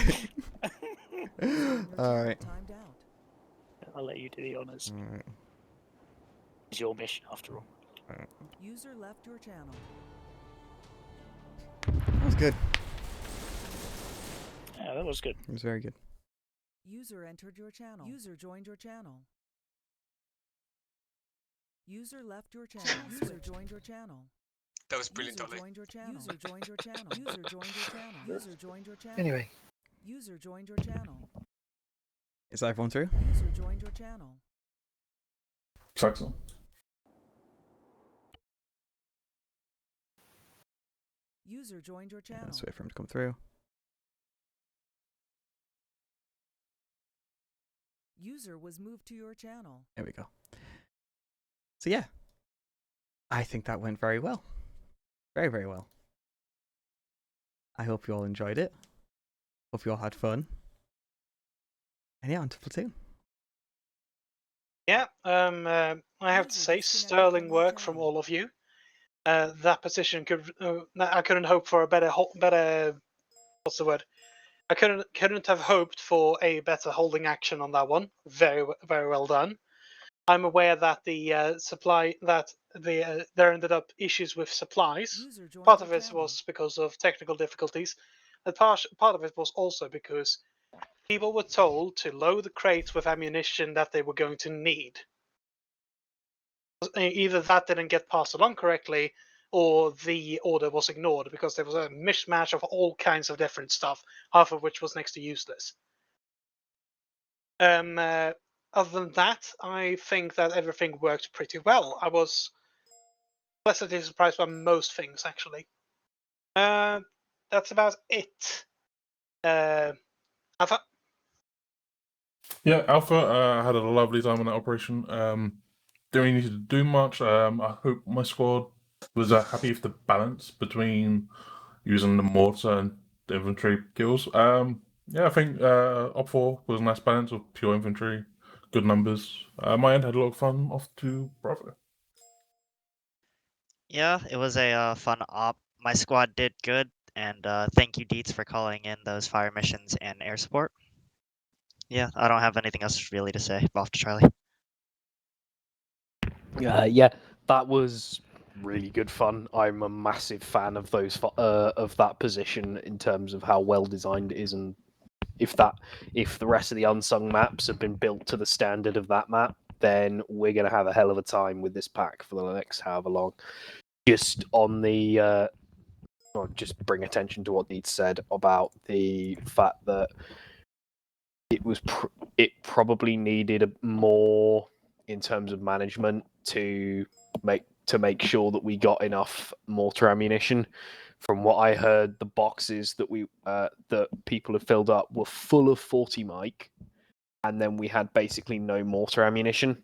Alright. I'll let you do the honours. Alright. It's your mission after all. User left your channel. That was good. Yeah, that was good. It was very good. User entered your channel. User joined your channel. User left your channel. User joined your channel. That was brilliant, User Dolly. joined your channel. User joined your channel. User joined your channel. User joined your channel. Anyway. User joined your channel. Is everyone through? User joined your channel. Saxon. User joined your channel. Let's wait for him to come through. User was moved to your channel. There we go. So yeah, I think that went very well. Very, very well. I hope you all enjoyed it. Hope you all had fun. And yeah, on to Platoon. Yeah, I have to say, sterling work from all of you. That position could I couldn't hope for a better what's the word? I couldn't have hoped for a better holding action on that one. Very well done. I'm aware that the there ended up issues with supplies. Part of it was because of technical difficulties, and part of it was also because people were told to load the crates with ammunition that they were going to need. Either that didn't get passed along correctly, or the order was ignored because there was a mishmash of all kinds of different stuff, half of which was next to useless. Other than that, I think that everything worked pretty well. I was pleasantly surprised by most things, actually. That's about it. Alpha? Yeah, Alpha had a lovely time on that operation. Didn't really need to do much. I hope my squad was happy with the balance between using the mortar and the infantry kills. Yeah, I think Op 4 was a nice balance of pure infantry, good numbers. My end had a lot of fun off to Bravo. Yeah, it was a fun op. My squad did good, and thank you, Dietz, for calling in those fire missions and air support. Yeah, I don't have anything else really to say. Off to Charlie. Yeah, that was really good fun. I'm a massive fan of of that position in terms of how well designed it is, and if the rest of the unsung maps have been built to the standard of that map, then we're gonna have a hell of a time with this pack for the next however long. Just on the just bring attention to what Deeds said about the fact that it probably needed more in terms of management to make sure that we got enough mortar ammunition. From what I heard, the boxes that people had filled up were full of 40 mic, and then we had basically no mortar ammunition.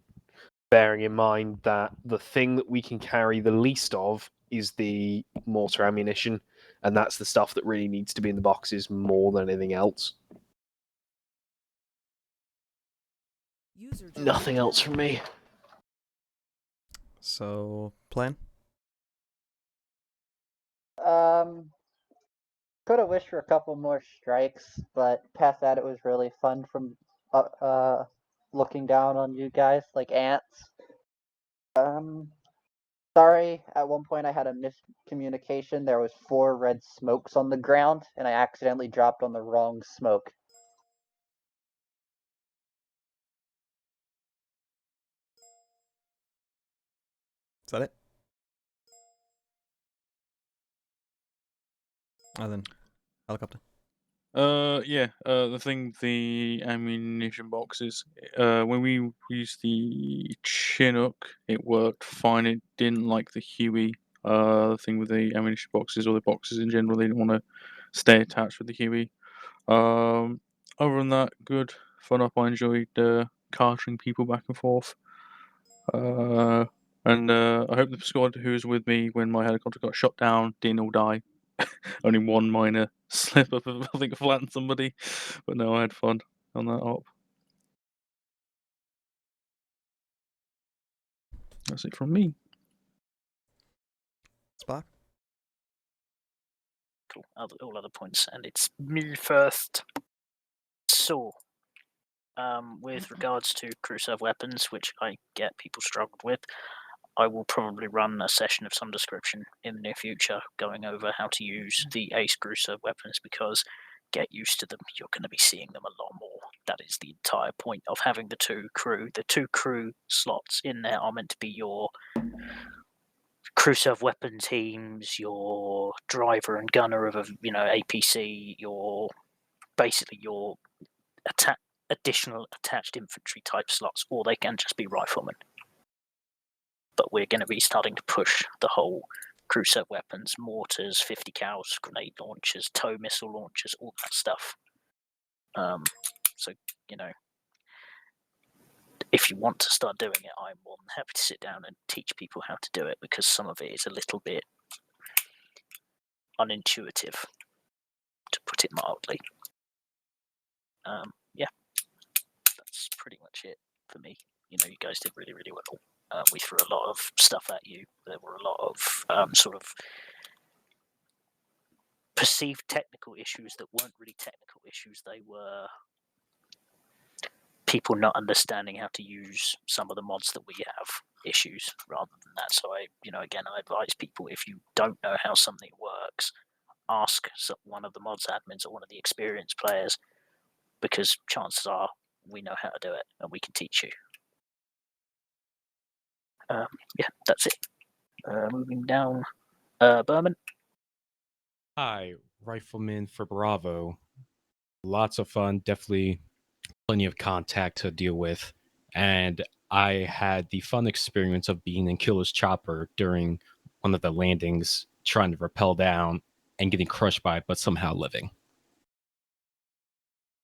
Bearing in mind that the thing that we can carry the least of is the mortar ammunition, and that's the stuff that really needs to be in the boxes more than anything else. Nothing else from me. So, plan? Could have wished for a couple more strikes, but past that, it was really fun from looking down on you guys like ants. Sorry, at one point I had a miscommunication. There was 4 red smokes on the ground, and I accidentally dropped on the wrong smoke. Is that it? Then helicopter. The ammunition boxes. When we used the Chinook, it worked fine. It didn't like the Huey. The thing with the ammunition boxes or the boxes in general, they didn't want to stay attached with the Huey. Other than that, good fun up. I enjoyed carting people back and forth. And I hope the squad who was with me when my helicopter got shot down didn't all die. Only one minor slip up of, I think, flattened somebody. But no, I had fun on that op. That's it from me. Spark? Cool. All other points, and it's me first. So, with regards to crew serve weapons, which I get people struggled with, I will probably run a session of some description in the near future going over how to use the Ace crew serve weapons, because get used to them. You're going to be seeing them a lot more. That is the entire point of having the 2 crew. The 2 crew slots in there are meant to be your crew serve weapon teams, your driver and gunner of a APC, basically your additional attached infantry type slots, or they can just be riflemen. But we're going to be starting to push the whole crew serve weapons, mortars, 50 cals, grenade launchers, tow missile launchers, all that stuff. So, if you want to start doing it, I'm more than happy to sit down and teach people how to do it, because some of it is a little bit unintuitive, to put it mildly. Yeah, that's pretty much it for me. You guys did really, really well. We threw a lot of stuff at you. There were a lot of sort of perceived technical issues that weren't really technical issues. They were people not understanding how to use some of the mods that we have issues rather than that. So I advise people, if you don't know how something works, ask one of the mods admins or one of the experienced players, because chances are we know how to do it and we can teach you. Yeah, that's it. Moving down, Berman. Hi, Rifleman for Bravo. Lots of fun, definitely plenty of contact to deal with. And I had the fun experience of being in Killer's Chopper during one of the landings, trying to rappel down and getting crushed by it, but somehow living.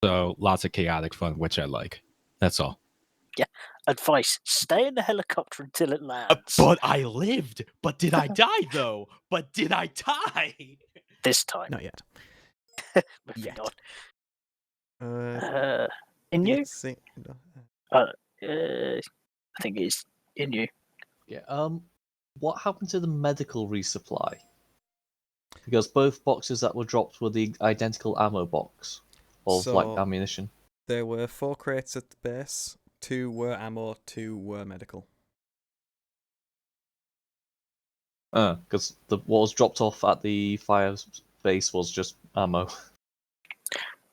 So lots of chaotic fun, which I like. That's all. Yeah. Advice: stay in the helicopter until it lands. But I lived. But did I die, though? But did I die? This time. Not yet. Moving Yet. on. In you? I think it's in you. Yeah. What happened to the medical resupply? Because both boxes that were dropped were the identical ammo box of ammunition. There were 4 crates at the base. 2 were ammo, 2 were medical. Because what was dropped off at the fire base was just ammo.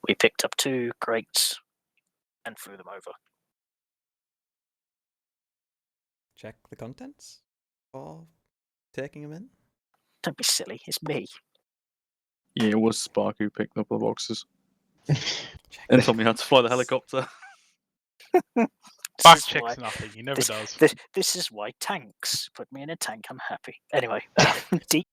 We picked up 2 crates and threw them over. Check the contents? Or taking them in? Don't be silly, it's me. Yeah, it was Spark who picked up the boxes. And told me how to fly the helicopter. Spark checks nothing, he never does. This is why tanks. Put me in a tank, I'm happy. Anyway, deep